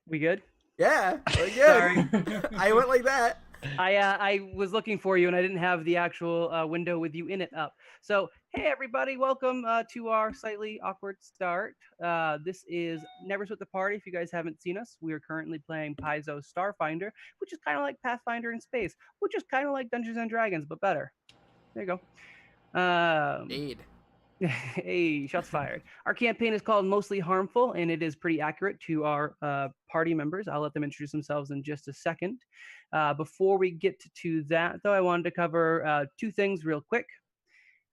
We good? Yeah, we're good. Sorry. I went like that. I was looking for you and I didn't have the actual window with you in it up. So, hey everybody, welcome to our slightly awkward start. This is Never Split the Party. If you guys haven't seen us, we are currently playing Paizo Starfinder, which is kind of like Pathfinder in space, which is kind of like Dungeons and Dragons, but better. There you go. Aid. Hey, shots fired. Our campaign is called Mostly Harmful, and it is pretty accurate to our party members. I'll let them introduce themselves in just a second. Before we get to that, though, I wanted to cover two things real quick.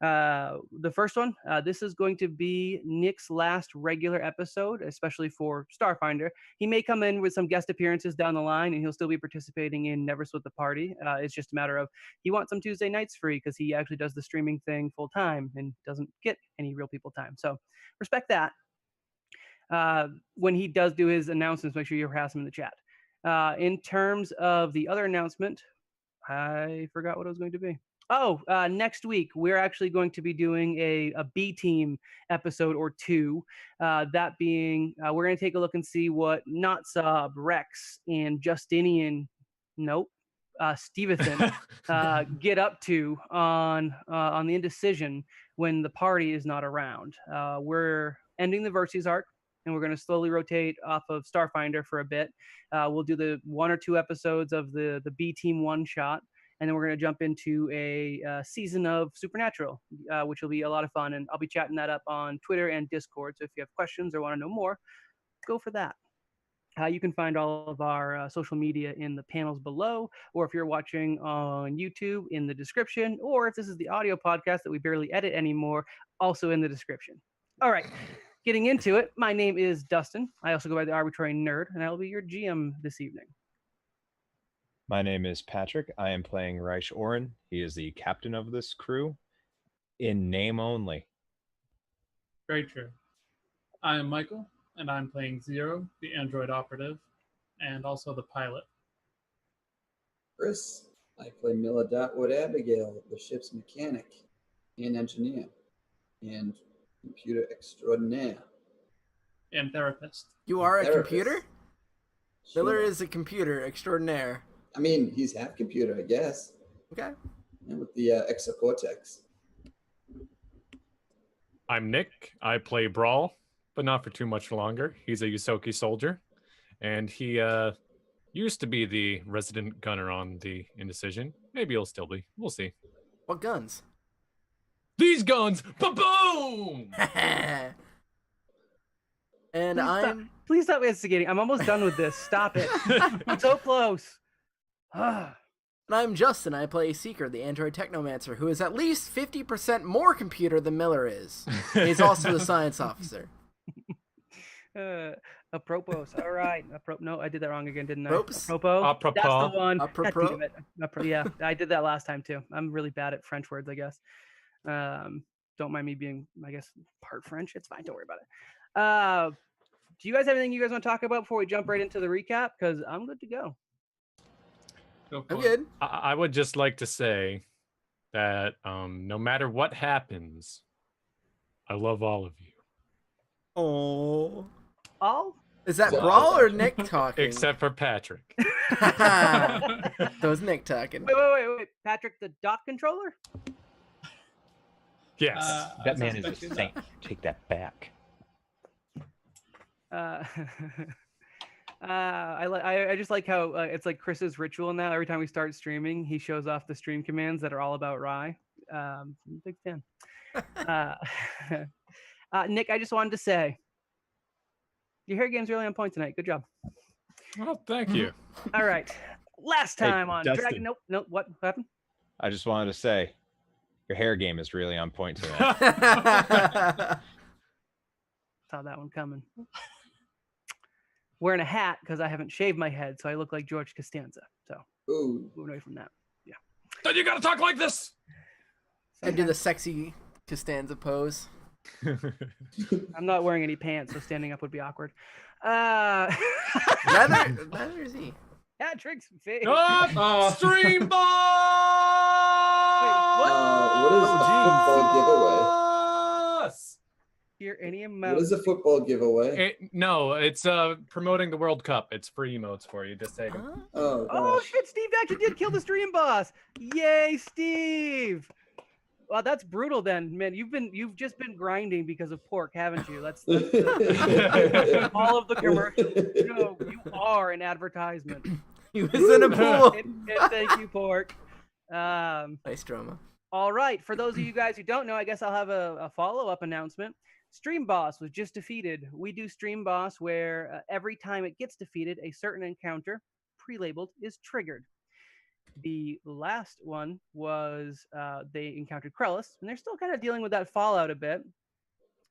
The first one, this is going to be Nick's last regular episode, especially for Starfinder. He may come in with some guest appearances down the line, and he'll still be participating in Never Split the Party. It's just a matter of he wants some Tuesday nights free because he actually does the streaming thing full time and doesn't get any real people time. So respect that. When he does do his announcements, make sure you harass him in the chat. In terms of the other announcement, I forgot what it was going to be. Oh, next week, we're actually going to be doing a B team episode or two. That being, we're going to take a look and see what Notsub, Rex, and Justinian, Stevenson get up to on the Indecision when the party is not around. We're ending the Versus arc, and we're going to slowly rotate off of Starfinder for a bit. We'll do the 1 or 2 episodes of the B team one shot. And then we're going to jump into a season of Supernatural, which will be a lot of fun. And I'll be chatting that up on Twitter and Discord. So if you have questions or want to know more, go for that. You can find all of our social media in the panels below, or if you're watching on YouTube, in the description, or if this is the audio podcast that we barely edit anymore, also in the description. All right, getting into it, my name is Dustin. I also go by the Arbitrary Nerd, and I will be your GM this evening. My name is Patrick. I am playing Reich Oren. He is the captain of this crew, in name only. Very true. I am Michael, and I'm playing Zero, the android operative, and also the pilot. Chris, I play Mila Dotwood Abigail, the ship's mechanic and engineer, and computer extraordinaire. And therapist. You are a Therapist. computer? Sure. Miller is a computer extraordinaire. I mean, he's half computer, I guess. Okay. And with the exocortex. I'm Nick. I play Brawl, but not for too much longer. He's a Yusoki soldier, and he used to be the resident gunner on the Indecision. Maybe he'll still be. We'll see. What guns? These guns! Ba-boom! And Please stop instigating. I'm almost done with this. Stop it. I'm so close. I'm Justin. I play Seeker, the android technomancer, who is at least 50% more computer than Miller is. He's also the science officer. Apropos. All right. No, I did that wrong again, didn't I? Ropes? Apropos. Apropos. That's the one. Apropos. God damn it. Yeah, I did that last time too. I'm really bad at French words, I guess. Don't mind me being, I guess, part French. It's fine. Don't worry about it. Do you guys have anything you guys want to talk about before we jump right into the recap? Because I'm good to go. Go for I'm it. good. I would just like to say that no matter what happens, I love all of you. Oh. All? Is that Yeah. Brawl or Nick talking? Except for Patrick. That was Nick talking. Wait. Patrick, the dot controller? Yes. That as man is a expected. saint. Take that back. I just like how it's like Chris's ritual now. Every time we start streaming, he shows off the stream commands that are all about Rye. Big fan. Nick, I just wanted to say, your hair game's really on point tonight. Good job. Well, thank you. All right. Last time on Dustin. Dragon. Nope. What happened? I just wanted to say, your hair game is really on point tonight. Saw that one coming. Wearing a hat because I haven't shaved my head, so I look like George Costanza. So Ooh. moving away from that. Then you gotta talk like this. I do the sexy Costanza pose. I'm not wearing any pants, so standing up would be awkward. Neither is he. Patrick's face. Stream ball! Wait, what? What is the football giveaway? Hear any What amount. is a football giveaway? No, it's promoting the World Cup. It's free emotes for you. Just take them. Oh, Oh gosh. shit! Steve actually did kill the stream boss. Yay, Steve! Well, that's brutal. Then, man, you've just been grinding because of pork, haven't you? That's all of the commercials. No, you are an advertisement. He was in a pool. And thank you, pork. Nice drama. All right. For those of you guys who don't know, I guess I'll have a follow-up announcement. Stream Boss was just defeated. We do Stream Boss where every time it gets defeated, a certain encounter, pre-labeled, is triggered. The last one was they encountered Krellis, and they're still kind of dealing with that fallout a bit.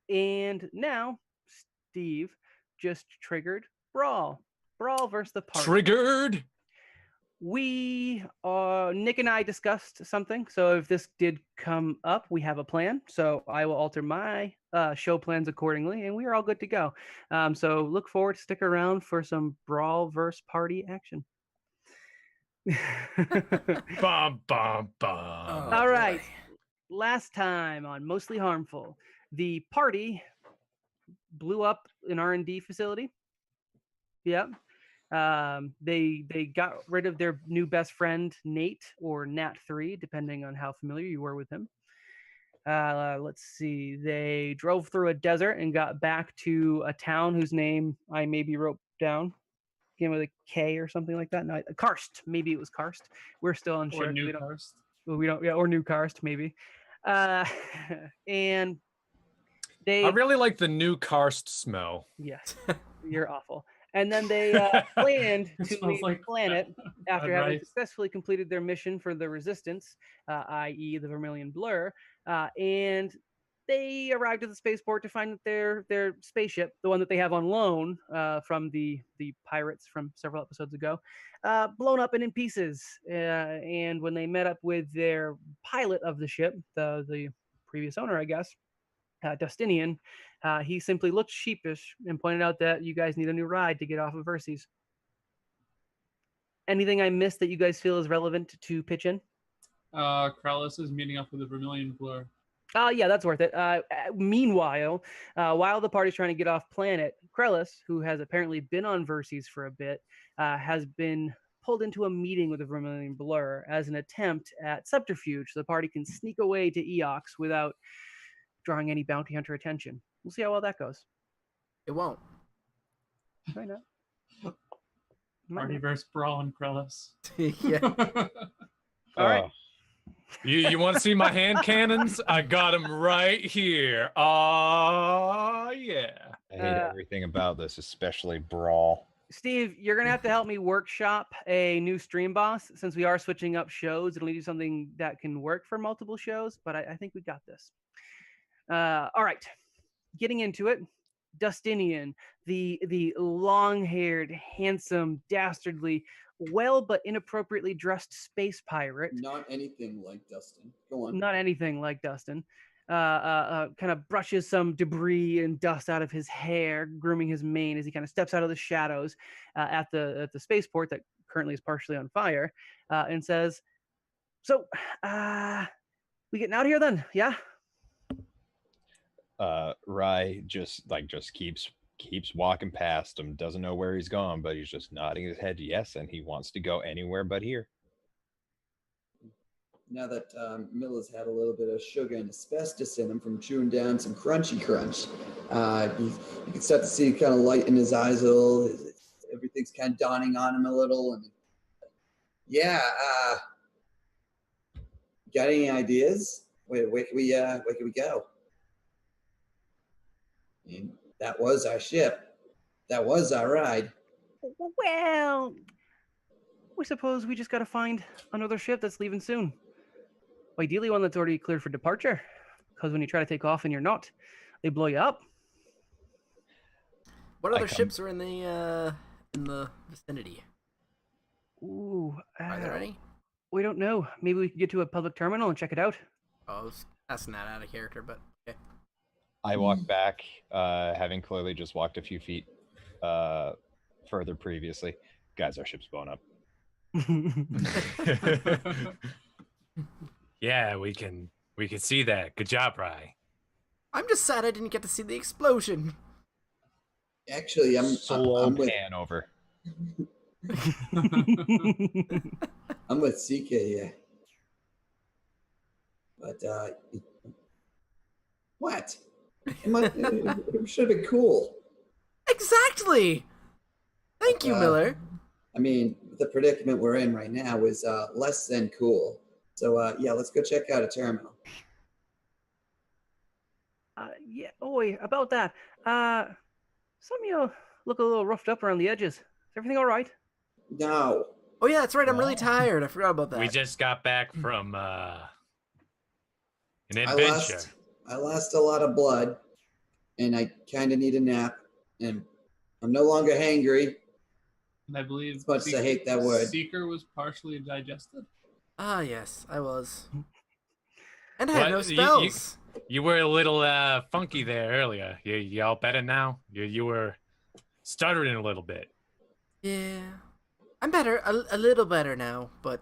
And now Steve just triggered Brawl. Brawl versus the party. Triggered. We Nick and I discussed something, so if this did come up, we have a plan. So I will alter my show plans accordingly, and we are all good to go. So look forward to stick around for some Brawl versus party action. Bum, bum, bum. All right. Last time on Mostly Harmful, the party blew up an R&D facility. Yep. They got rid of their new best friend, Nate, or Nat3, depending on how familiar you were with him. Let's see. They drove through a desert and got back to a town whose name I maybe wrote down. Began with a K or something like that. No, Karst. Maybe it was Karst. We're still unsure. Or New Karst. We don't. Yeah, or New Karst, maybe. And they. I really like the new karst smell. Yes, you're awful. And then they planned It to smells leave like the planet after bad having rice. successfully completed their mission for the Resistance, i.e. the Vermilion Blur. And they arrived at the spaceport to find that their spaceship, the one that they have on loan from the pirates from several episodes ago, blown up and in pieces. And when they met up with their pilot of the ship, the previous owner, I guess, Dustinian, he simply looked sheepish and pointed out that you guys need a new ride to get off of Verces. Anything I missed that you guys feel is relevant to pitch in? Krellis is meeting up with the Vermilion Blur. Yeah, that's worth it. Meanwhile, while the party's trying to get off planet, Krellis, who has apparently been on Verces for a bit, has been pulled into a meeting with the Vermilion Blur as an attempt at subterfuge so the party can sneak away to Eox without drawing any bounty hunter attention. We'll see how well that goes. It won't. Might not. Party versus Brawl and Krellis. Yeah. All right. You want to see my hand cannons? I got them right here. Oh, yeah. I hate everything about this, especially Brawl. Steve, you're going to have to help me workshop a new stream boss. Since we are switching up shows, it'll need something that can work for multiple shows, but I think we got this. All right. Getting into it, Dustinian, the long-haired, handsome, dastardly, well but inappropriately dressed space pirate. Not anything like Dustin. Go on. Not anything like Dustin. Kind of brushes some debris and dust out of his hair, grooming his mane as he kind of steps out of the shadows at the spaceport that currently is partially on fire, and says, "So, we getting out of here then? Yeah." Rye just keeps walking past him, doesn't know where he's gone, but he's just nodding his head yes, and he wants to go anywhere but here. Now that Milla's had a little bit of sugar and asbestos in him from chewing down some crunchy crunch, you can start to see kind of light in his eyes a little. Everything's kind of dawning on him a little. And yeah, got any ideas? Where can we go? And that was our ship. That was our ride. Well, we suppose we just got to find another ship that's leaving soon. Ideally, one that's already cleared for departure. Because when you try to take off and you're not, they blow you up. What other ships are in the vicinity? Ooh, Are there any? we don't know. Maybe we could get to a public terminal and check it out. Oh, I was asking that out of character, but okay. I walk back, having clearly just walked a few feet further previously. Guys, our ship's blown up. Yeah, we can see that. Good job, Rye. I'm just sad I didn't get to see the explosion. Actually, Slow I'm with pan over. I'm with CK, yeah. But what? It should have been cool. Exactly. Thank you, Miller. I mean, the predicament we're in right now is less than cool. So yeah, let's go check out a terminal. Yeah. Oh, wait, about that. Some of you look a little roughed up around the edges. Is everything all right? No. Oh yeah, that's right. I'm really tired. I forgot about that. We just got back from an adventure. I lost a lot of blood, and I kind of need a nap, and I'm no longer hangry. And I believe As much as I hate that word. Seeker was partially digested. Ah, yes, I was. And I What? had no spells. You were a little funky there earlier. You all better now? You were stuttering a little bit. Yeah. I'm better, a little better now, but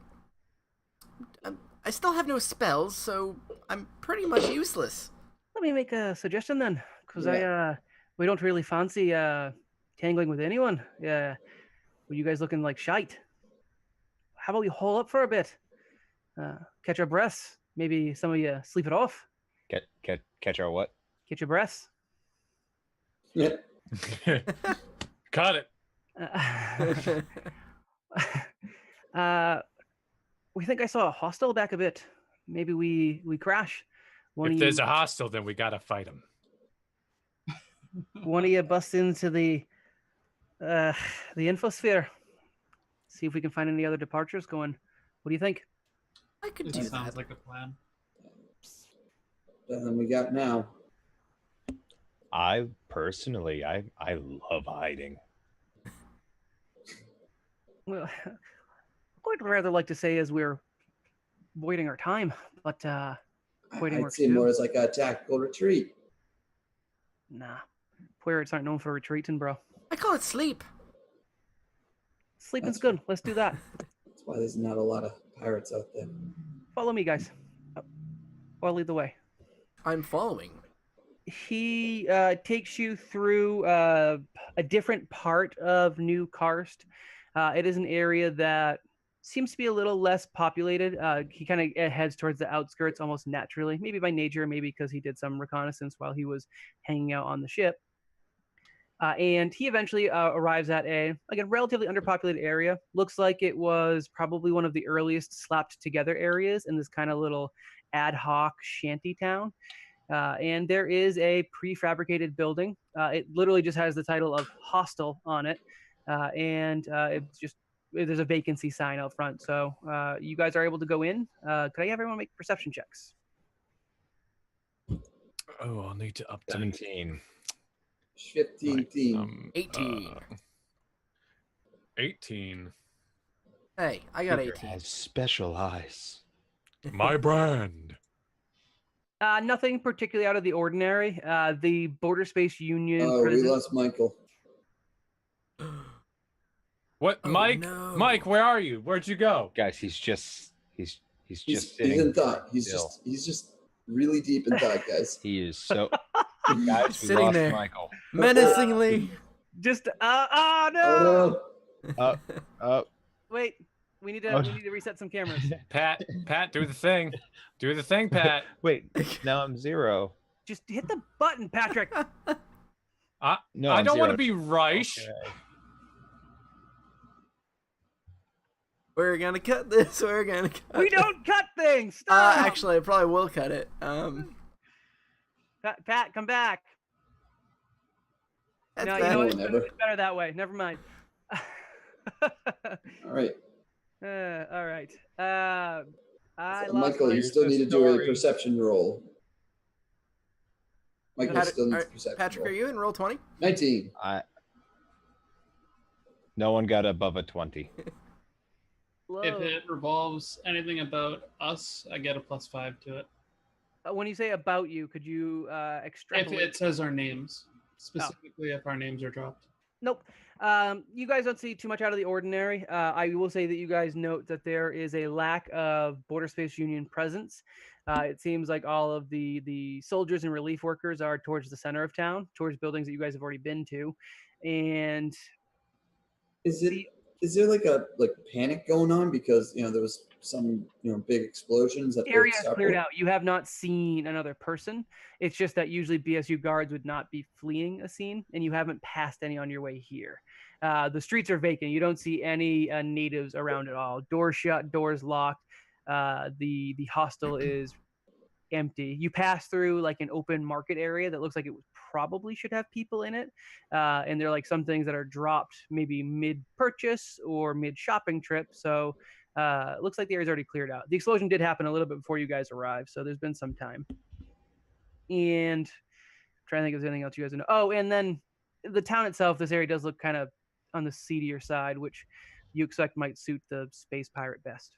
I still have no spells, so I'm pretty much useless. Let me make a suggestion then, because Yeah. we don't really fancy tangling with anyone. Yeah, well, you guys looking like shite. How about we hole up for a bit, catch our breaths. Maybe some of you sleep it off. Catch our what? Get your breaths. Yeah. Cut it. We think I saw a hostile back a bit. Maybe we crash. If there's a hostile, then we gotta fight him. One of you busts into the infosphere. See if we can find any other departures going. What do you think? I could That do sounds that. like a plan. Better than we got now. I personally, I love hiding. Well, what I'd rather like to say is we're voiding our time, but voiding I'd works see too. more as like a tactical retreat. Nah, pirates aren't known for retreating, bro. I call it sleep. Sleeping's That's good. Let's do that. That's why there's not a lot of pirates out there. Follow me, guys. I'll lead the way. I'm following. He takes you through a different part of New Karst. It is an area that seems to be a little less populated. He kind of heads towards the outskirts almost naturally, maybe by nature, maybe because he did some reconnaissance while he was hanging out on the ship. And he eventually arrives at a relatively underpopulated area. Looks like it was probably one of the earliest slapped together areas in this kind of little ad hoc shanty town. And there is a prefabricated building. It literally just has the title of hostel on it. And it's just, there's a vacancy sign out front. So you guys are able to go in. Could I have everyone make perception checks? Oh, I'll need to update. 17. 15. 18. 18. Hey, I got Seeker 18. has special eyes. My brand. Nothing particularly out of the ordinary. The Border Space Union Oh, we prison. lost Michael. What, Oh, Mike? no. Mike, where are you? Where'd you go? Guys, he's just He's sitting in thought. still. He's just really deep in thought, guys. He is so guys, we Sitting lost there. Michael. Menacingly. Just no! Oh Up. Wait, we need Oh. to reset some cameras. Pat, do the thing. Do the thing, Pat. Wait, now I'm 0. Just hit the button, Patrick. No, I I'm don't want to 0. be Reich. Okay. We're gonna cut this. We're gonna cut We it. don't cut things. Stop. Actually, I probably will cut it. Pat, come back. That's No, bad. you know what? Whatever. It's better that way. Never mind. All right. All right. I So, lost Michael, my- you still the need to do a story. perception roll. Michael Patrick, still needs a perception Patrick, roll. are you in roll 20? 19. No one got above a 20. Whoa. If it revolves anything about us, I get a +5 to it. When you say about you, could you If extrapolate? it says our names, specifically if our names are dropped. Nope. You guys don't see too much out of the ordinary. I will say that you guys note that there is a lack of Border Space Union presence. It seems like all of the soldiers and relief workers are towards the center of town, towards buildings that you guys have already been to, and Is there like a panic going on because there was some big explosions at the area the is starport? cleared out. You have not seen another person. It's just that usually BSU guards would not be fleeing a scene, and you haven't passed any on your way here. The streets are vacant. You don't see any natives around at all. Doors shut, doors locked. The hostel is empty. You pass through like an open market area that looks like it probably should have people in it, and there are like some things that are dropped maybe mid-purchase or mid-shopping trip. So it looks like the area's already cleared out. The explosion did happen a little bit before you guys arrived, so there's been some time. And I'm trying to think if there's anything else you guys know. Oh, and then the town itself, this area does look kind of on the seedier side, which you expect might suit the space pirate best.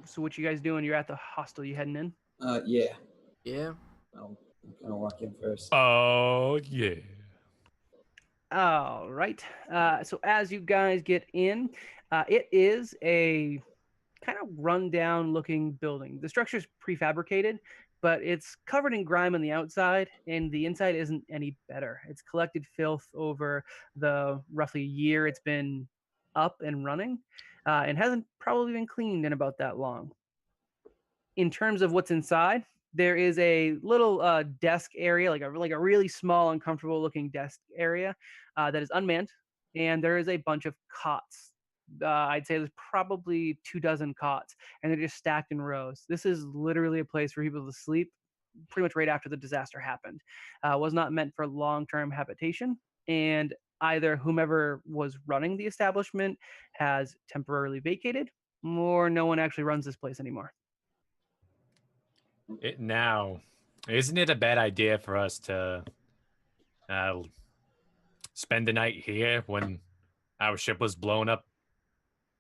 So what you guys doing? You're at the hostel. You heading in? Yeah. Yeah. I'm gonna walk in first. Oh yeah. All right. So as you guys get in, it is a kind of rundown looking building. The structure is prefabricated, but it's covered in grime on the outside, and the inside isn't any better. It's collected filth over the roughly year it's been up and running, and hasn't probably been cleaned in about that long. In terms of what's inside, there is a little desk area, like a really small, uncomfortable looking desk area that is unmanned, and there is a bunch of cots. I'd say there's probably 24 cots, and they're just stacked in rows. This is literally a place for people to sleep pretty much right after the disaster happened. Was not meant for long-term habitation, and either whomever was running the establishment has temporarily vacated, or no one actually runs this place anymore. Isn't it a bad idea for us to spend the night here when our ship was blown up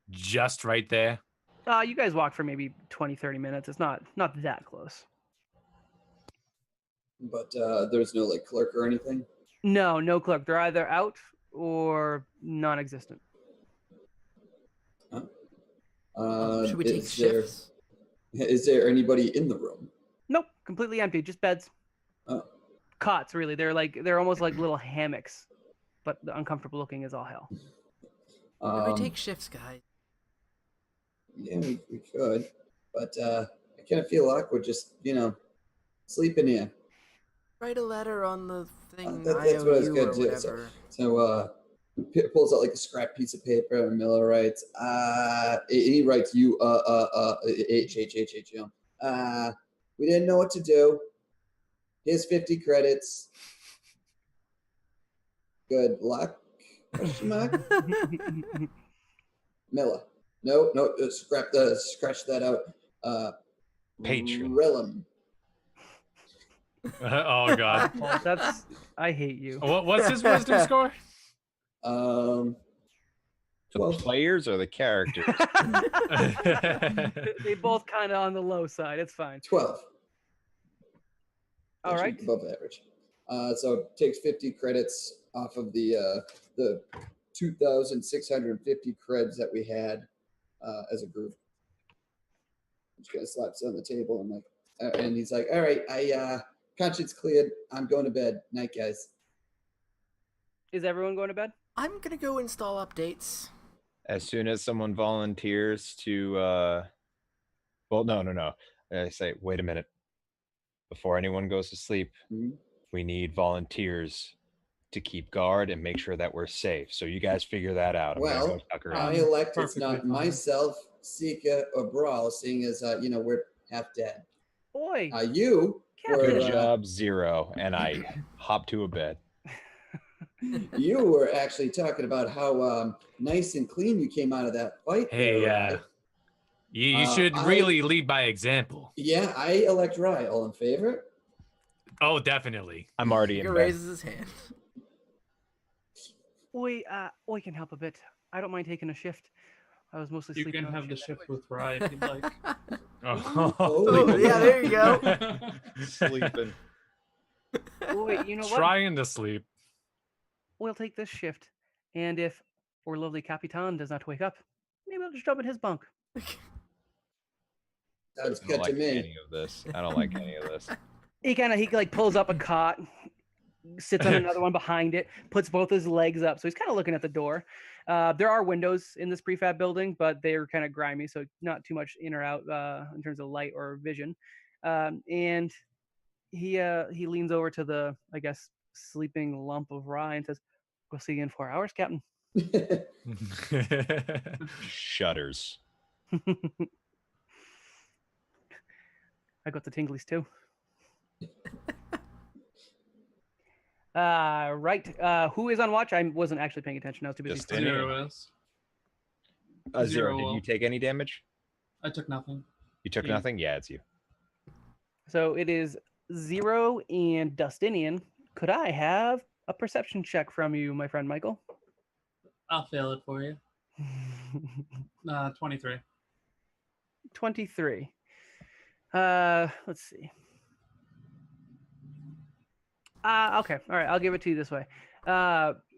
just right there? You guys walk for maybe 20-30 minutes. It's not that close. But there's no clerk or anything? No clerk. They're either out or non-existent. Huh? Should we take shifts? Is there anybody in the room? Nope, completely empty. Just beds. Oh. Cots, really. They're almost like little hammocks, but the uncomfortable looking is all hell. Should we take shifts, guys? Yeah, we could, but I kind of feel awkward just sleeping here. Write a letter on the thing. That's what I was gonna gonna do. So pulls out a scrap piece of paper, and Miller writes. He writes you H. We didn't know what to do. Here's 50 credits. Good luck? Question mark. Miller. No, scratch that out. Patron. Rillum. Oh god. I hate you. What's his wisdom score? The 12. players or the characters? They both kind of on the low side. It's fine. 12. All Actually, right. above average. So it takes 50 credits off of the 2,650 creds that we had as a group. Just kind of slaps it on the table and he's like, "All right, conscience cleared. I'm going to bed. Night, guys." Is everyone going to bed? I'm gonna go install updates. As soon as someone volunteers to, well, no. I say, wait a minute. Before anyone goes to sleep, we need volunteers to keep guard and make sure that we're safe. So you guys figure that out. I'm gonna Well, go tuck I around. elect it's Perfectly not fine. myself, Sika, or Brawl, seeing as we're half dead. Boy, You Captain. Good were job, Zero. And I hop to a bed. you were actually talking about how nice and clean you came out of that fight. Hey, there, Rye. you should really lead by example. Yeah, I elect Rye. All in favor? Oh, definitely. I'm already He in bed. raises his hand. we can help a bit. I don't mind taking a shift. I was mostly You sleeping can on a have the ship shift with Rye if you'd like. Oh, yeah, there you go. Sleeping. Wait, you know what? Trying to sleep. We'll take this shift, and if our lovely Capitan does not wake up, maybe we'll just jump in his bunk. Sounds I don't good to like me. any of this. I don't like any of this. He like pulls up a cot, sits on another one behind it, puts both his legs up, so he's kind of looking at the door. There are windows in this prefab building, but they're kind of grimy, so not too much in or out in terms of light or vision. And he leans over to the, I guess, sleeping lump of rye and says, "We'll see you in 4 hours, Captain." Shudders. I got the tinglies too. Right. Who is on watch? I wasn't actually paying attention. I was too busy. Just playing. Zero is. Zero. Did will. you take any damage? I took nothing. You took Yeah. nothing? Yeah, it's you. So it is Zero and Dustinian. Could I have a perception check from you, my friend Michael? I'll fail it for you. 23. 23. Let's see. Okay. All right. I'll give it to you this way.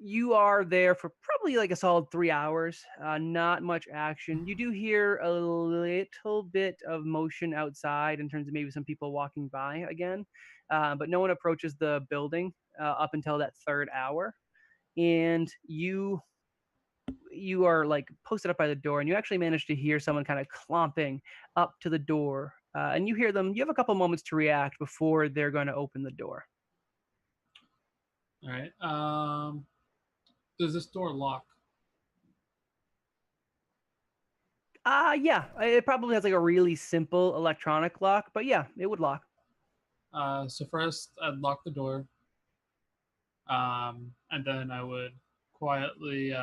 You are there for probably like a solid 3 hours. Not much action. You do hear a little bit of motion outside in terms of maybe some people walking by again, but no one approaches the building up until that third hour. And you are like posted up by the door, and you actually manage to hear someone kind of clomping up to the door. And you hear them. You have a couple moments to react before they're going to open the door. All right. Does this door lock? Yeah, it probably has like a really simple electronic lock, but yeah, it would lock. So first, I'd lock the door, and then I would quietly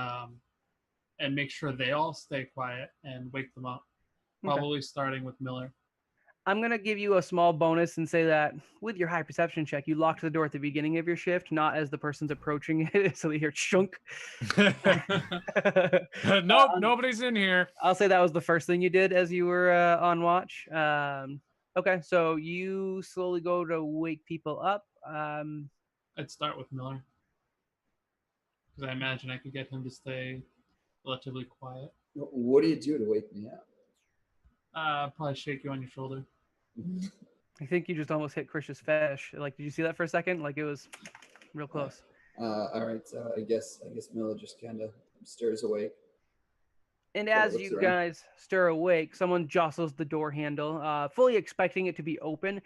and make sure they all stay quiet and wake them up. Okay. Probably starting with Miller. I'm going to give you a small bonus and say that with your high perception check, you locked the door at the beginning of your shift, not as the person's approaching it, so they hear chunk. Nope, nobody's in here. I'll say that was the first thing you did as you were on watch. Okay, so you slowly go to wake people up. I'd start with Miller, because I imagine I could get him to stay relatively quiet. What do you do to wake me up? Probably shake you on your shoulder. I think you just almost hit Krish's fish. Like, did you see that for a second? Like, it was real close. All right. So I guess Miller just kind of stirs awake. And Yeah, as looks you around. guys stir awake, someone jostles the door handle, fully expecting it to be open.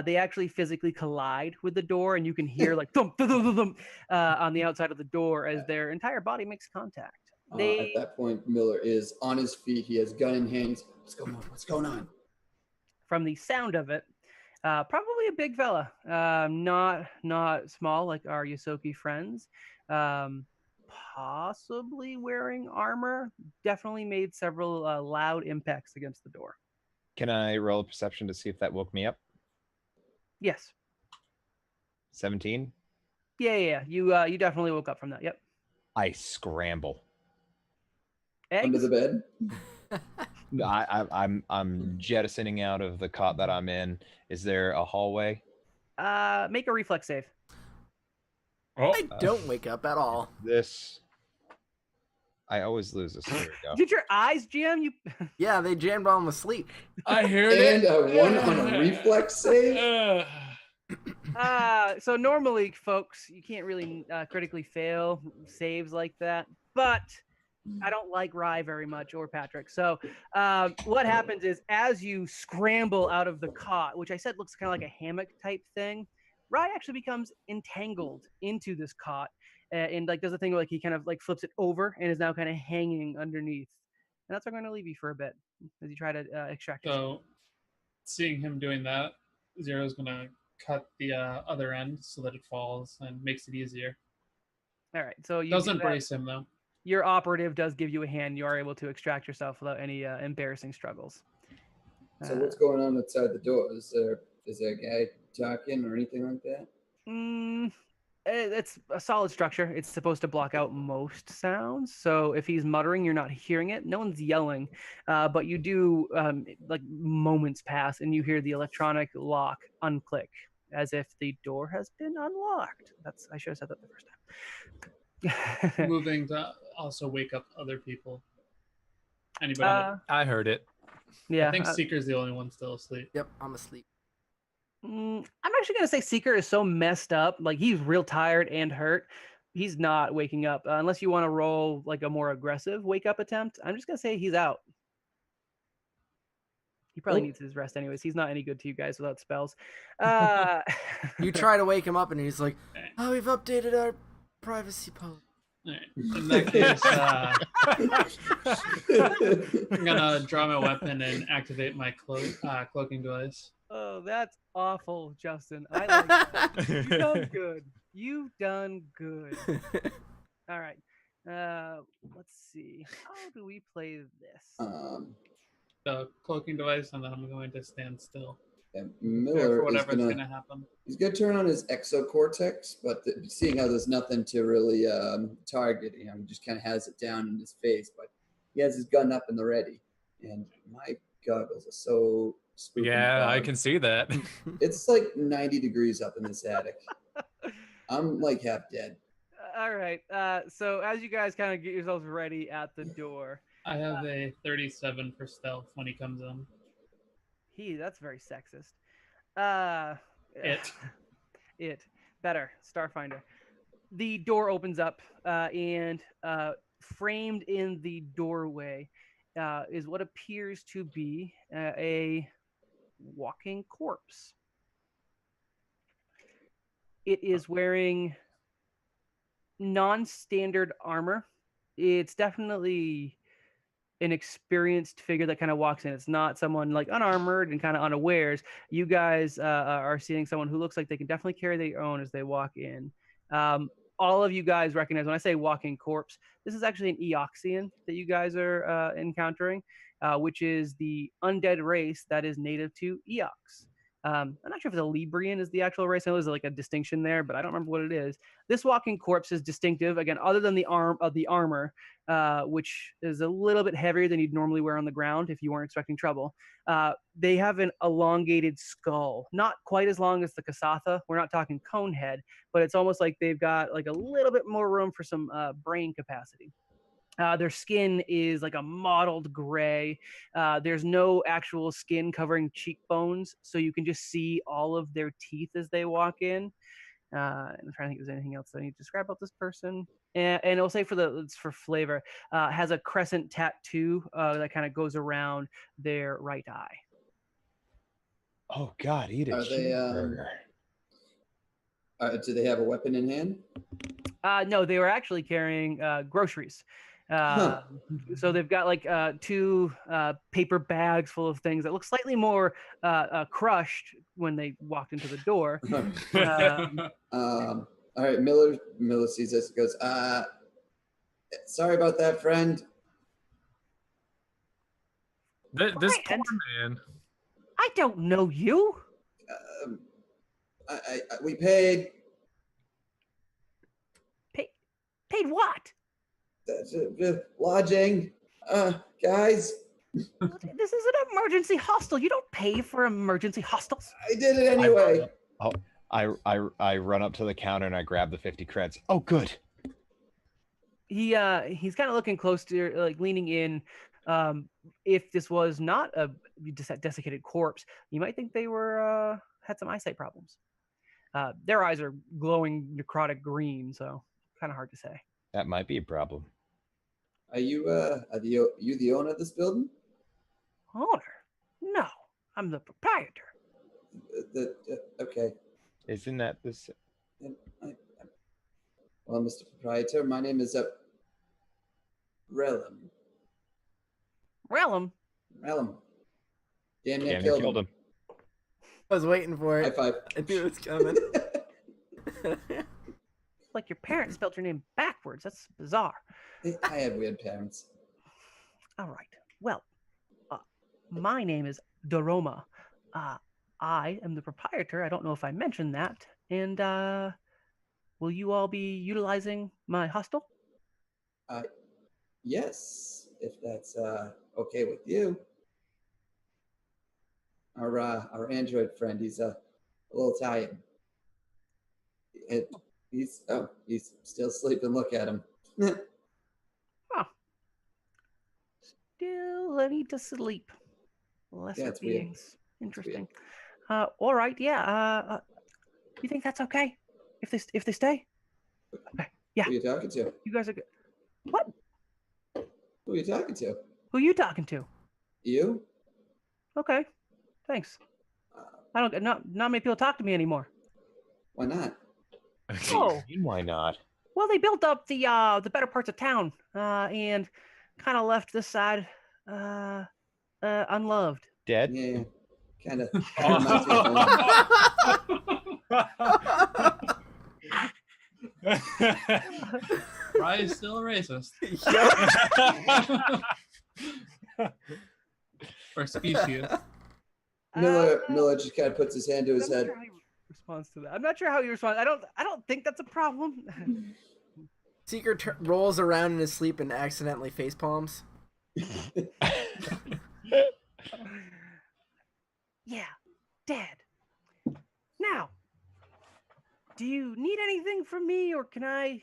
They actually physically collide with the door, and you can hear like thump, thump, thump, thump, on the outside of the door as their entire body makes contact. At that point, Miller is on his feet. He has gun in hand. What's going on? What's going on? From the sound of it, probably a big fella, not small like our Yosoki friends. Possibly wearing armor. Definitely made several loud impacts against the door. Can I roll a perception to see if that woke me up? Yes. 17? Yeah. You definitely woke up from that. Yep. I scramble. Eggs? Under the bed? I'm jettisoning out of the cot that I'm in. Is there a hallway? Make a reflex save. Oh, I don't wake up at all. I always lose this. There we go. Did your eyes jam? You. Yeah, they jammed while I'm asleep. I heard And it. a 1 on a reflex save? So normally, folks, you can't really critically fail saves like that, but I don't like Rye very much, or Patrick. So what happens is, as you scramble out of the cot, which I said looks kind of like a hammock type thing, Rye actually becomes entangled into this cot and like does a thing where like he kind of like flips it over and is now kind of hanging underneath. And that's where I'm going to leave you for a bit as you try to extract yourself. So, seeing him doing that, Zero's gonna cut the other end so that it falls and makes it easier. All right. So you Doesn't do that. brace him though. Your operative does give you a hand. You are able to extract yourself without any embarrassing struggles. So what's going on outside the door? Is there a guy talking or anything like that? It's a solid structure. It's supposed to block out most sounds. So if he's muttering, you're not hearing it. No one's yelling, but you do like moments pass and you hear the electronic lock unclick as if the door has been unlocked. I should have said that the first time. Moving to also wake up other people. Anybody? I heard it. Yeah, I think Seeker's the only one still asleep. Yep, I'm asleep. I'm actually gonna say Seeker is so messed up, like he's real tired and hurt. He's not waking up unless you want to roll like a more aggressive wake up attempt. I'm just gonna say he's out. He probably needs his rest anyways. He's not any good to you guys without spells. You try to wake him up, and he's like, "Oh, we've updated our privacy policy." All right. In that case, I'm gonna draw my weapon and activate my cloaking device. Oh, that's awful, Justin. I like that. You've done good. You've done good. All right. Let's see. How do we play this? The cloaking device, and then I'm going to stand still. And For Miller is whatever's gonna gonna happen. he's gonna turn on his exocortex, but seeing how there's nothing to really target, he just kind of has it down in his face. But he has his gun up in the ready, and my goggles are so spooky. Yeah, I can see that. It's like 90 degrees up in this attic. I'm like half dead. All right. So as you guys kind of get yourselves ready at the door, I have a 37 for stealth when he comes in. that's very sexist. It better Starfinder. The door opens up, and framed in the doorway is what appears to be a walking corpse. It is wearing non-standard armor. It's definitely an experienced figure that kind of walks in. It's not someone like unarmored and kind of unawares. You guys are seeing someone who looks like they can definitely carry their own as they walk in. All of you guys recognize when I say walking corpse, this is actually an Eoxian that you guys are encountering, which is the undead race that is native to Eox. I'm not sure if the Librian is the actual race. I know there's like a distinction there, but I don't remember what it is. This walking corpse is distinctive, again, other than the armor, which is a little bit heavier than you'd normally wear on the ground if you weren't expecting trouble. They have an elongated skull, not quite as long as the Kasatha. We're not talking cone head, but it's almost like they've got like a little bit more room for some brain capacity. Their skin is like a mottled gray. There's no actual skin covering cheekbones, so you can just see all of their teeth as they walk in. I'm trying to think if there's anything else that I need to describe about this person. And it'll say it's for flavor, has a crescent tattoo that kind of goes around their right eye. Oh God, eat a Are they, cheeseburger. Do they have a weapon in hand? No, they were actually carrying groceries. So they've got like two paper bags full of things that look slightly more crushed when they walked into the door. All right, Miller sees this and goes, sorry about that, friend. This poor Brian, man. I don't know you. We paid. Paid what? Lodging. Guys, This is an emergency hostel. You don't pay for emergency hostels. I did it anyway. I run up to the counter and I grab the 50 creds. Oh, good. He's kind of looking close to, like leaning in. If this was not a desiccated corpse, you might think they were had some eyesight problems. Their eyes are glowing necrotic green, so kind of hard to say. That might be a problem. Are you the owner of this building? Owner? No, I'm the proprietor. Okay. Isn't that this? Well, Mr. Proprietor, my name is Relum. Relum? Relum. Damn near Damn, you killed him. I was waiting for it. High five. I knew it was coming. Like your parents spelled your name backwards. That's bizarre. I had weird parents. All right. Well, my name is Doroma. I am the proprietor. I don't know if I mentioned that. And will you all be utilizing my hostel? Yes, if that's okay with you. Our android friend, he's a little tired. He's still sleeping. Look at him. Still need to sleep. Lesser it's weird. beings. Interesting. All right. Yeah. You think that's okay? If they stay? Okay. Yeah. Who are you talking to? You guys are good. What? Who are you talking to? Who are you talking to? You? Okay. Thanks. Not many people talk to me anymore. Why not? Oh. Why not? Well, they built up the better parts of town, and kind of left this side unloved. Dead? Yeah. Kind of. Ryan's still a racist. Or species. Miller just kind of puts his hand to his head. Sure how he responds to that. I'm not sure how he responds. I don't think that's a problem. Seeker rolls around in his sleep and accidentally face palms. Yeah, Dad. Now, do you need anything from me, or can I?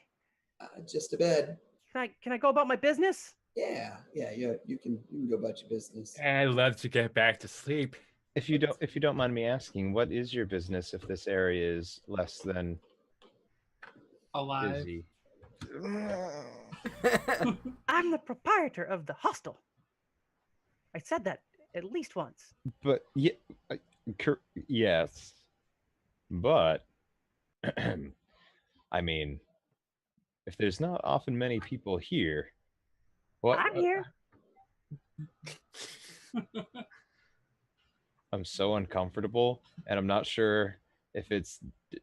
Just a bed. Can I go about my business? Yeah. You can go about your business. I'd love to get back to sleep. If you don't mind me asking, what is your business if this area is less than Alive. busy? I'm the proprietor of the hostel. I said that at least once. But yeah, yes, but I mean, if there's not often many people here, what? I'm here. I'm so uncomfortable, and I'm not sure if it's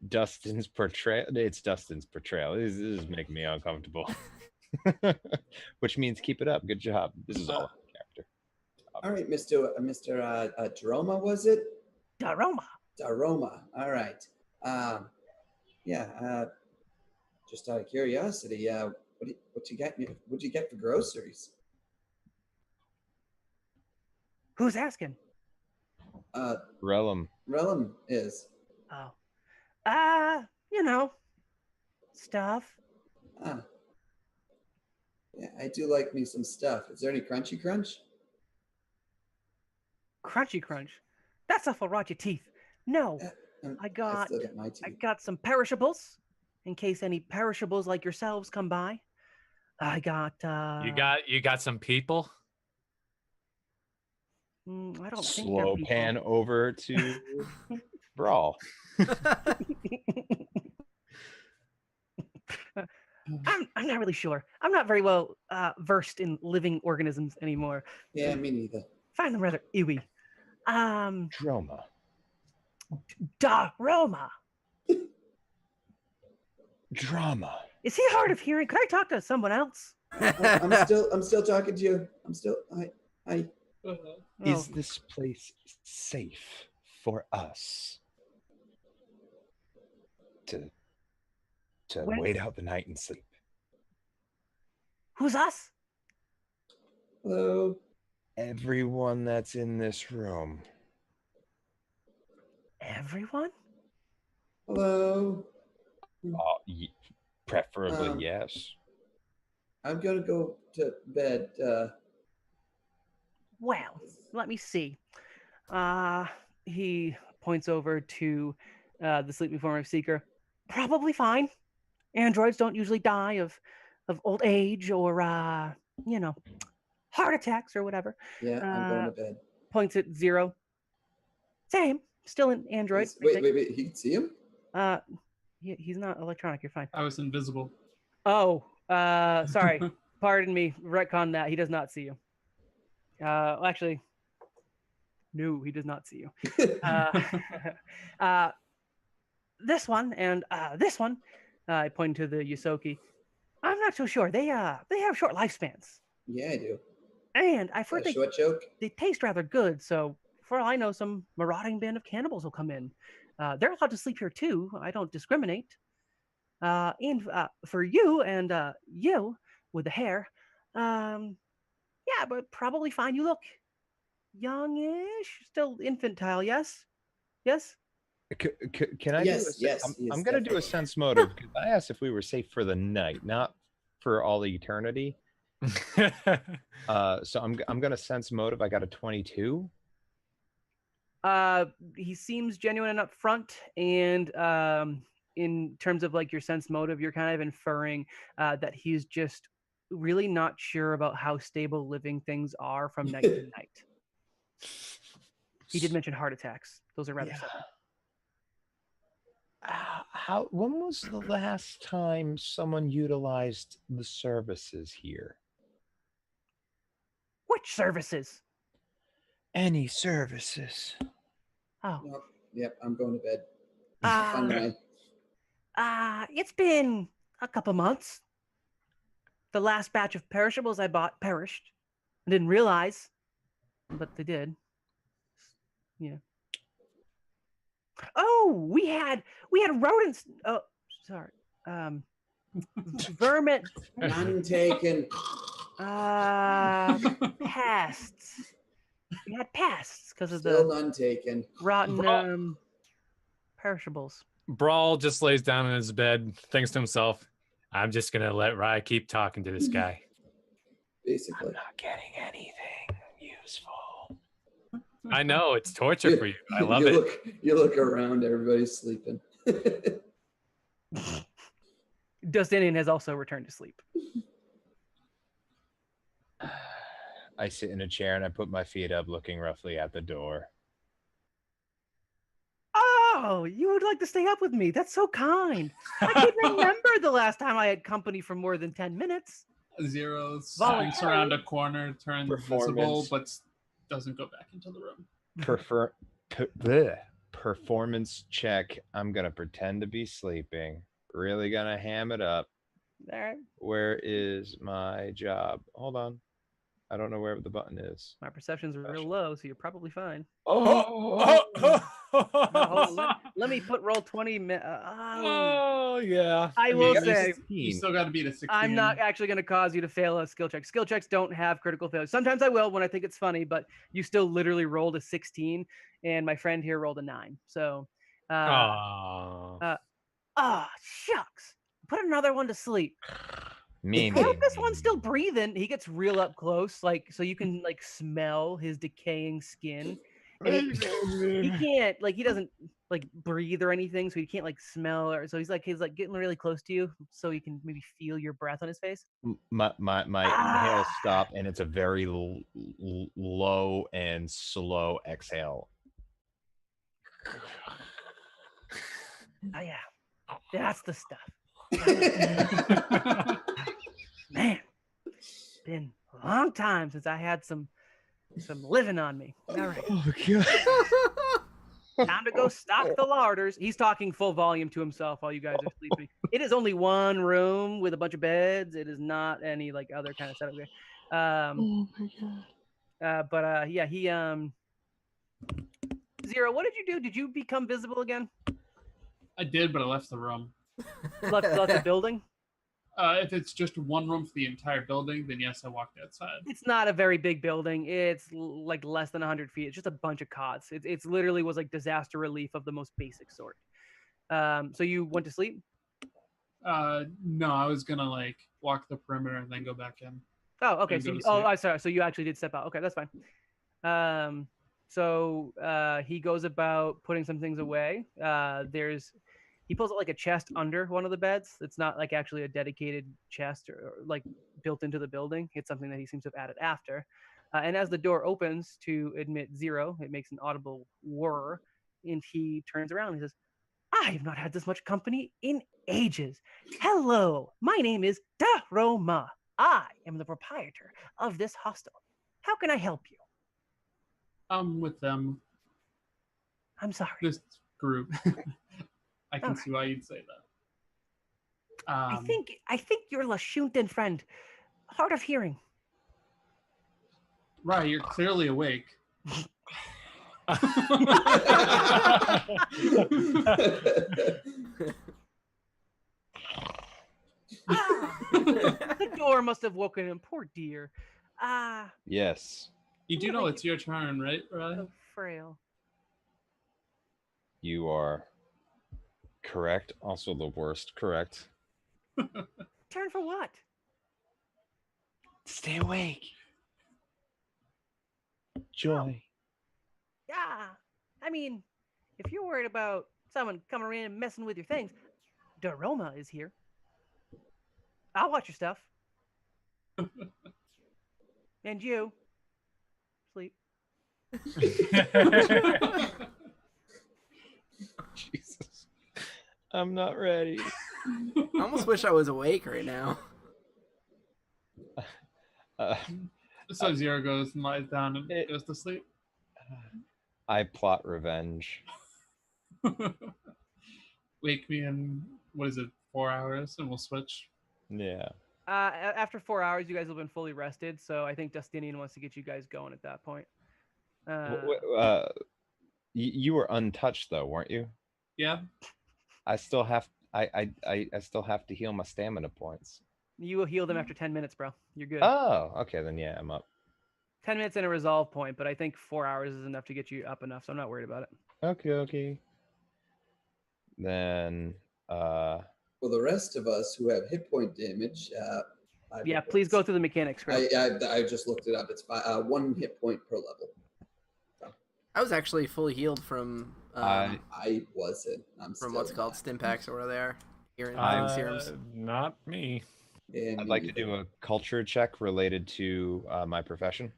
Dustin's portrayal. It's Dustin's portrayal. This is making me uncomfortable. Which means keep it up. Good job. This is all character. All right, Mr. Droma, was it? Daroma. All right. Just out of curiosity, what you get? What'd you get for groceries? Who's asking? Relum. Relum is. Oh. Stuff. Yeah, I do like me some stuff. Is there any Crunchy Crunch? Crunchy Crunch. That stuff will rot your teeth. No. I still got my teeth. I got some perishables, in case any perishables like yourselves come by. I got You got some people? I don't think Slow they're pan people. over to Brawl. I'm not really sure. I'm not very well versed in living organisms anymore. Yeah, me neither. Find them rather ewy. Droma. Daroma. Drama. Is he hard of hearing? Could I talk to someone else? I'm still talking to you. I Is this place safe for us to wait out the night and sleep? Who's us? Hello. Everyone that's in this room. Everyone? Hello. Preferably, yes. I'm gonna go to bed. Well, let me see. He points over to the sleeping form of Seeker. Probably fine. Androids don't usually die of old age or heart attacks or whatever. Yeah, I'm going to bed. Points at 0. Same. Still an android. Wait. He can see him? He's not electronic. You're fine. I was invisible. Oh, sorry. Pardon me. Retcon that. He does not see you. Actually, no, he does not see you. This one and this one, I point to the Yosoki. I'm not so sure. They have short lifespans. Yeah, I do. And I've heard Short joke? they taste rather good. So for all I know, some marauding band of cannibals will come in. They're allowed to sleep here too. I don't discriminate. And for you and you with the hair, yeah, but probably fine. You look youngish, still infantile. Yes. Can I Yes, do yes, I'm yes, going to do a definitely. sense motive because I asked if we were safe for the night, not for all eternity. So I'm going to sense motive. I got a 22. He seems genuine and upfront, and in terms of like your sense motive, you're kind of inferring that he's just really not sure about how stable living things are from night to night. He did mention heart attacks; those are rather sudden. When was the last time someone utilized the services here? Which services? Any services. Oh, Nope. Yep, I'm going to bed. Fun night. it's been a couple months. The last batch of perishables I bought perished. I didn't realize, but they did. Yeah. Oh, we had rodents. Oh, sorry. Vermin. None taken. Pests. We had pests because of Still the none taken. rotten perishables. Brawl just lays down in his bed, thinks to himself, I'm just going to let Rye keep talking to this guy. Basically. I'm not getting anything useful. I know, it's torture for you. I love it. You look around, everybody's sleeping. Dustinian has also returned to sleep. I sit in a chair and I put my feet up, looking roughly at the door. Oh, you would like to stay up with me? That's so kind. I can't remember the last time I had company for more than 10 minutes. Zero slinks around a corner, turns visible, but doesn't go back into the room. Performance check. I'm gonna pretend to be sleeping. Really gonna ham it up. All right. Where is my job? Hold on. I don't know where the button is. My perception's real low, so you're probably fine. Oh, Let me put roll 20. Oh, yeah. I will say, you still got to beat a 16. I'm not actually going to cause you to fail a skill check. Skill checks don't have critical failures. Sometimes I will when I think it's funny, but you still literally rolled a 16, and my friend here rolled a 9. So, shucks. Put another one to sleep. I hope this one's still breathing. He gets real up close, like so you can like smell his decaying skin. And he can't like he doesn't like breathe or anything, so he can't like smell or so he's like getting really close to you, so he can maybe feel your breath on his face. My inhale stop, and it's a very low and slow exhale. Oh yeah, that's the stuff. Man, been a long time since I had some living on me. All right. Oh god. Time to go stock the larders. He's talking full volume to himself while you guys are sleeping. It is only one room with a bunch of beds. It is not any like other kind of setup there. Oh my god. But yeah, he Zero, what did you do? Did you become visible again? I did, but I left the room. Left the building? If it's just one room for the entire building, then yes, I walked outside. It's not a very big building. It's like less than 100 feet. It's just a bunch of cots. It's literally was like disaster relief of the most basic sort. So you went to sleep? No, I was gonna like walk the perimeter and then go back in. Oh, okay. So I'm sorry. So you actually did step out. Okay, that's fine. So he goes about putting some things away. He pulls out like a chest under one of the beds. It's not like actually a dedicated chest or like built into the building. It's something that he seems to have added after. And as the door opens to admit Zero, it makes an audible whir, and he turns around and he says, I have not had this much company in ages. Hello, my name is Daroma. I am the proprietor of this hostel. How can I help you? I'm with them. I'm sorry. This group. I can see why you'd say that. I think your Lashuntan friend, hard of hearing. Right, you're clearly awake. The door must have woken him, poor dear. Yes. You do know it's your turn, right? So frail. You are correct. Also the worst correct. Turn for what? Stay awake. Joy. Yeah. I mean, if you're worried about someone coming in and messing with your things, Daroma is here. I'll watch your stuff. And you. Sleep. Jesus. I'm not ready. I almost wish I was awake right now. So Zero goes and lies down and goes to sleep. I plot revenge. Wake me in, what is it, 4 hours, and we'll switch. Yeah. After 4 hours, you guys have been fully rested, so I think Justinian wants to get you guys going at that point. You were untouched though, weren't you? Yeah. I still have I still have to heal my stamina points. You will heal them after 10 minutes, bro. You're good. Oh, okay, then yeah, I'm up. 10 minutes and a resolve point, but I think 4 hours is enough to get you up enough, so I'm not worried about it. Okay. Then For the rest of us who have hit point damage, Yeah, please go through the mechanics, Chris. I just looked it up. It's 1 hit point per level. I was actually fully healed from I wasn't. I'm from still what's called not. Stimpaks or whatever they are. Here in serums. Not me. Yeah, I'd me like to neither. do a culture check related to my profession.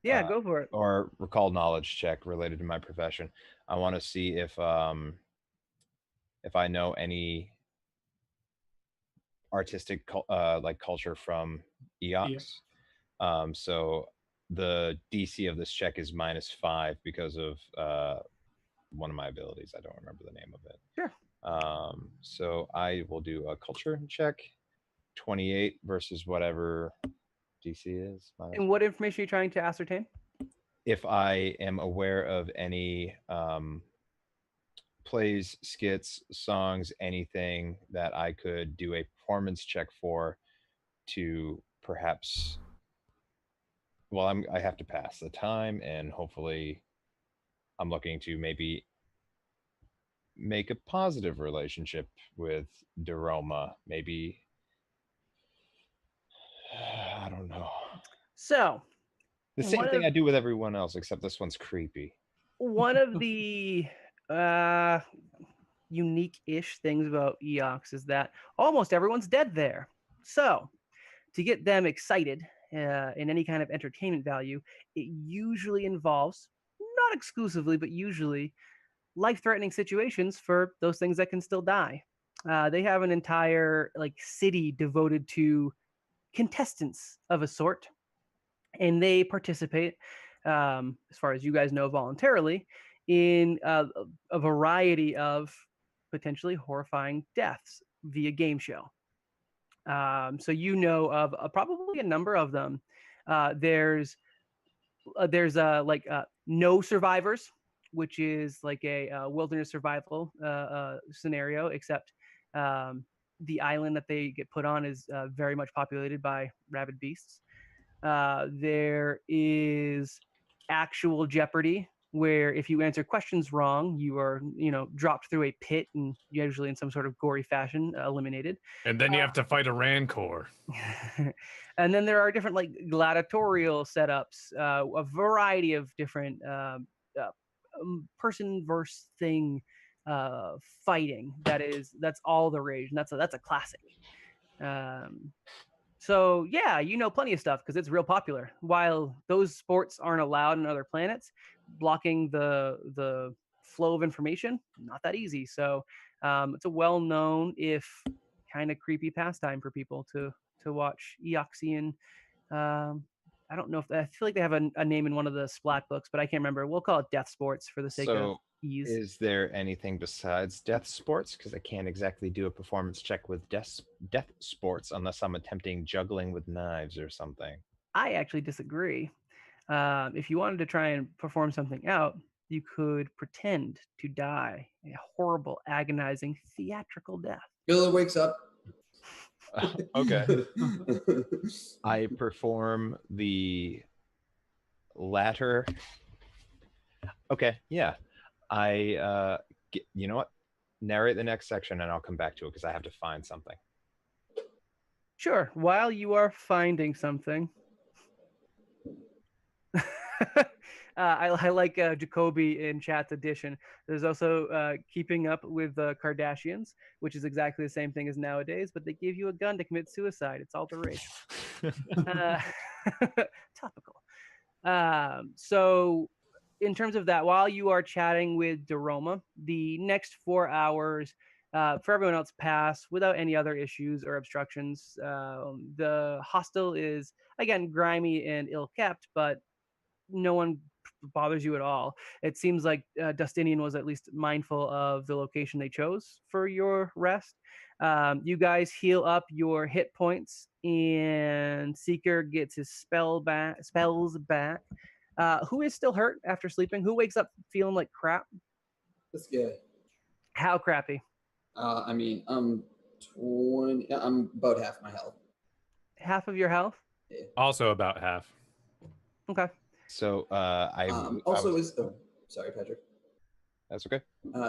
Yeah, go for it. Or recall knowledge check related to my profession. I want to see if I know any artistic like culture from EOX. So the DC of this check is -5 because of one of my abilities. I don't remember the name of it. Sure. So I will do a culture check. 28 versus whatever DC is. And what information are you trying to ascertain? If I am aware of any plays, skits, songs, anything that I could do a performance check for to perhaps, well, I have to pass the time, and hopefully I'm looking to maybe make a positive relationship with Daroma. Maybe, I don't know. So, The same thing I do with everyone else, except this one's creepy. one of the unique-ish things about EOX is that almost everyone's dead there. So, to get them excited in any kind of entertainment value, it usually involves, not exclusively, but usually, life-threatening situations for those things that can still die. They have an entire city devoted to contestants of a sort, and they participate, as far as you guys know, voluntarily in a variety of potentially horrifying deaths via game show. So you know of probably a number of them. There's no survivors, which is like a wilderness survival scenario, except the island that they get put on is very much populated by rabid beasts. There is actual Jeopardy, where if you answer questions wrong, you are, dropped through a pit and usually in some sort of gory fashion, eliminated. And then you have to fight a Rancor. And then there are different gladiatorial setups, a variety of different person versus thing fighting. That's all the rage, and that's a classic. So yeah, plenty of stuff because it's real popular. While those sports aren't allowed on other planets, blocking the flow of information, not that easy. So it's a well-known, if kind of creepy pastime for people to watch Eoxian. I don't know I feel like they have a name in one of the Splat books, but I can't remember. We'll call it death sports for the sake of ease. Is there anything besides death sports? Because I can't exactly do a performance check with death sports unless I'm attempting juggling with knives or something. I actually disagree. If you wanted to try and perform something out, you could pretend to die a horrible, agonizing, theatrical death. Miller wakes up. Okay. I perform the latter. Okay, yeah. You know what? Narrate the next section, and I'll come back to it because I have to find something. Sure. While you are finding something, I like Jacoby in chat's edition. There's also keeping up with the Kardashians, which is exactly the same thing as nowadays, but they give you a gun to commit suicide. It's all the rage. Topical. So in terms of that, while you are chatting with Daroma, the next 4 hours for everyone else pass without any other issues or obstructions. The hostel is, again, grimy and ill-kept, but no one bothers you at all. It seems like Dustinian was at least mindful of the location they chose for your rest. You guys heal up your hit points, and Seeker gets his spells back. Who is still hurt after sleeping? Who wakes up feeling like crap? This guy. How crappy? I mean, I'm about half my health. Half of your health? Yeah. Also about half. Okay. So sorry, Patrick. That's okay.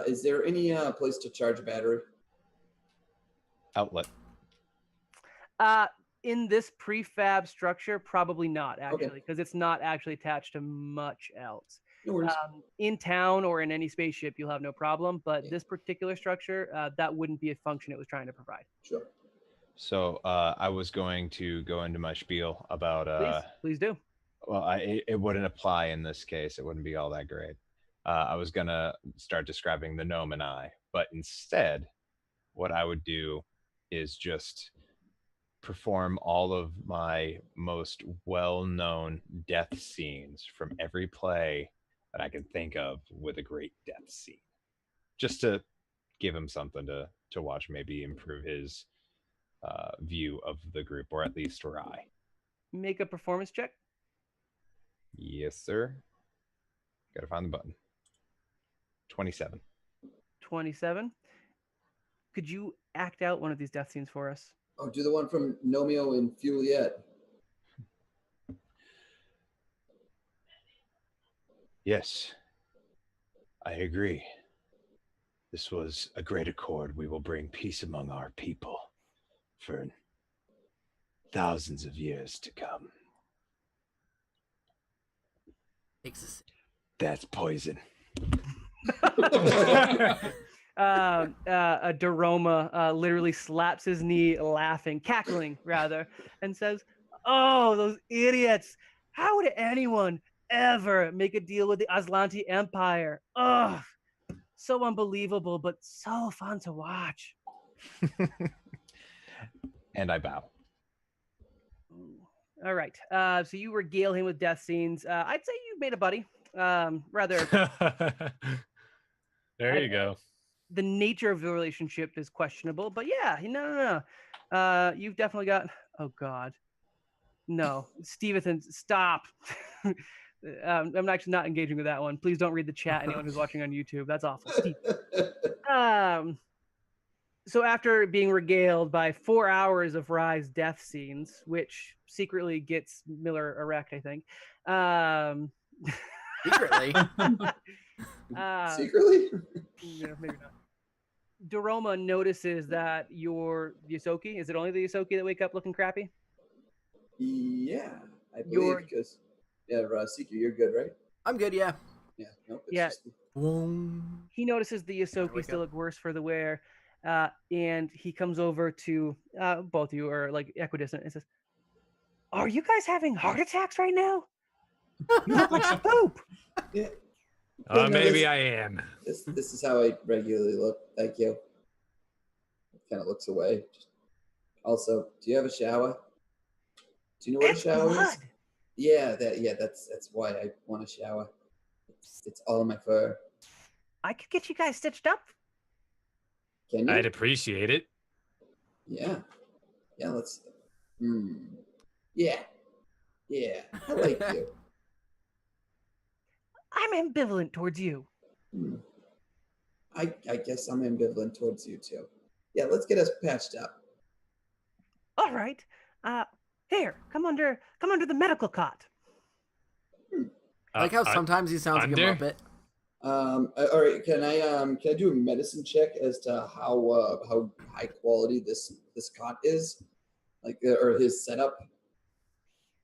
Is there any place to charge a battery? Outlet. In this prefab structure, probably not actually, Okay. because it's not actually attached to much else. No worries. In town or in any spaceship, you'll have no problem. But Yeah. this particular structure, that wouldn't be a function it was trying to provide. Sure. So I was going to go into my spiel about. Please do. Well, it wouldn't apply in this case. It wouldn't be all that great. I was gonna start describing the gnome and I, but instead, what I would do is just perform all of my most well-known death scenes from every play that I can think of with a great death scene, just to give him something to watch, maybe improve his view of the group, or at least Rye. Make a performance check. Yes, sir. Gotta find the button. 27. 27. Could you act out one of these death scenes for us? Oh, do the one from Nomeo and Juliet. Yes, I agree. This was a great accord. We will bring peace among our people for thousands of years to come. That's poison. Daroma literally slaps his knee, laughing, cackling rather, and says, "Oh, those idiots! How would anyone ever make a deal with the Aslanti Empire? Ugh, so unbelievable, but so fun to watch." And I bow. All right. So you regale him with death scenes. I'd say you've made a buddy. Rather. There you go. The nature of the relationship is questionable, but yeah, no. You've definitely got. Oh God, no, Stevenson, stop. I'm actually not engaging with that one. Please don't read the chat. Anyone who's watching on YouTube, that's awful. Steve. So after being regaled by 4 hours of Rye's death scenes, which secretly gets Miller erect, I think. Secretly. Secretly? Yeah, maybe not. Daroma notices that your Yosoki, is it only the Yosoki that wake up looking crappy? Yeah, I believe, because Seeker, you're good, right? I'm good, yeah. Yeah. Nope, Yeah. Just... He notices the Yosoki still look worse for the wear, and he comes over to both of you, are like equidistant, and says, "Are you guys having heart attacks right now? You look like spoop." Yeah. Maybe I am. This is how I regularly look. Thank you. Kind of looks away. Also, do you have a shower? Do you know what a shower is? Yeah, that's why I want a shower. It's all in my fur. I could get you guys stitched up. Can you? I'd appreciate it. Yeah. Yeah, let's. Yeah. I like you. I'm ambivalent towards you. I guess I'm ambivalent towards you too. Yeah, let's get us patched up. All right. Here, come under the medical cot. I like how sometimes he sounds like a Muppet. All right. Can I do a medicine check as to how high quality this cot is, like or his setup?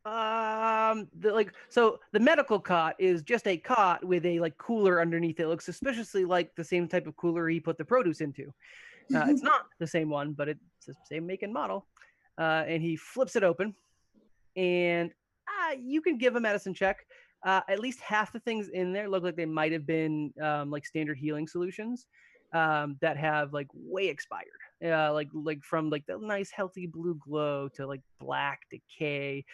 So the medical cot is just a cot with a like cooler underneath it. It looks suspiciously like the same type of cooler he put the produce into. It's not the same one, but it's the same make and model. And he flips it open, and you can give a medicine check. At least half the things in there look like they might have been like standard healing solutions that have like way expired. Like from like the nice healthy blue glow to like black decay,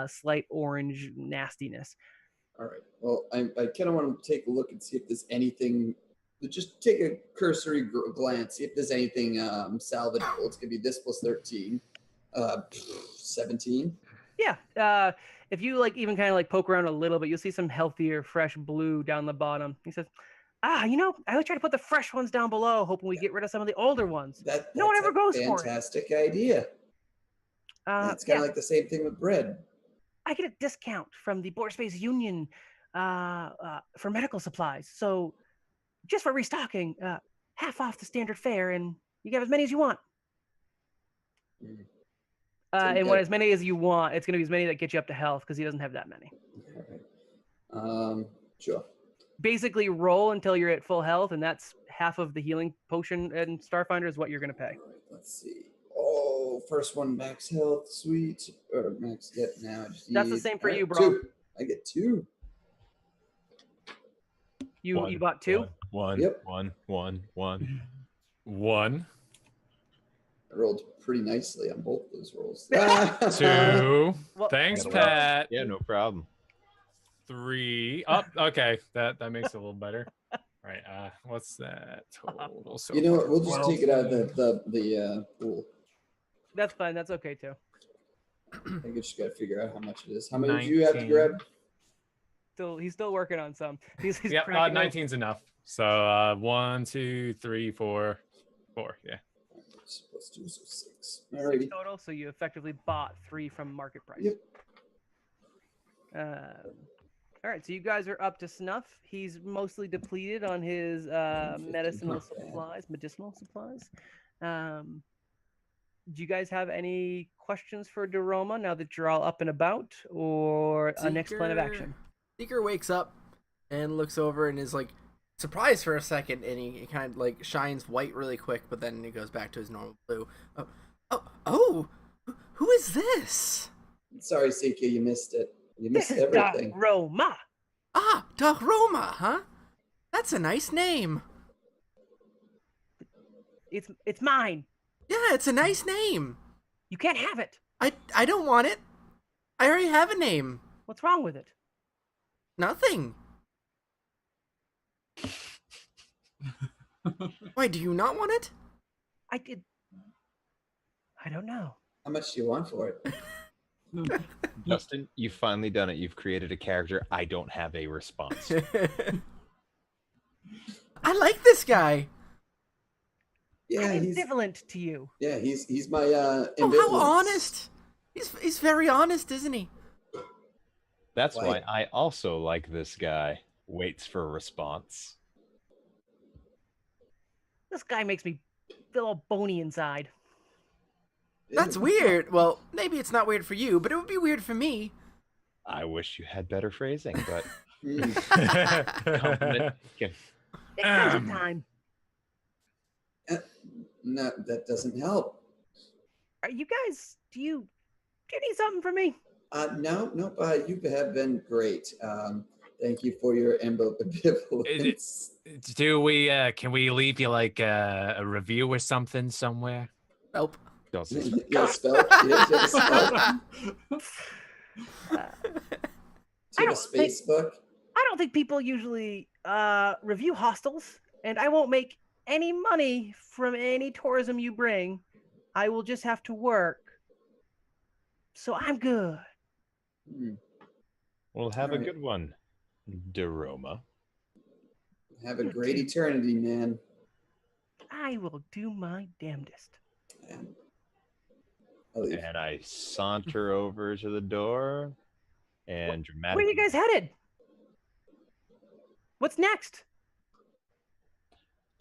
slight orange nastiness. All right. Well, I kind of want to take a look and see if there's anything. Just take a cursory glance, see if there's anything salvageable. It's gonna be this plus 13, 17. Yeah. If you like even kind of like poke around a little bit, you'll see some healthier, fresh blue down the bottom. He says, I always try to put the fresh ones down below, hoping we get rid of some of the older ones. No one ever goes for it. Fantastic idea. It's kind of like the same thing with bread. I get a discount from the Border Space Union for medical supplies. So just for restocking, half off the standard fare, and you get as many as you want. And when as many as you want, it's going to be as many that get you up to health because he doesn't have that many. All right. Sure. Basically, roll until you're at full health, and that's half of the healing potion in Starfinder is what you're going to pay. All right, let's see. Oh, first one max health, sweet. Or max, yep, now I just That's need, the same for right, you, bro. 2. I get 2. You bought 2? One. Yep. One. I rolled pretty nicely on both those rolls. 2. Well, Thanks, well, Pat. Yeah, no problem. 3. Oh, okay. That makes it a little better. Right. What's that total? So You know what? We'll just 12. take it out of the pool. That's fine. That's okay, too. I think I just got to figure out how much it is. How many do you have to grab? He's still working on some. He's Yep, cracking 19's enough. So 1, 2, 3, 4. Yeah. Let's do so 6. 6 Alrighty. total, so you effectively bought 3 from market price. Yep. All right, so you guys are up to snuff. He's mostly depleted on his medicinal supplies. Do you guys have any questions for Doroma now that you're all up and about, or a next plan of action? Seeker wakes up and looks over and is like surprised for a second, and he kind of like shines white really quick, but then he goes back to his normal blue. Oh, who is this? Sorry, Seeker, you missed it. You missed This is everything. Doroma. Ah, Doroma, huh? That's a nice name. It's mine. Yeah, it's a nice name. You can't have it. I don't want it. I already have a name. What's wrong with it? Nothing. Why, do you not want it? I don't know. How much do you want for it? Justin, you've finally done it. You've created a character. I don't have a response. I like this guy. Yeah, I'm he's ambivalent to you. he's my Oh, how ambivalence. honest. He's very honest, isn't he? That's why I also like this guy. Waits for a response. This guy makes me feel all bony inside. That's weird. Well, maybe it's not weird for you, but it would be weird for me. I wish you had better phrasing, but Mm. compliment. It comes a time. No, that doesn't help. Are you guys? Do you need something from me? Nope. You have been great. Thank you for your ambivalence. Do we? Can we leave you like a review or something somewhere? Nope. Don't say Yeah, spell. Yeah, spell. Do you have a space book? I don't think people usually review hostels, and I won't make any money from any tourism you bring. I will just have to work. So I'm good. Hmm. We'll have a Alright. good one, Doroma. Have a great eternity, man. I will do my damnedest. And I'll leave. And I saunter over to the door and dramatically. Where are you guys headed? What's next?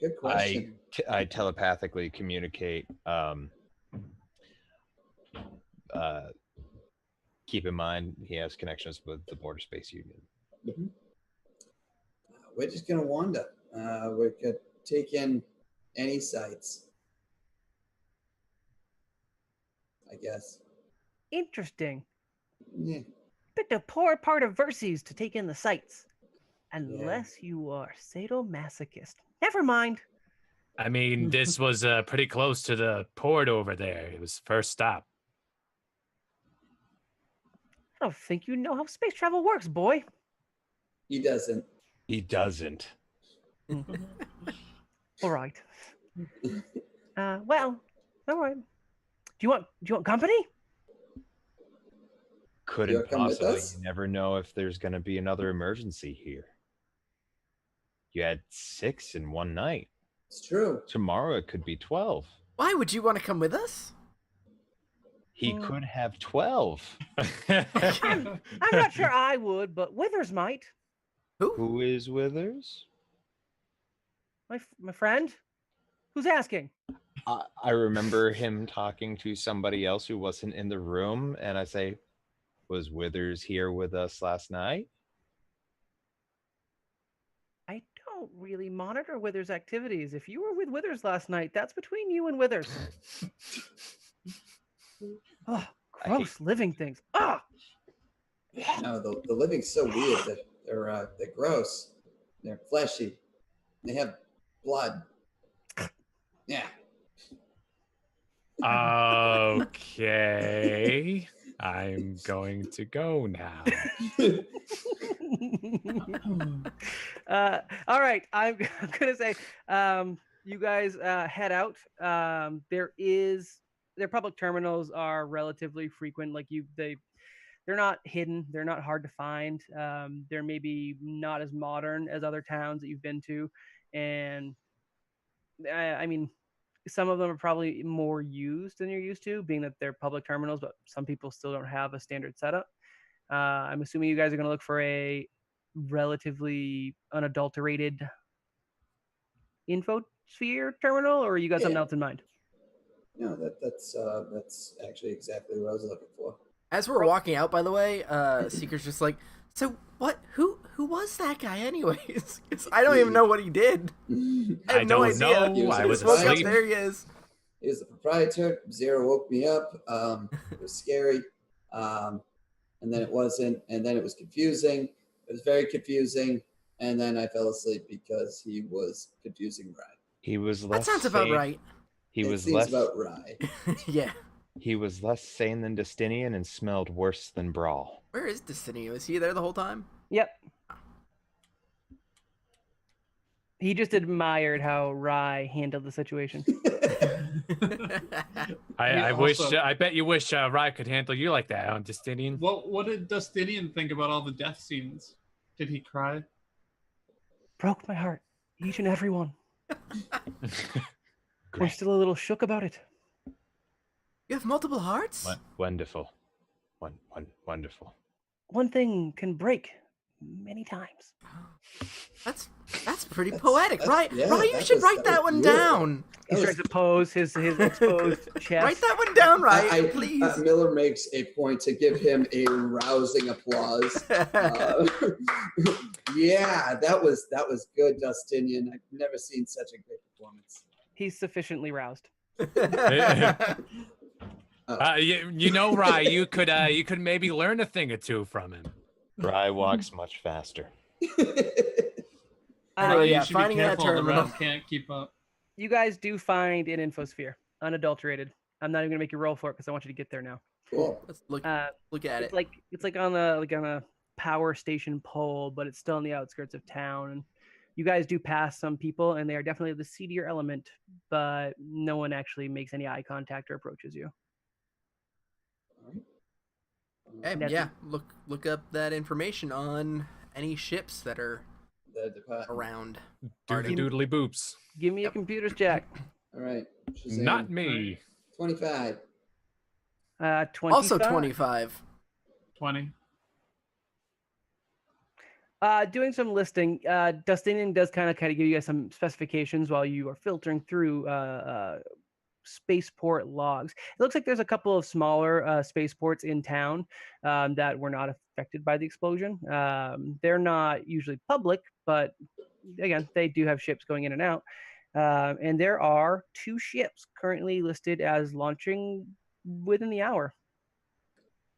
Good question. I telepathically communicate. Keep in mind, he has connections with the Border Space Union. Mhm. We're just gonna wander. We could take in any sights, I guess. Interesting. Yeah. Picked a poor part of Verses to take in the sights. Unless you are sadomasochist. Never mind. I mean, this was pretty close to the port over there. It was first stop. I don't think you know how space travel works, boy. He doesn't. He doesn't. All right. Well, all right. Do you want company? Couldn't You'll come with possibly. us? You never know if there's going to be another emergency here. You had 6 in one night. It's true. Tomorrow it could be 12. Why would you want to come with us? He could have 12. I'm not sure I would, but Withers might. Who is Withers? My friend. Who's asking? I remember him talking to somebody else who wasn't in the room, and I say, was Withers here with us last night? I don't really monitor Withers' activities. If you were with Withers last night, that's between you and Withers. Oh, gross living things. Ah! No, the living's so weird that they're gross. They're fleshy. They have blood. Yeah. Okay. I'm going to go now. All right. I'm gonna say, you guys head out. Their public terminals are relatively frequent. Like they're not hidden. They're not hard to find. They're maybe not as modern as other towns that you've been to, and I mean, some of them are probably more used than you're used to, being that they're public terminals, but some people still don't have a standard setup. I'm assuming you guys are going to look for a relatively unadulterated infosphere terminal, or you got something else in mind? No, that's actually exactly what I was looking for. As we're walking out, by the way, Seeker's just like, so what? Who was that guy, anyways? 'Cause I don't even know what he did. I have no idea. know. I was woke up, asleep. there he is. He was the proprietor. Zero woke me up. It was scary. And then it wasn't. And then it was confusing. It was very confusing. And then I fell asleep because he was confusing Rye. He was That less sounds about sane. right. He It was seems less about Rye. Yeah. He was less sane than Justinian and smelled worse than Brawl. Where is Destiny? Was he there the whole time? Yep. He just admired how Rye handled the situation. I bet you wish Rye could handle you like that, huh, Justinian? What did Justinian think about all the death scenes? Did he cry? Broke my heart, each and every one. I'm Great. still a little shook about it. You have multiple hearts? Wonderful. Wonderful. One thing can break many times. That's pretty poetic, right? yeah, Rye, you should write that one beautiful. down. He starts to pose his exposed chest. Write that one down, Rye, please. Miller makes a point to give him a rousing applause. Yeah, that was good, Justinian. I've never seen such a great performance. He's sufficiently roused. You know, Rye, you could maybe learn a thing or two from him. Rye walks much faster. Right, yeah, you should finding be that careful. The terminal. rest can't keep up. You guys do find an infosphere, unadulterated. I'm not even gonna make you roll for it because I want you to get there now. Cool. Let's look Uh, at it's it. like on a power station pole, but it's still on the outskirts of town. And you guys do pass some people, and they are definitely the seedier element, but no one actually makes any eye contact or approaches you. Hey, that's yeah, look up that information on any ships that are The department. around. Doodly doodly boops. Give me a computer's jack. All right. Shazam. Not me. 25. 25. Also 25. 20. Doing some listing. Dustinian does kind of give you guys some specifications while you are filtering through spaceport logs. It looks like there's a couple of smaller spaceports in town that were not affected by the explosion. They're not usually public, but again, they do have ships going in and out. And there are 2 ships currently listed as launching within the hour.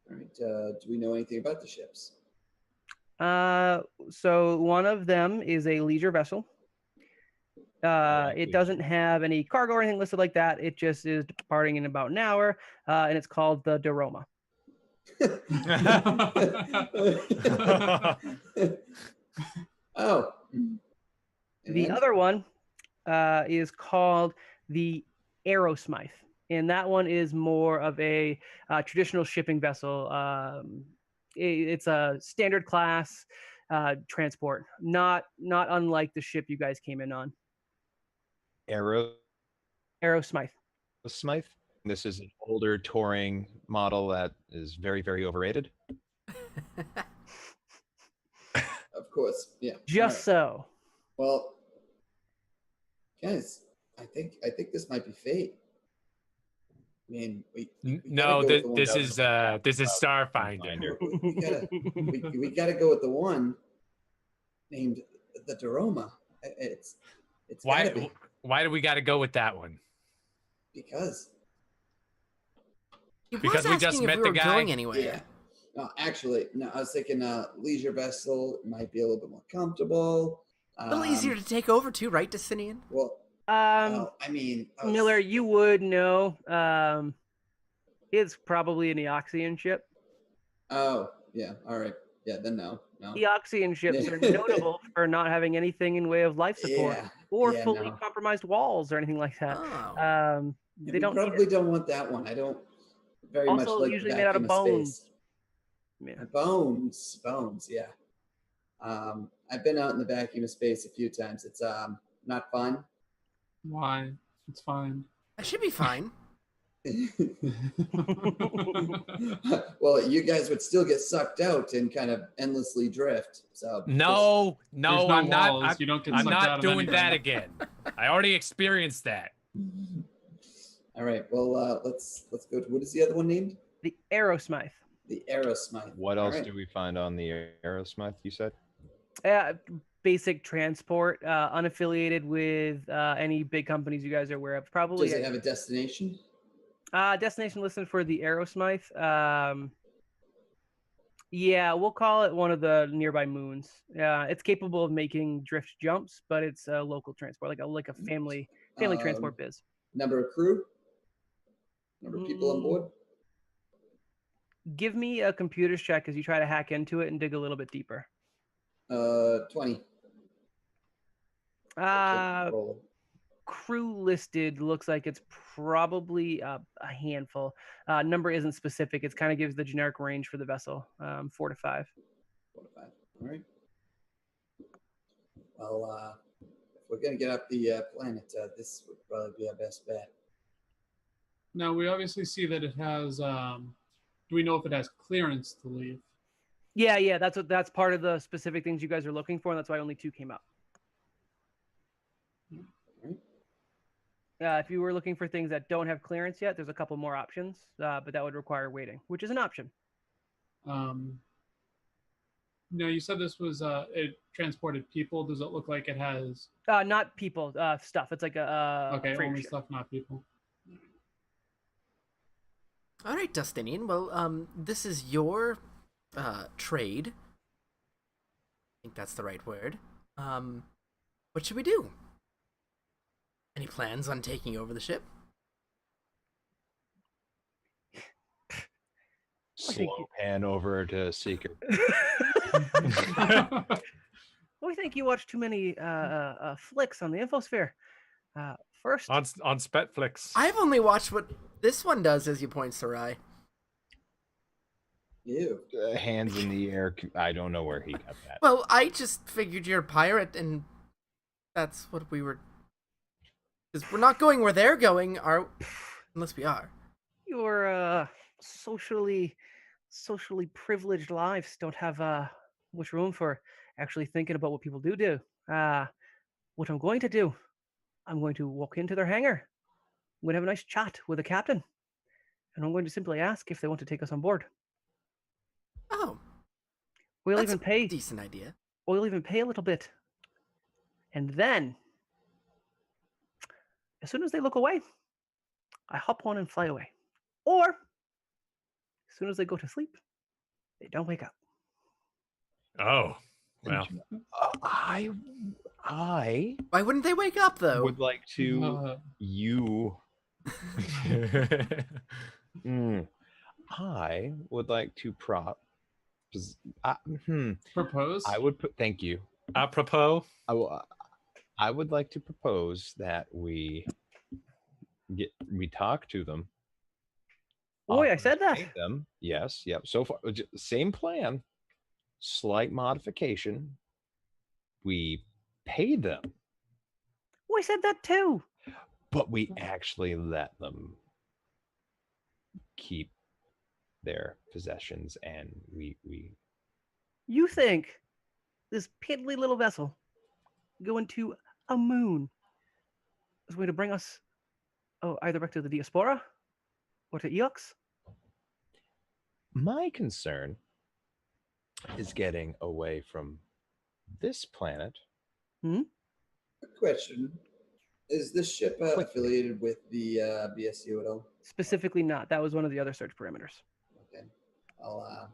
All right. Do we know anything about the ships? So one of them is a leisure vessel. It doesn't have any cargo or anything listed like that. It just is departing in about an hour, and it's called the Doroma. Oh. The And? other one is called the Aerosmith, and that one is more of a traditional shipping vessel. It's a standard class transport, not unlike the ship you guys came in on. Aerosmith. Smythe. This is an older touring model that is very, very overrated. Of course, yeah. Just All right. so. Well, guys, I think this might be fate. I mean, we No, gotta go with the this one- is Starfinder. we gotta go with the one named the Doroma. It's gotta be, Why do we got to go with that one? because He was Because we just asking if met we the were guy? going anywhere. yeah. No, actually, no. I was thinking leisure vessel might be a little bit more comfortable. A little easier to take over too, right, Destinian? Well, Um, I mean, I was- Miller, you would know. It's probably an Eoxian ship. Oh, yeah. All right. Yeah. Then no. Eoxian ships are notable for not having anything in way of life support Yeah. or yeah, fully no. compromised walls or anything like that. Oh. Yeah, They we don't need probably it. don't want that one. I don't very much Also like usually the made out of vacuum bones. space. Yeah. Bones, yeah. I've been out in the vacuum of space a few times. It's not fun. Why? It's fine. That should be fine. Well, you guys would still get sucked out and kind of endlessly drift. So No, There's no, no I'm not. walls. You don't get I'm sucked out not of doing anything. that again. I already experienced that. all right. Well, let's go. What is the other one named? The Aerosmith. The Aerosmith. What All else right. do we find on the Aerosmith, you said? Basic transport, unaffiliated with any big companies you guys are aware of. Probably Does it have a destination? destination listed for the Aerosmith. Yeah, we'll call it one of the nearby moons. It's capable of making drift jumps, but it's a local transport, like a family transport biz. Number of crew? Number of people on board? Give me a computer's check as you try to hack into it and dig a little bit deeper. 20. Roll. Crew listed looks like it's probably a handful. Number isn't specific. It kind of gives the generic range for the vessel, 4 to 5. 4 to 5. All right. Well, if we're gonna get up the planet, this would probably be our best bet. Now we obviously see that it has. Do we know if it has clearance to leave? Yeah. That's part of the specific things you guys are looking for, and that's why only 2 came up. If you were looking for things that don't have clearance yet, there's a couple more options, but that would require waiting, which is an option. No, you said this was it transported people. Does it look like it has? Not people, stuff. It's like a Okay, freighter only ship. stuff, not people. All right, Dustinian. Well, this is your trade. I think that's the right word. What should we do? Any plans on taking over the ship? Slow pan over to Seeker. We think you watch too many flicks on the infosphere. First, on Spetflix. I've only watched what this one does, as you point, Sarai. Ew. Hands in the air. I don't know where he got that. Well, I just figured you're a pirate, and that's what we were. Because we're not going where they're going, unless we are. your socially privileged lives don't have much room for actually thinking about what people do. What I'm going to do, I'm going to walk into their hangar. I'm going to have a nice chat with the captain, and I'm going to simply ask if they want to take us on board. Oh, We'll that's even a pay. decent idea. We'll even pay a little bit, and then, as soon as they look away, I hop on and fly away. Or, as soon as they go to sleep, they don't wake up. Oh, well. I Why wouldn't they wake up though? would like to you. I would like to Propose? I would put. Thank you. Apropos. I would like to propose that we talk to them. Boy, I offer said to that. pay them. Yes. Yep. So far, same plan. Slight modification. We pay them, Oh, I said that too. but we actually let them keep their possessions, and we You think this piddly little vessel going to a moon is going to bring us either back to the diaspora or to Eox? My concern is getting away from this planet. Good question. Is this ship affiliated with the BSU at all? Specifically not. That was one of the other search parameters. Okay. I'll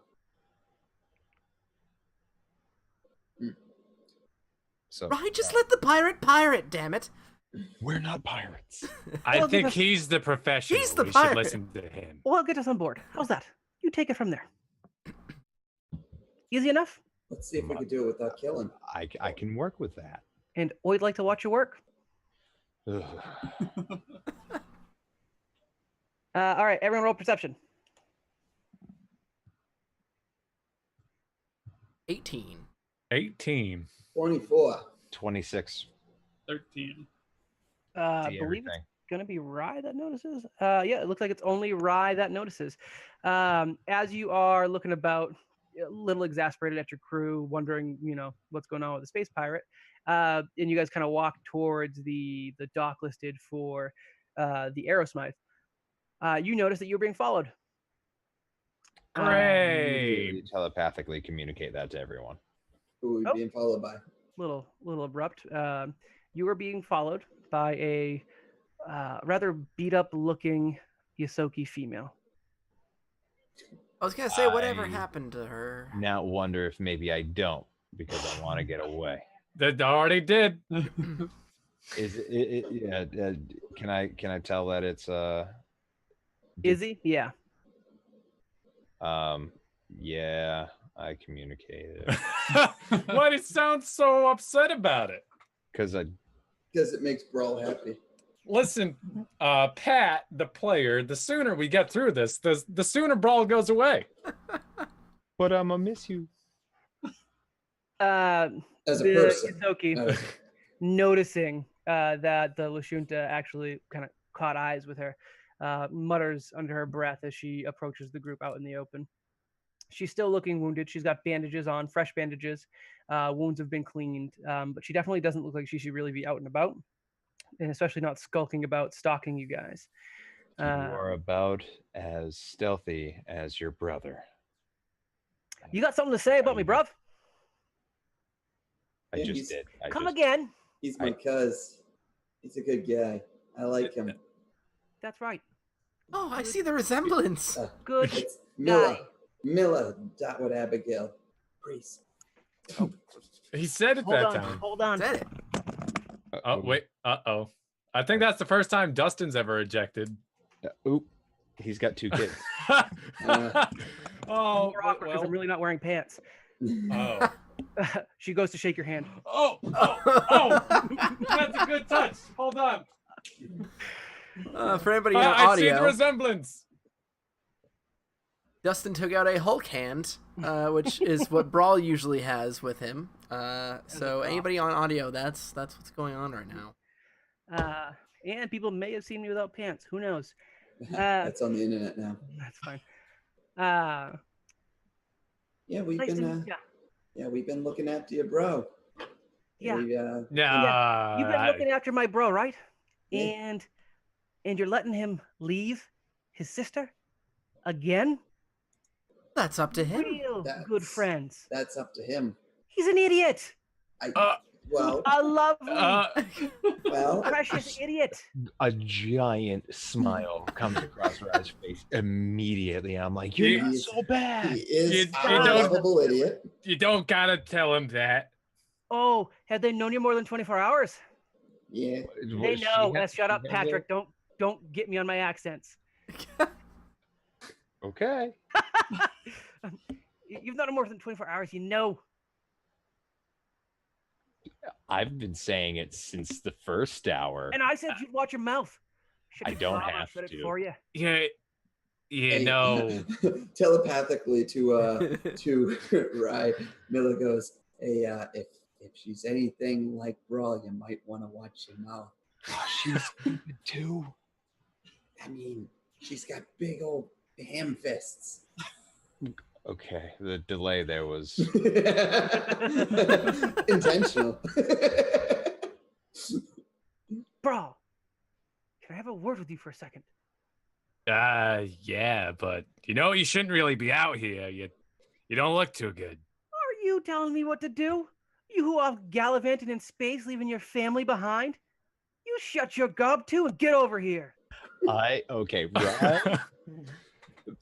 So Right, just let the pirate, damn it. we're not pirates. I Well, think because- he's the professional. He's the we pirate. should listen to him. Well, get us on board. How's that? You take it from there. Easy enough? let's see if we can do it without killing. I can work with that. And I'd like to watch your work. Ugh. All right, everyone roll perception. 18. 18. 24. 26. 13. I See believe it's everything. going to be Rye that notices. Yeah, it looks like it's only Rye that notices. As you are looking about, a little exasperated at your crew, wondering, what's going on with the space pirate, and you guys kind of walk towards the dock listed for the Aerosmith. You notice that you're being followed. Hooray! Immediately telepathically communicate that to everyone. Who are we Oh. being followed by? Little abrupt. You are being followed by a rather beat up looking Yosoki female. I was gonna say, whatever I- happened to her? Now wonder if maybe I don't because I want to get away. That already did. Is it yeah? Can I tell that it's Izzy? Yeah. Yeah, I communicated Why do you sound so upset about it? because Because it makes Brawl happy. Listen, Pat, the player, the sooner we get through this, the sooner Brawl goes away. but I'm gonna miss you. As a The person. Yosoki, noticing that the Lashunta actually kind of caught eyes with her, mutters under her breath as she approaches the group out in the open. She's still looking wounded. She's got bandages on, fresh bandages. Wounds have been cleaned, but she definitely doesn't look like she should really be out and about, and especially not skulking about, stalking you guys. You are about as stealthy as your brother. You got something to say about me, bruv? I Yeah, just did. Come again. He's my cuz. He's a good guy. I like him. That's right. Oh, I see the resemblance. Good. It's Milla. guy. Milla. Dotwood Abigail. Priest. He said it Hold that on. time. Hold on. Said it. Oh, wait. Uh-oh. I think that's the first time Dustin's ever ejected. Oop, he's got 2 kids. Oh, More awkward because I'm really not wearing pants. oh. She goes to shake your hand. Oh, that's a good touch. Hold on. For anybody on I see the audio, resemblance. Dustin took out a Hulk hand, which is what Brawl usually has with him. So anybody on audio, that's what's going on right now. And people may have seen me without pants. Who knows? That's on the internet now. That's fine. Yeah, we Nice can. to, Yeah, we've been looking after you, bro. Yeah. We, Nah, You've been looking after my bro, right? Yeah. And you're letting him leave his sister again? That's up to him. Real good That's- friends. That's up to him. He's an idiot. Well, A lovely, well, precious idiot. A giant smile comes across Raz's face immediately. I'm like, you're He not is- so he bad. is You a don't- lovable idiot. You don't gotta tell him that. Oh, have they known you more than 24 hours? Yeah. They know. Shut up, Patrick. Don't get me on my accents. Okay. You've known him more than 24 hours. You know. I've been saying it since the first hour. And I said you'd watch your mouth. Should I be don't Brahma have said it to. for you. Yeah, Hey, no. telepathically to Rye, Miller goes, "Hey, if she's anything like Brawl, you might want to watch your mouth. She's stupid too. I mean, she's got big old ham fists." Okay, the delay there was Intentional. Bro, can I have a word with you for a second? Yeah, but you shouldn't really be out here. You don't look too good. Are you telling me what to do? You who are gallivanting in space, leaving your family behind? You shut your gob too and get over here. okay, Ryan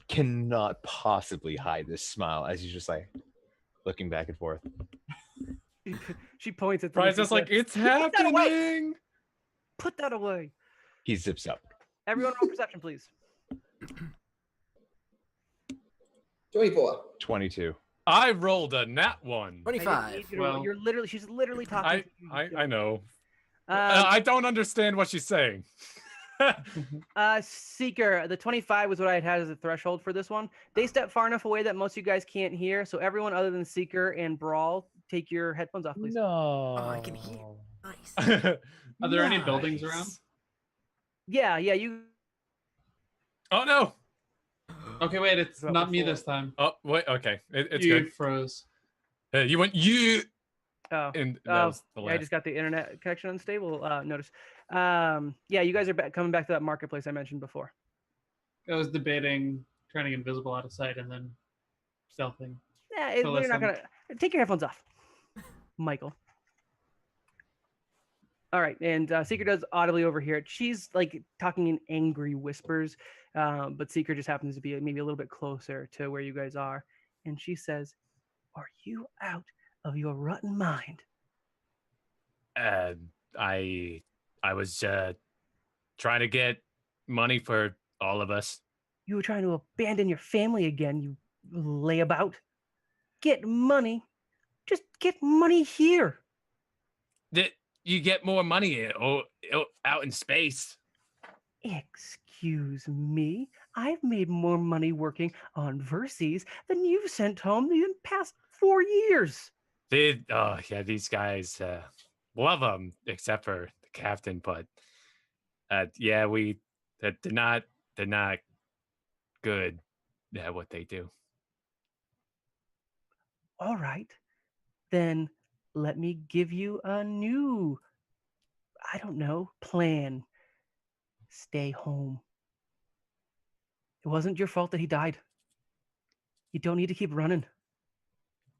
cannot possibly hide this smile as he's just like looking back and forth. She points at Brian's just like, it's happening. Put that away. He zips up. Everyone roll perception, please. 24. 22. I rolled a nat one. 25. Well- She's literally talking to you. I know. Um, I don't understand what she's saying. Seeker, the 25 was what I had as a threshold for this one. They step far enough away that most of you guys can't hear. So everyone other than Seeker and Brawl, take your headphones off, please. No. Oh, I can hear. Nice. Are there any buildings around? Yeah, you. Oh no. Okay, wait, it's About not me before. this time. Oh wait. Okay, it's you good. froze. You went you, Oh, and that was the yeah, I last. just got the internet connection unstable. Notice. Yeah, you guys are coming back to that marketplace I mentioned before. I was debating turning invisible out of sight and then stealthing. Yeah, So we're not listen. gonna take your headphones off, Michael. All right, and Seeker does audibly overhear it. She's like talking in angry whispers, but Seeker just happens to be maybe a little bit closer to where you guys are, and she says, "Are you out of your rotten mind?" I was trying to get money for all of us. You were trying to abandon your family again, you layabout. Get money. Just get money here. That you get more money out in space. Excuse me. I've made more money working on Verses than you've sent home in the past 4 years. These guys love them except for the captain, but they're not good at what they do. All right. Then let me give you a new, I don't know, plan. Stay home. It wasn't your fault that he died. You don't need to keep running.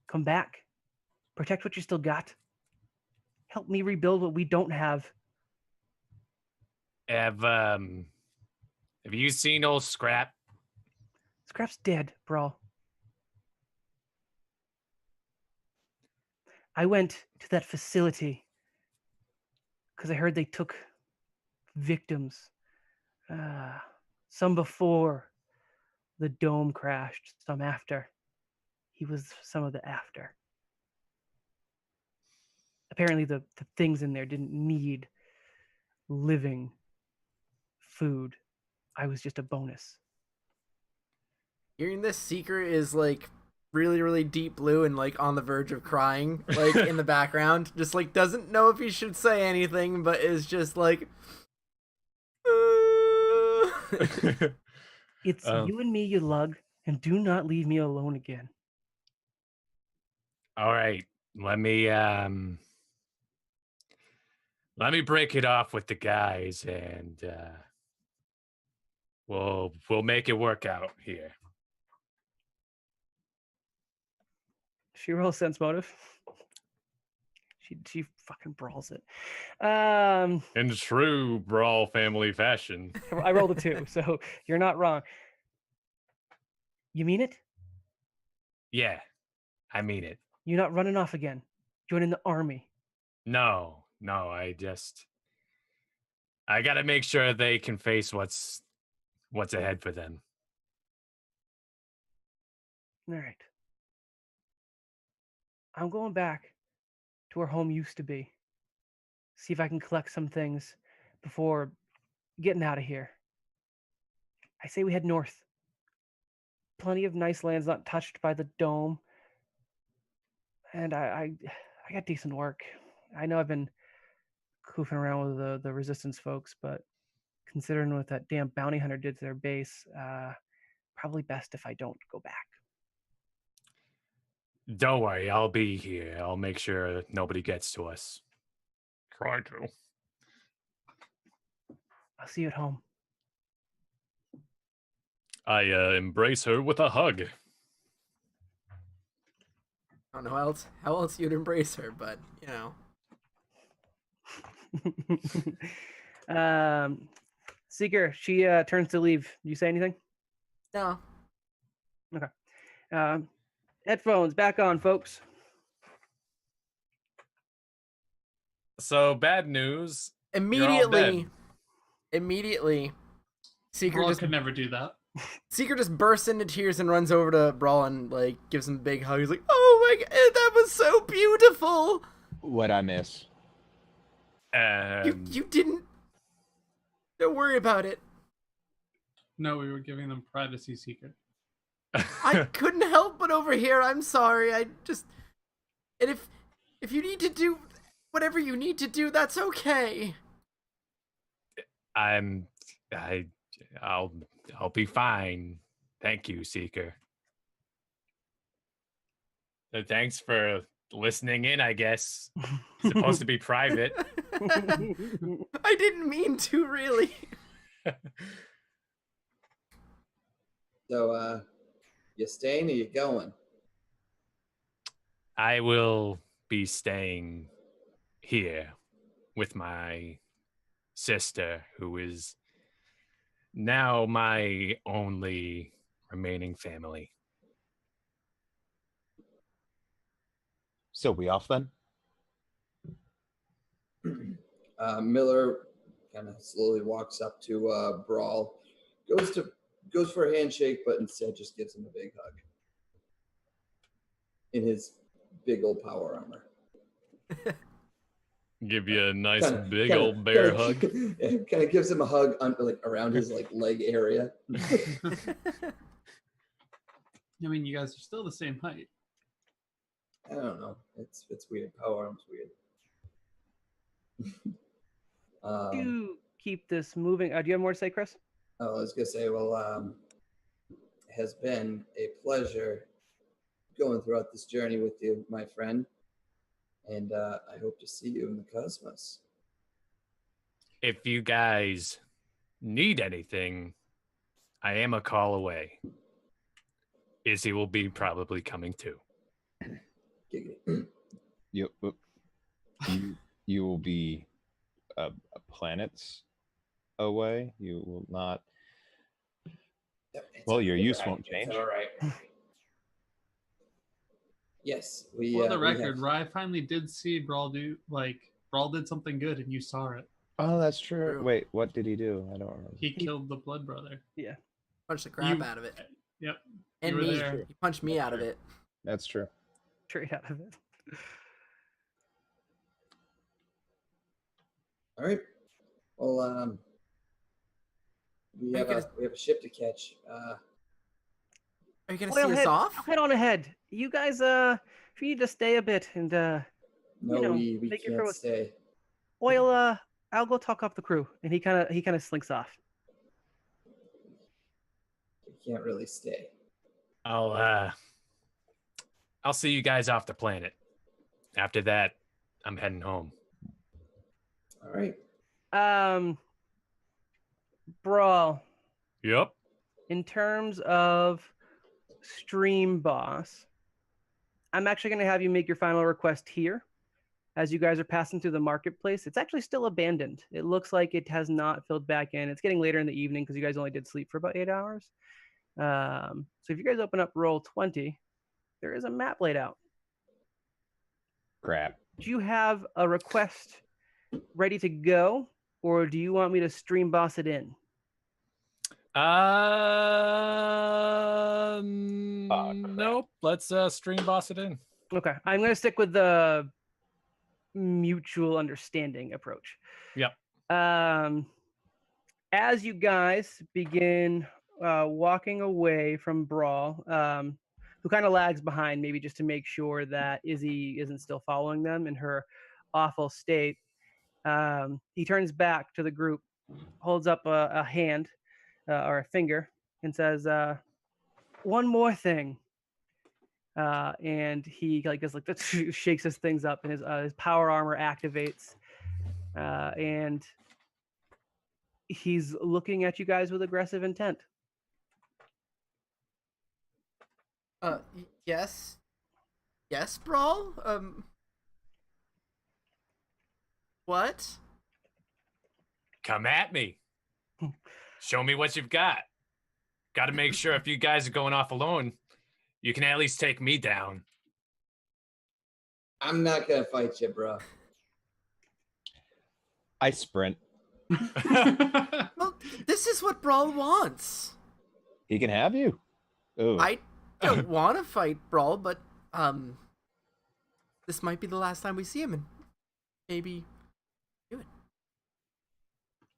Come back. Protect what you still got. Help me rebuild what we don't have. Have you seen old Scrap? Scrap's dead, Brawl. I went to that facility because I heard they took victims. Some before the dome crashed, some after. He was some of the after. Apparently the things in there didn't need living food. I was just a bonus. Hearing this, Seeker is like really, really deep blue and like on the verge of crying, like in the background. Just like doesn't know if he should say anything, but is just like. It's you and me, you lug, and do not leave me alone again. All right, let me break it off with the guys, and we'll make it work out here. She rolls sense motive. She fucking brawls it. In true Brawl family fashion. I rolled a 2, so you're not wrong. You mean it? Yeah, I mean it. You're not running off again, joining the army. No, I gotta make sure they can face what's ahead for them. All right. I'm going back to where home used to be. See if I can collect some things before getting out of here. I say we head north. Plenty of nice lands not touched by the dome. And I got decent work. I know I've been goofing around with the resistance folks, but considering what that damn bounty hunter did to their base, probably best if I don't go back. Don't worry, I'll be here. I'll make sure nobody gets to us. Try to. I'll see you at home. I embrace her with a hug. I don't know how else you'd embrace her, but Seeker, she turns to leave. You say anything? No. Okay. Headphones back on, folks. So bad news. You're all Immediately, Seeker Brawl just could never do that. Seeker just bursts into tears and runs over to Brawl and like gives him a big hug. He's like, "Oh my god, that was so beautiful." What'd I miss? You didn't. Don't worry about it. No, we were giving them privacy secret. I couldn't help but overhear. I'm sorry. And if you need to do whatever you need to do, that's okay. I'll be fine. Thank you, Seeker. Thanks for listening in, I guess. It's supposed to be private. I didn't mean to, really. So, you staying or you going? I will be staying here with my sister, who is now my only remaining family. So we off then? Miller kind of slowly walks up to Brawl, goes for a handshake, but instead just gives him a big hug in his big old power armor. Give you a nice big old bear hug. Yeah, kind of gives him a hug around his leg area. I mean, you guys are still the same height. I don't know. It's weird. Power arm's weird. To keep this moving. Do you have more to say, Chris? I was gonna say, well, it has been a pleasure going throughout this journey with you, my friend, and I hope to see you in the cosmos. If you guys need anything, I am a call away. Izzy will be probably coming too. You will be planets away. You will not. Well, your use won't change. All right. Yes, we. For the we record, have- Rye finally did see Brawl do Brawl did something good, and you saw it. Oh, that's true. True. Wait, what did he do? I don't remember. He killed the blood brother. Punched the crap You- out of it. Yep. And You were me. there. He punched me out of it. That's true. Straight out of it. All right. Well, we have a ship to catch. Are you gonna Well, see us off? head on ahead. You guys, if you need to stay a bit and No, we make it for can't what- stay. Oil, I'll go talk off the crew, and he kind of slinks off. We can't really stay. I'll I'll see you guys off the planet. After that, I'm heading home. All right. Brawl. Yep. In terms of stream boss, I'm actually going to have you make your final request here. As you guys are passing through the marketplace, it's actually still abandoned. It looks like it has not filled back in. It's getting later in the evening because you guys only did sleep for about 8 hours. So if you guys open up roll 20, there is a map laid out. Crap. Do you have a request ready to go, or do you want me to stream boss it in? Nope. Let's stream boss it in. Okay, I'm going to stick with the mutual understanding approach. Yep. As you guys begin walking away from Brawl, who kind of lags behind, maybe just to make sure that Izzy isn't still following them in her awful state, he turns back to the group, holds up a hand or a finger, and says, "One more thing." And he does shakes his things up, and his power armor activates, and he's looking at you guys with aggressive intent. Yes, Brawl. What? Come at me. Show me what you've got. Got to make sure if you guys are going off alone, you can at least take me down. I'm not gonna fight you, bro. I sprint. Well, this is what Brawl wants. He can have you. Oh, I don't want to fight Brawl, but this might be the last time we see him, and maybe do it.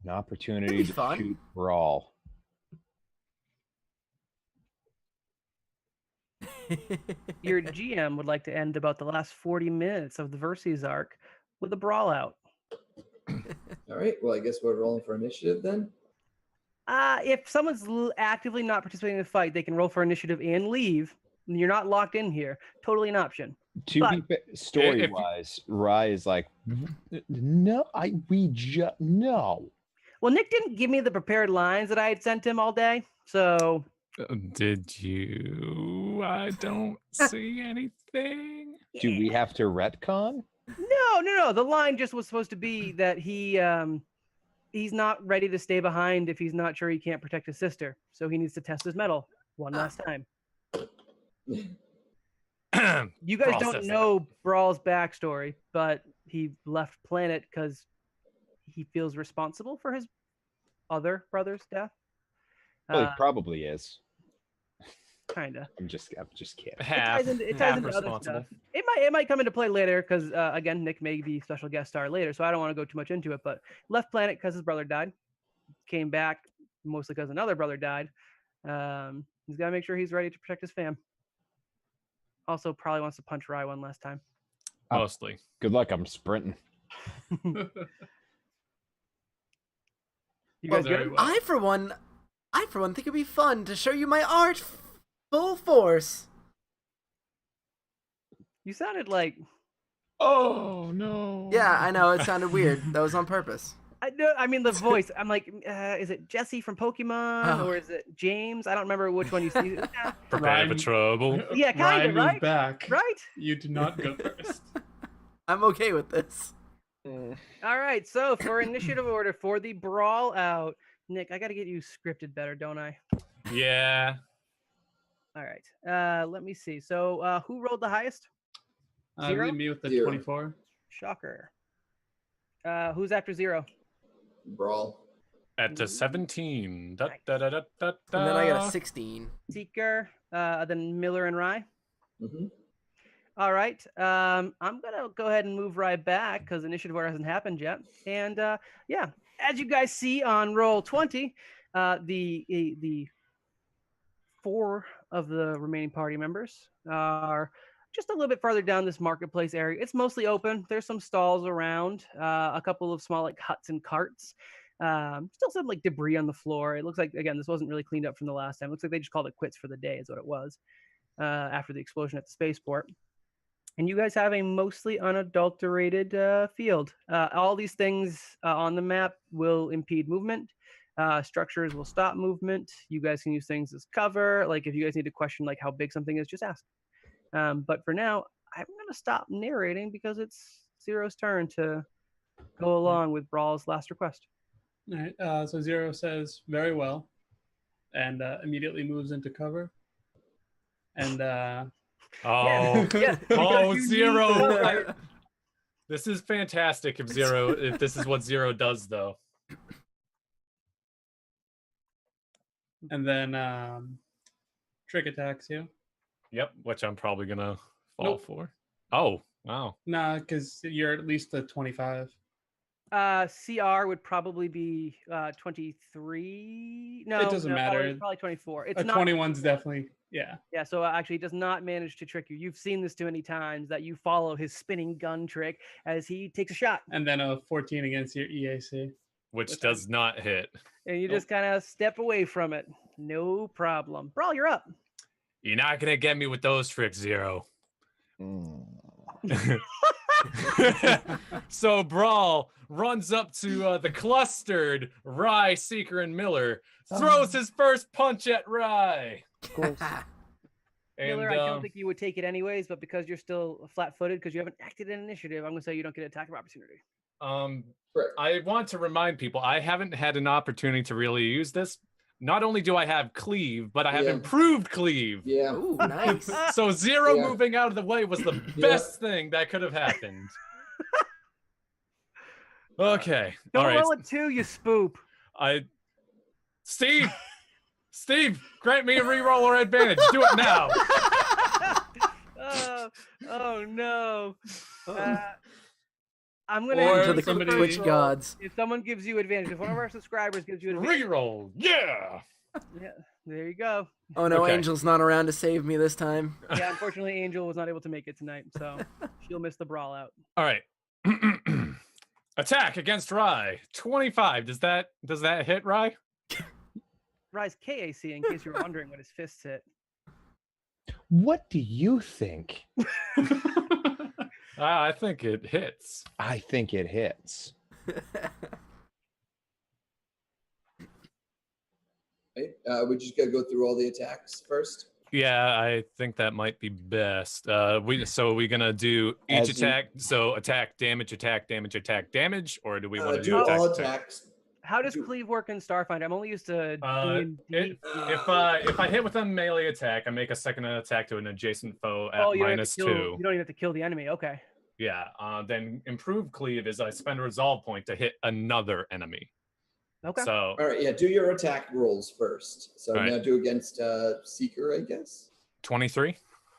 an opportunity That'd be to fun. shoot Brawl. Your GM would like to end about the last 40 minutes of the Versus arc with a Brawlout. All right. Well, I guess we're rolling for initiative then. If someone's actively not participating in the fight, they can roll for initiative and leave. You're not locked in here. Totally an option. To But be fair, story-wise, Rye is like, no, no. Well, Nick didn't give me the prepared lines that I had sent him all day, so Did you? I don't see anything. Do we have to retcon? no. The line just was supposed to be that he's not ready to stay behind if he's not sure he can't protect his sister, so he needs to test his mettle one last time. You guys Brawl don't says know Brawl's backstory, but he left planet because he feels responsible for his other brother's death. Well, he probably is. Kinda. I'm just kidding. It Half, ties into half other responsible. stuff. It might come into play later because again, Nick may be special guest star later, so I don't want to go too much into it. But left planet because his brother died, came back mostly because another brother died. He's got to make sure he's ready to protect his fam. Also, probably wants to punch Rye one last time. Mostly. Good luck. I'm sprinting. You Well, guys very good? well. I for one think it'd be fun to show you my art full force. You sounded like Oh no. Yeah, I know it sounded weird. That was on purpose. I know. I mean, the voice. I'm like, is it Jesse from Pokemon Oh. or is it James? I don't remember which one you see. Prepare for Ryan- trouble. Yeah, kinda, Ryan, move right? back. Right? You do not go first. I'm okay with this. All right. So for initiative order for the Brawl Out, Nick, I got to get you scripted better, don't I? Yeah. All right. Let me see. So who rolled the highest? Zero? Leave me with the Zero. 24. Shocker. Who's after 0? Brawl. At the 17. Da, da, da, da, da, And then I got da. a 16. Seeker. Then Miller and Rye. Mm-hmm. All right. I'm gonna go ahead and move Rye back because initiative order hasn't happened yet. And yeah, as you guys see on roll 20, the 4 of the remaining party members are just a little bit farther down this marketplace area. It's mostly open. There's some stalls around, a couple of small huts and carts. Still some debris on the floor. It looks like, again, this wasn't really cleaned up from the last time. It looks like they just called it quits for the day is what it was. after the explosion at the spaceport. And you guys have a mostly unadulterated field. All these things on the map will impede movement. Structures will stop movement. You guys can use things as cover. Like if you guys need to question like how big something is, just ask. But for now, I'm gonna stop narrating because it's Zero's turn to go along with Brawl's last request. All right. So Zero says very well, and immediately moves into cover. And Oh, Yeah, oh, because you need Zero! cover. This is fantastic. If this is what Zero does, though. and then trick attacks you. Yep, which I'm probably gonna fall Nope. for. Oh, wow. Nah, because you're at least a 25. CR would probably be 23. No, It doesn't matter. Probably 24. It's A not 21's definitely, yeah. Yeah, so actually he does not manage to trick you. You've seen this too many times that you follow his spinning gun trick as he takes a shot. And then a 14 against your EAC. Which does not hit. And you Nope. just kind of step away from it. No problem. Brawl, you're up. You're not gonna get me with those tricks, Zero. So Brawl runs up to the clustered Rye, Seeker, and Miller, throws his first punch at Rye. Of course. And Miller, I don't think you would take it anyways, but because you're still flat-footed, because you haven't acted in initiative, I'm going to say you don't get an attack of opportunity. Correct. I want to remind people I haven't had an opportunity to really use this. Not only do I have Cleave, but I have Yeah. improved Cleave. Yeah. Ooh, nice. So Zero Yeah. moving out of the way was the best thing that could have happened. Okay. Don't All right. roll a 2, you spoop. Steve, grant me a reroll or advantage. Do it now. Oh no. I'm Or gonna To the somebody- Twitch gods. If someone gives you advantage, if one of our subscribers gives you advantage, Reroll. Yeah. yeah, there you go. Oh no, Okay. Angel's not around to save me this time. Yeah, unfortunately, Angel was not able to make it tonight, so she'll miss the brawl out. All right. Attack against Rye. 25. Does that hit Rye? Rise KAC, in case you're wondering what his fists hit. What do you think? I think it hits. I think it hits. Right? We just gotta go through all the attacks first. Yeah, I think that might be best. We gonna do each As you- attack. So attack, damage, or do we want to Do do attack? all attack? attacks. How does Cleave work in Starfinder? I'm only used to D&D. If I hit with a melee attack, I make a second attack to an adjacent foe at you don't have to -2. kill- You don't even have to kill the enemy. Okay. Yeah. Then improved cleave is I spend a resolve point to hit another enemy. Okay. So All right, yeah, do your attack rolls first. So All right. now do against Seeker, I guess. 23.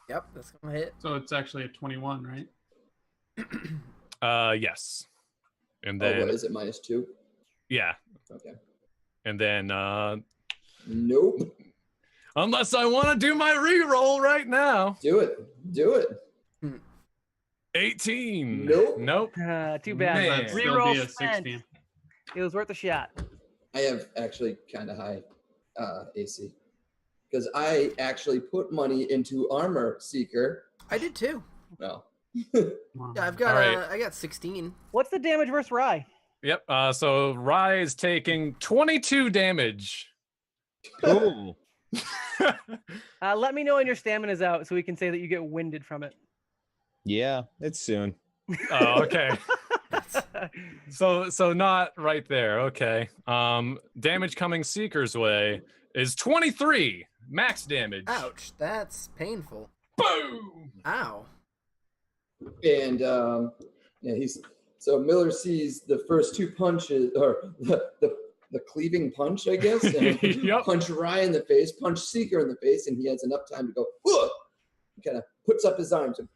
Yep, that's gonna hit. So it's actually a 21, right? Yes. And Oh, then what is it, -2? yeah. Okay. And then Nope. unless I want to do my reroll right now. Do it. Do it. 18. Nope. Nope. Too bad. Man. That'd still Reroll be a spent. 16. It was worth a shot. I have actually kind of high AC. Because I actually put money into Armor Seeker. I did too. Well, Wow. Yeah, I've got All right. I got 16. What's the damage versus Rye? Yep. So Rye is taking 22 damage. Cool. Let me know when your stamina's out so we can say that you get winded from it. Yeah, it's soon. Oh, okay. So not right there. Okay. Damage coming Seeker's way is 23 max damage. Ouch, that's painful. Boom. Ow. and yeah, so Miller sees the first two punches, or the cleaving punch, I guess, and Yep. punch Ryan in the face, punch Seeker in the face, and he has enough time to go, "Whoa!" He kind of puts up his arms and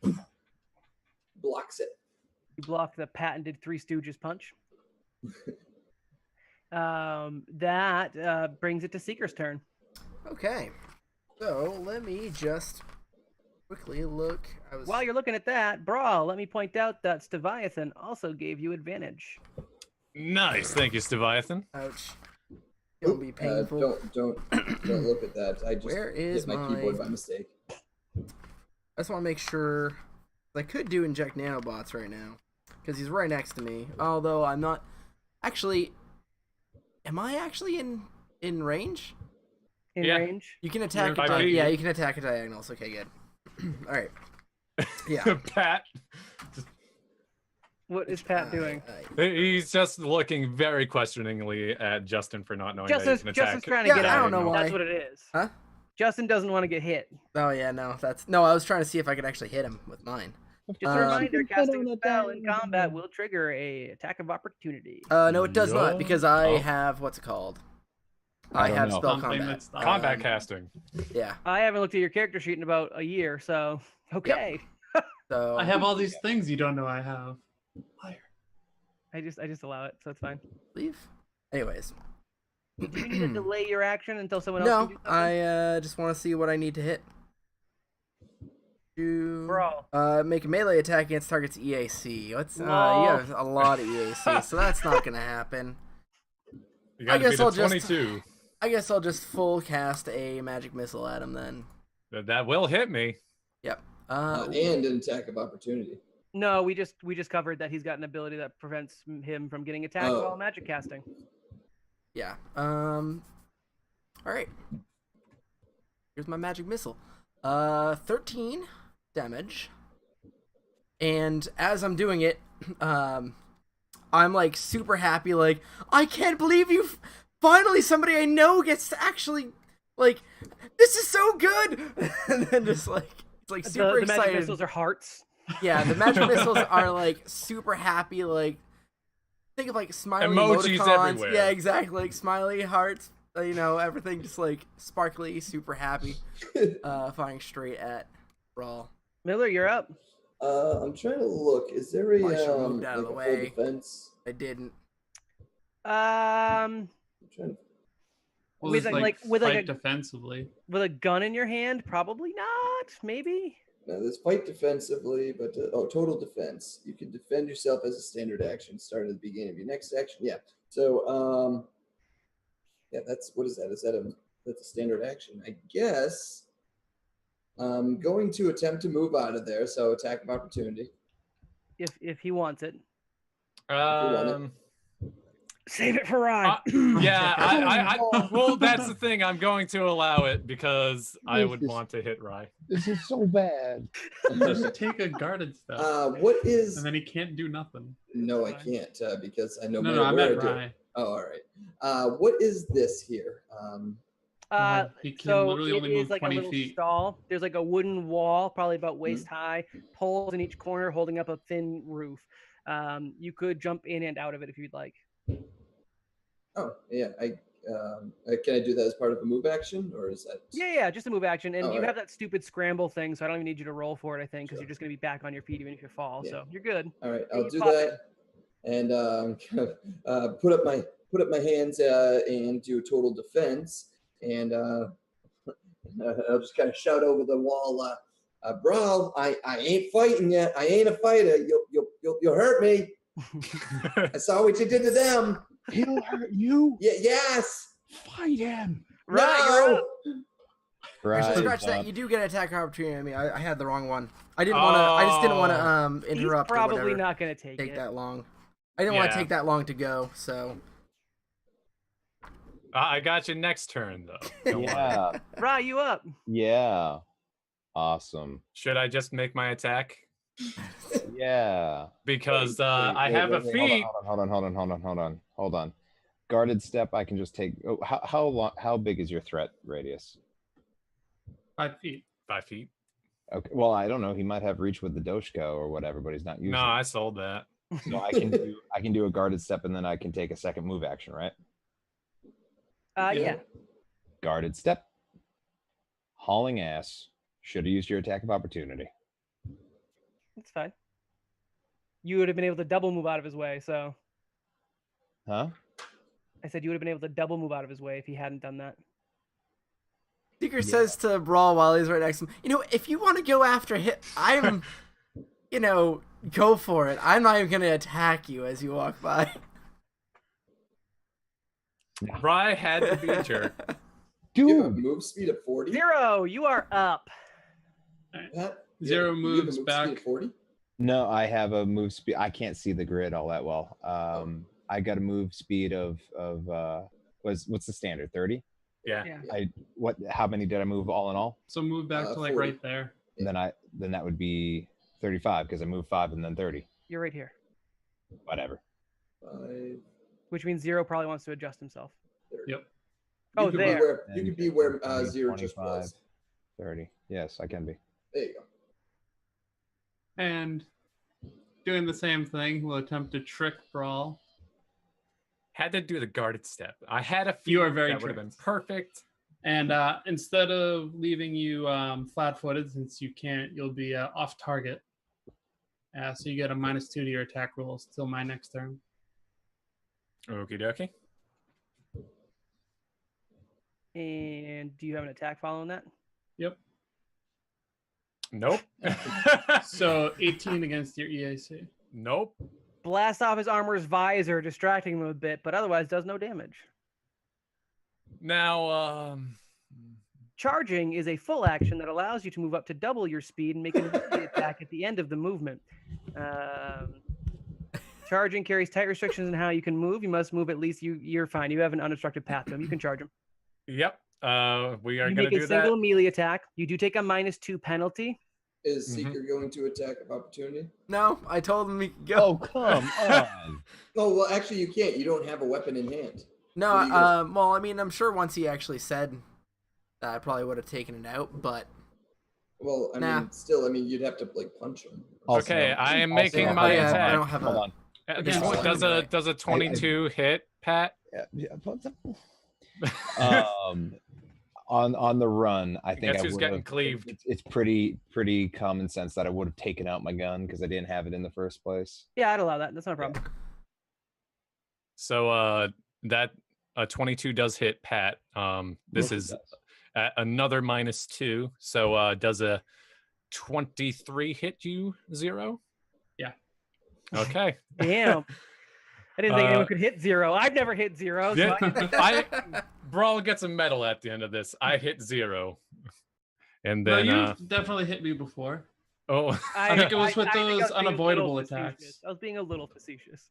blocks it. You block the patented Three Stooges punch. That brings it to Seeker's turn. Okay. So let me just quickly look. While you're looking at that, Brawl, let me point out that Steviathan also gave you advantage. Nice. Thank you, Steviathan. Ouch. It'll be painful. Don't look at that. I just Where is hit my my- keyboard by mistake. I just want to make sure. I could do inject nanobots right now because he's right next to me. Although I'm not. Actually, am I actually in range? In Yeah. range. You can attack. You're 5 feet. Yeah, you can attack at diagonals. Okay, good. All right. Yeah. Pat, What is Pat doing? he's just looking very questioningly at Justin for not knowing that he can attack. Justin's trying to Yeah, get I out. don't know why. That's what it is. Huh? Justin doesn't want to get hit. Oh yeah, no, that's no. I was trying to see if I could actually hit him with mine. Just a reminder, casting a spell in combat will trigger a attack of opportunity. No, it does not No. because I Oh. have what's it called? I I don't have know. spell Something combat. that's not- Combat casting. Yeah. I haven't looked at your character sheet in about a year, so okay. So I have all these things you don't know I have. Liar. I just allow it, so it's fine. leave. Anyways. Do you need to delay your action until someone else can No, do something? I just want to see what I need to hit. Brawl. Make a melee attack against target's EAC. What's you Lol. have a lot of EAC, so that's not gonna happen. You gotta guess beat a I'll just- 22. I guess I'll just full cast a magic missile at him then. That will hit me. Yep. And an attack of opportunity. No, we just covered that he's got an ability that prevents him from getting attacked Oh. while magic casting. Yeah. All right. Here's my magic missile. 13 damage. And as I'm doing it, I'm like super happy. Like, I can't believe you. Finally, somebody I know gets to actually like. This is so good. And then just like it's like super the magic excited. missiles are hearts. Yeah, the magic missiles are like super happy. Like, think of like smiley Emojis emoticons. everywhere. Yeah, exactly. Like smiley hearts. You know, everything just like sparkly, super happy. Firing straight at Brawl. Miller, you're up. I'm trying to look. Is there a I should've moved out of like the a full way. defense? I didn't. I'm trying to. Well, With it's like- with like fight a- defensively. With a gun in your hand? Probably not. Maybe. No, there's fight defensively, but total defense. You can defend yourself as a standard action. Start at the beginning of your next action. Yeah. So yeah, that's what is that? That's a standard action, I guess. I'm going to attempt to move out of there. So attack of opportunity. If he wants it. Um, Save it for Ryan. yeah, I well, that's the thing. I'm going to allow it because I would want to hit Rye. This is so bad. Just take a guarded step, What is? and then he can't do nothing. No, I can't because I know. No, I where meant do it. Rye. Oh, all right. What is this here? He can So literally it only is move like 20 a little feet. stall. There's like a wooden wall, probably about waist high, poles in each corner holding up a thin roof. You could jump in and out of it if you'd like. Oh, yeah. Can I do that as part of a move action, or is that? Yeah, just a move action. And Oh, you alright. have that stupid scramble thing, so I don't even need you to roll for it, I think, because Sure. you're just going to be back on your feet even if you fall. Yeah. So you're good. All right, Yeah, I'll you do pop that, and kind of put up my hands and do total defense, and I'll just kind of shout over the wall, "Brawl, I ain't fighting yet. I ain't a fighter. You'll hurt me. I saw what you did to them. He'll hurt you. Yeah, yes. Fight him. Right, you're No! up. Right. Actually, scratch that. up. You do get an attack opportunity on me. I had the wrong one. I didn't want to. I just didn't want to He's interrupt. or probably whatever. not going to take Take it. that long. I didn't want Yeah. to take that long to go. So I got you next turn though. Don't worry. Yeah. Right, you up. Yeah. Awesome. Should I just make my attack? Yeah. Because Wait, I wait, have wait, a wait, feat. Hold on. Guarded step. I can just take. Oh, how long? How big is your threat radius? 5 feet. 5 feet. Okay. Well, I don't know. He might have reach with the Doshko or whatever, but he's not using. No, it. I sold that. So I can do a guarded step, and then I can take a second move action, right? Yeah. Guarded step. Hauling ass. Should have used your attack of opportunity. That's fine. You would have been able to double move out of his way, so Huh? I said you would have been able to double move out of his way if he hadn't done that. Seeker says to Brawl while he's right next to him, if you want to go after him, I'm, go for it. I'm not even going to attack you as you walk by. Rye had to be a jerk. You have a Dude, move speed of 40. 0, you are up. Pat? Zero You have a moves move back. speed of 40? No, I have a move speed. I can't see the grid all that well. I got a move speed of what's the standard 30? Yeah. How many did I move all in all? So move back to like 40. right there. Yeah. Then that would be 35 because I moved 5 and then 30. You're right here. Whatever. 5, Which means Zero probably wants to adjust himself. 30. Yep. Oh, You could be there. where, you could be where 20, Zero just 25, was. 30. Yes, I can be. There you go. And doing the same thing, we'll attempt to trick Brawl. Had to do the guarded step. I had a few You are very that would have been tricked. perfect. And instead of leaving you flat-footed, since you can't, you'll be off target. So you get a -2 to your attack rolls till my next turn. Okie dokie. And do you have an attack following that? Yep. Nope. So 18 against your EAC. Nope. Blast off his armor's visor, distracting him a bit, but otherwise does no damage. Now, Charging is a full action that allows you to move up to double your speed and make an immediate attack at the end of the movement. Charging carries tight restrictions on how you can move. You must move at least you're fine. You have an unobstructed path to him. You can charge him. yep. We are You going to make do a single that. melee attack. You do take a -2 penalty. Is Seeker going to attack of opportunity? No, I told him he could go. Oh, come on. Oh, well, actually, you can't. You don't have a weapon in hand. No, What do you go? well, I mean, I'm sure once he actually said that, I probably would have taken it out, but Well, I Nah. mean, still, I mean, you'd have to, like, punch him. Also- Okay, I am also- making yeah, my I attack. don't have Hold a. on. This Okay, one so does a 22 hit, Pat? Yeah, on the run, I think Guess I who's would getting have. cleaved? It's pretty common sense that I would have taken out my gun because I didn't have it in the first place. Yeah, I'd allow that. That's not a problem. So that 22 does hit Pat. This Yes, it is does. another -2. So does a 23 hit you, Zero? Yeah. Okay. Damn. I didn't think anyone Uh, could hit 0. I've never hit 0. So Yeah, Brawl gets a medal at the end of this. I hit 0. And No, then you definitely hit me before. oh I think it was with I think I those was being a little unavoidable facetious. attacks. I was being a little facetious.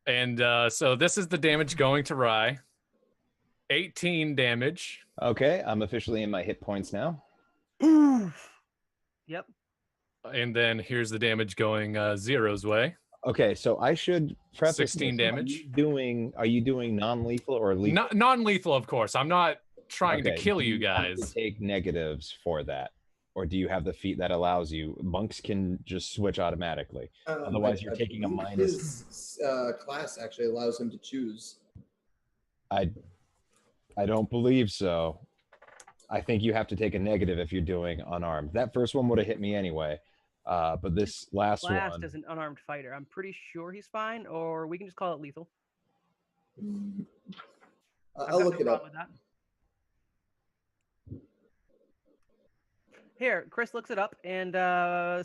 and so this is the damage going to Rye. 18 damage. Okay, I'm officially in my hit points now. Yep. And then here's the damage going Zero's way. Okay, so I should preface 16 this. damage. Are you doing non-lethal or lethal? Non-lethal, of course. I'm not trying to Okay, kill do you have to guys. take negatives for that, or do you have the feat that allows you? Monks can just switch automatically. Otherwise, you're taking a believe minus. His class actually allows him to choose. I don't believe so. I think you have to take a negative if you're doing unarmed. That first one would have hit me anyway, but this last Blast one. is an unarmed fighter. I'm pretty sure he's fine, or we can just call it lethal. I've I'll got look no it up. problem with that. Here, Chris looks it up, and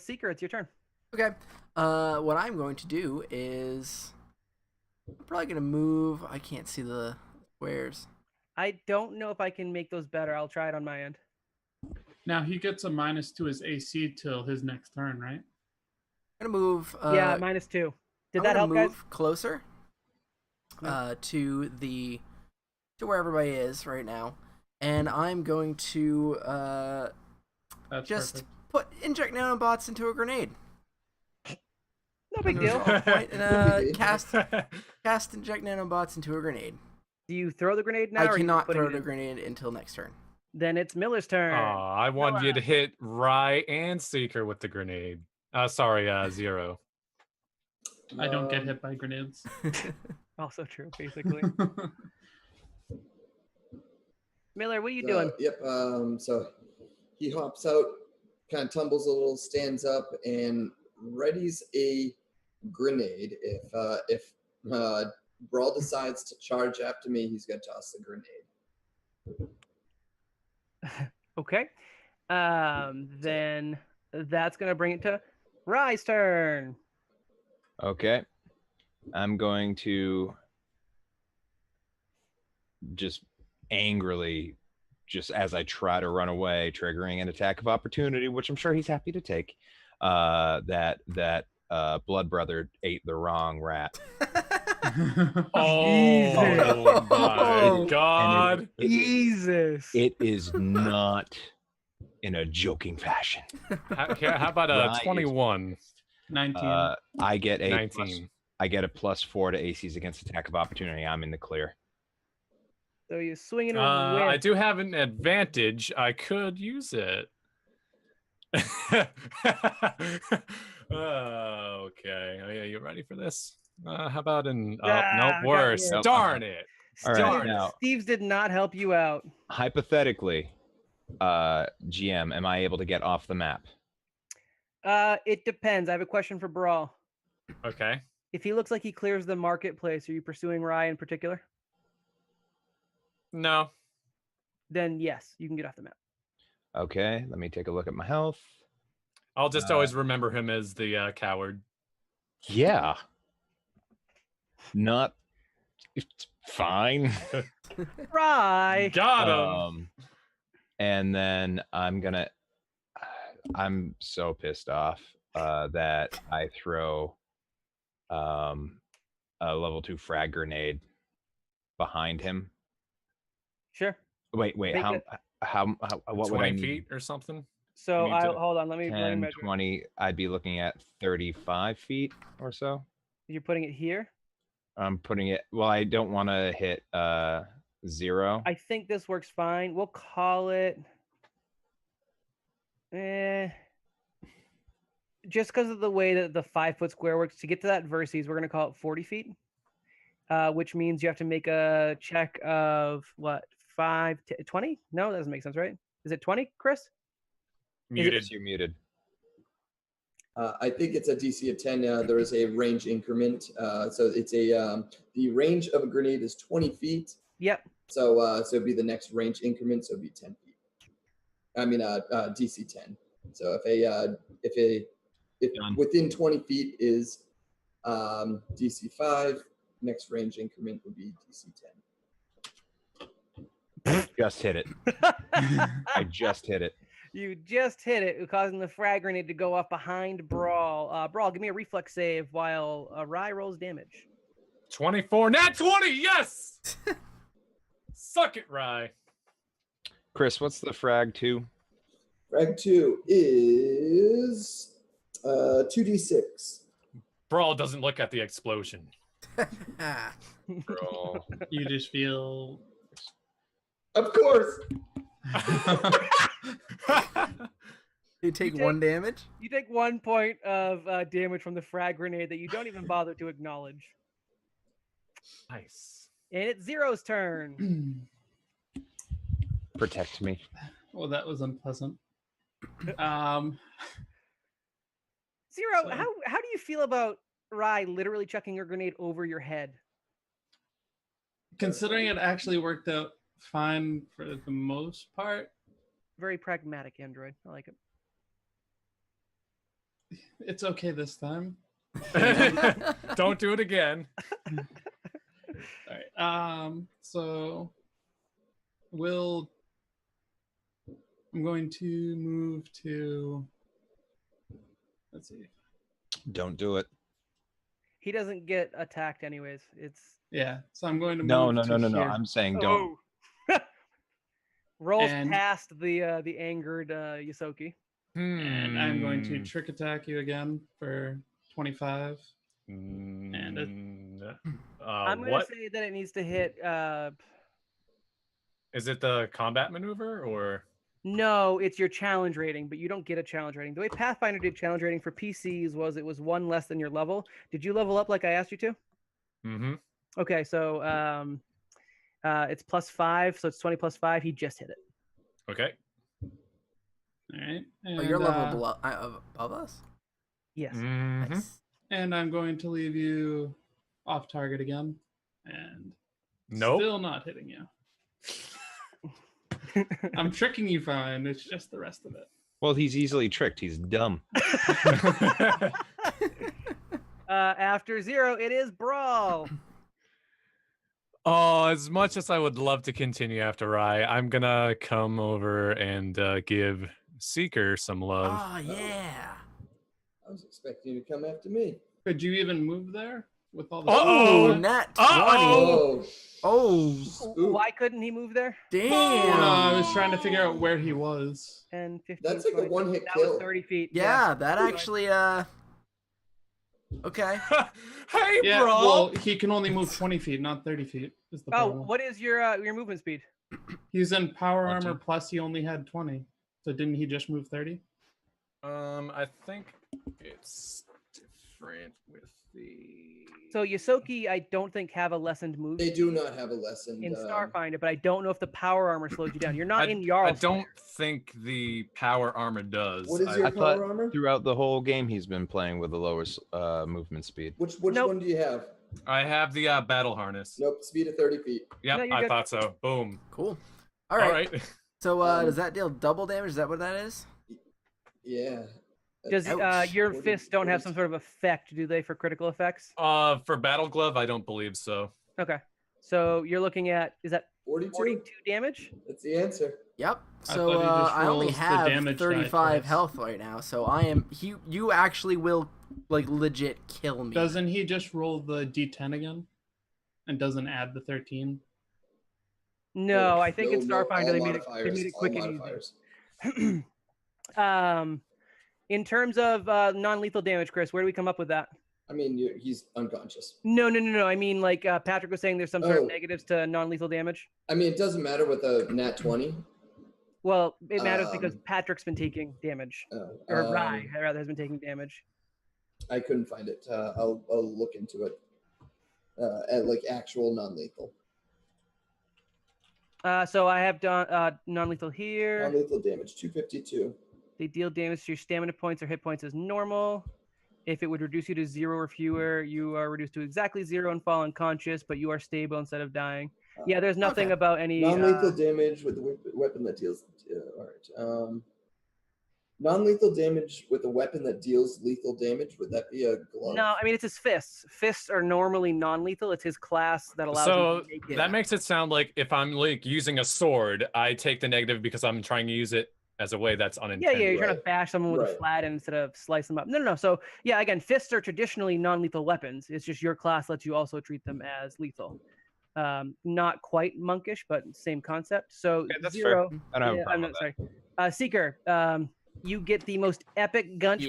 Seeker, it's your turn. Okay. What I'm going to do is I'm probably gonna move. I can't see the squares. I don't know if I can make those better. I'll try it on my end. Now he gets a -2 to his AC till his next turn, right? I'm gonna move. Yeah, -2. Did I'm that gonna help, guys? move closer to where everybody is right now, and I'm going to That's just perfect. inject nanobots into a grenade. No big And there's deal. a point, and cast inject nanobots into a grenade. Do you throw the grenade now? I or are you cannot putting throw it the in? grenade until next turn. Then it's Miller's turn. I wanted you to hit Rye and Seeker with the grenade. Sorry, Zero. I don't get hit by grenades. Also true, basically. Miller, what are you doing? Yep. So he hops out, kind of tumbles a little, stands up, and readies a grenade. If Brawl decides to charge after me, he's gonna toss the grenade. Okay. Then that's gonna bring it to Rye's turn. Okay. I'm going to just angrily just as I try to run away, triggering an attack of opportunity, which I'm sure he's happy to take. That blood brother ate the wrong rat. Oh my God! Jesus. It is not in a joking fashion. How about a Rye is 21? 19. I get a 19. I get a +4 to ACs against attack of opportunity. I'm in the clear. So you're swinging a I whip. do have an advantage. I could use it. Okay. Are you ready for this? How about an nope, got worse. you. Darn it. All right, Darn now- Steve's did not help you out. Hypothetically, GM, am I able to get off the map? It depends. I have a question for Brawl. Okay. If he looks like he clears the marketplace, are you pursuing Rye in particular? No. Then yes, you can get off the map. Okay, let me take a look at my health. I'll just always remember him as the coward. Yeah. Not it's fine. Rye. Got him. And then I'm so pissed off that I throw a level 2 frag grenade behind him. Sure. Wait, Make how what would I 20 need? feet or something? So You need to- hold on. Let me 10, measure. 20, I'd be looking at 35 feet or so. You're putting it here. I'm putting it, well, I don't want to hit 0. I think this works fine. We'll call it. Just because of the way that the 5-foot square works, to get to that verses, we're going to call it 40 feet, which means you have to make a check of what, 20? No, that doesn't make sense, right? Is it 20, Chris? Muted. You're muted. I think it's a DC of 10. There is a range increment. So it's a the range of a grenade is 20 feet. Yep. So it'd be the next range increment. So it'd be 10 feet. I mean, DC 10. So if Done. within 20 feet is DC 5, next range increment would be DC 10. Just hit it. I just hit it. You just hit it, causing the frag grenade to go off behind Brawl. Brawl, give me a reflex save while Rye rolls damage. 24. Nat 20. Yes. Suck it, Rye. Chris, what's the frag 2? Frag 2 is 2d6. Brawl doesn't look at the explosion. Roll. You just feel. Of course. You take take- 1 damage? You take 1 point of damage from the frag grenade that you don't even bother to acknowledge. Nice. And it's Zero's turn. Protect me. Well, that was unpleasant. Zero, So- how do you feel about Rye literally chucking your grenade over your head? Considering it actually worked out fine for the most part, Very pragmatic android. I like it. it's okay this time. Don't do it again. All right. So I'm going to move to. Let's see. Don't do it. He doesn't get attacked anyways. It's Yeah. So I'm going to No. move to here. I'm saying don't. rolls And- past the angered Yosoki. And I'm going Hmm. to trick attack you again for 25. And I'm gonna what say that it needs to hit. is it? The combat maneuver or? No, it's your challenge rating, but you don't get a challenge rating. The way Pathfinder did challenge rating for PCs was it was 1 less than your level. Did you level up like I asked you to? Mm-hmm. Okay, so it's +5, so it's 20 + 5. He just hit it. Okay. All right. Oh, you're level above us? Yes. Mm-hmm. Nice. And I'm going to leave you off target again. And Nope. still not hitting you. I'm tricking you fine. It's just the rest of it. Well, he's easily tricked. He's dumb. After Zero, it is Brawl. Oh, as much as I would love to continue after Rye, I'm gonna come over and give Seeker some love. Oh, yeah. I was expecting you to come after me. Could you even move there with all the? Oh, Uh-oh. nat 20. Uh-oh. Oh, Why couldn't he move there? damn. I was trying to figure out where he was. 10, 15, That's like a 20, one-hit that kill. was 30 feet. Yeah, that actually, okay. Hey, Yeah, bro. well, he can only move 20 feet, not 30 feet. Is the Oh, problem. what is your movement speed? He's in power 20. armor plus he only had 20. So didn't he just move 30? I think it's different with the. So Yosoki, I don't think have a lessened move They do not have a lesson. in Starfinder, but I don't know if the power armor slows you down. You're not in Jarl. I don't think the power armor does. What is your I thought power armor? throughout the whole game he's been playing with the lower movement speed. Which Nope. one do you have? I have the battle harness. Nope, speed of 30 feet. Yep, No, you're I good. thought so. Boom. Cool. All right. So, does that deal double damage? Is that what that is? Yeah. Does Ouch. your 40, fists don't have 40. some sort of effect, do they, for critical effects? For battle glove, I don't believe so. Okay. So you're looking at, is that 42? 42 damage? That's the answer. Yep. I So thought he just I only rolls the have damage die 35 twice. health right now, so I am. You actually will like legit kill me. Doesn't he just roll the d10 again? And doesn't add the 13? No, I think in No, Starfinder all they made it modifiers, quick all and modifiers. easy. In terms of non-lethal damage, Chris, where do we come up with that? I mean, he's unconscious. No. I mean, like Patrick was saying, there's some sort Oh. of negatives to non-lethal damage. I mean, it doesn't matter with a nat 20. Well, it matters because Um, Patrick's been taking damage, Oh, or Rye rather has been taking damage. I couldn't find it. I'll look into it. At like actual non-lethal. So I have done non-lethal here. Non-lethal damage 252. They deal damage to your stamina points or hit points as normal. If it would reduce you to 0 or fewer, you are reduced to exactly 0 and fall unconscious, but you are stable instead of dying. Yeah, there's nothing okay. about any Non-lethal damage with the weapon that deals. All right. Non-lethal damage with a weapon that deals lethal damage. Would that be a glove? No, I mean it's his fists. Fists are normally non-lethal. It's his class that allows him So to make it. that makes it sound like if I'm like using a sword, I take the negative because I'm trying to use it as a way that's Yeah, unintended. you're trying to Right. bash someone with a Right. flat end instead of slice them up. No. So yeah, again, fists are traditionally non-lethal weapons. It's just your class lets you also treat them as lethal. Not quite monkish, but same concept. So Okay, that's 0. fair. I don't have a Yeah, problem I'm with not sorry. Seeker, you get the most epic gut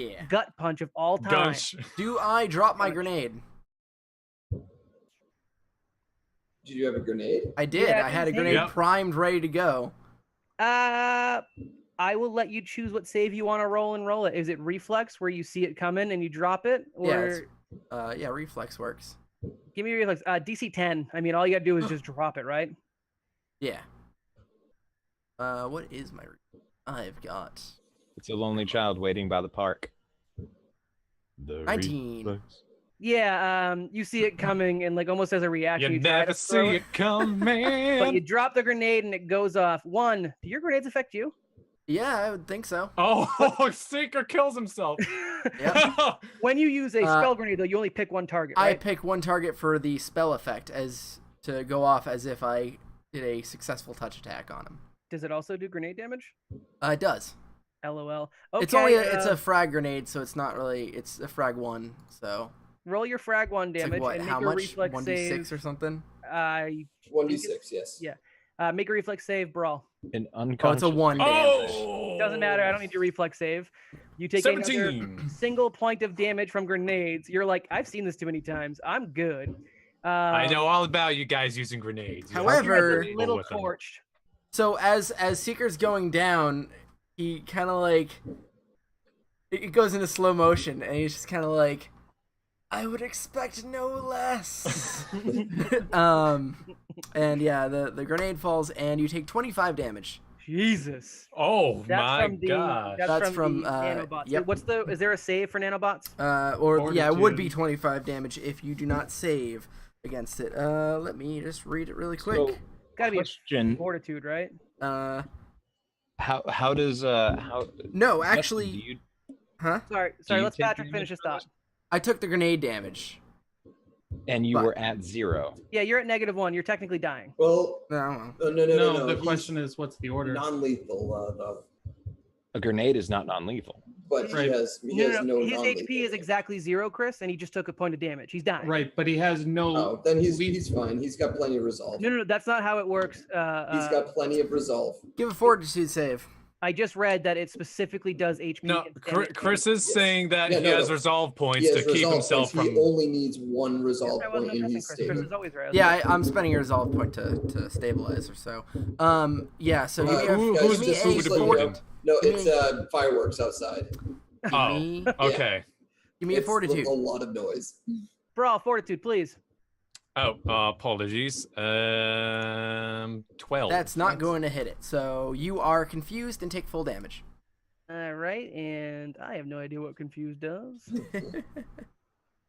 punch of all time. Gunch. Do I drop my grenade? Did you have a grenade? I did. Yeah, I had a it's grenade Yep. primed, ready to go. I will let you choose what save you want to roll and roll it. Is it reflex where you see it coming and you drop it, Yeah, or it's- yeah, reflex works. give me your reflex? DC 10. I mean, all you gotta do is just drop it, right? Yeah. What is my? I've got It's a lonely child waiting by the park. The 19. reflex. Yeah. You see it coming and like almost as a reaction, You try never to throw see it coming. but you drop the grenade and it goes off. One, do your grenades affect you? Yeah, I would think so. Oh, Seeker kills himself. Yep. When you use a spell grenade, though, you only pick one target, I right? pick one target for the spell effect as to go off as if I did a successful touch attack on him. Does it also do grenade damage? It does. LOL. Okay, It's only it's a frag grenade, so it's not really. It's a frag 1, so roll your frag 1 it's damage like what? and make How a much? reflex 1d6 save. or something. 1d6, yes. Yeah. Make a reflex save, Brawl. An Oh, unconscious. it's a 1 damage. Oh, Doesn't matter. I don't need your reflex save. You take another 17. single point of damage from grenades. You're like, I've seen this too many times. I'm good. I know all about you guys using grenades. You However- You're a have to little with them. torched. So as Seeker's going down, he kind of like it goes into slow motion, and he's just kind of like, I would expect no less. And yeah, the grenade falls, and you take 25 damage. Jesus. Oh That's my from the, gosh. That's, That's from, from, the nanobots. yep. Is there a save for nanobots? Yeah, it would be Fortitude. 25 damage if you do not save against it. Let me just read it really quick. So, Gotta be question: fortitude, right? How does how? No, Justin, actually, do you, huh? Sorry. do you Let's take Patrick damage finish his for thought. this? I took the grenade damage. And you But- were at 0. Yeah, you're at -1. You're technically dying. Well, No. no. The he's question is, what's the order? non-lethal, though. A grenade is not non-lethal. But he Right. has no His non-lethal. HP is exactly 0, Chris, and he just took a point of damage. He's dying. Right, but he has no. Oh, then he's fine. He's got plenty of resolve. No, that's not how it works. He's got plenty of resolve. Give a fortitude save. I just read that it specifically does HP. No, and damage. Chris is saying that Yeah, he no, has no. resolve points He to has keep resolve himself points. from. He only needs 1 resolve I wasn't point, and addressing he's Chris. Chris stable. is always right. Yeah, I'm spending a resolve point to stabilize or so. Yeah, so give me a, who- give who's me this a who would let you report know. it? No, it's fireworks outside. Oh, me- okay. give me a It's fortitude. a lot of noise. Brawl, fortitude, please. Oh, apologies. 12. That's not going to hit it. So you are confused and take full damage. All right, and I have no idea what confused does.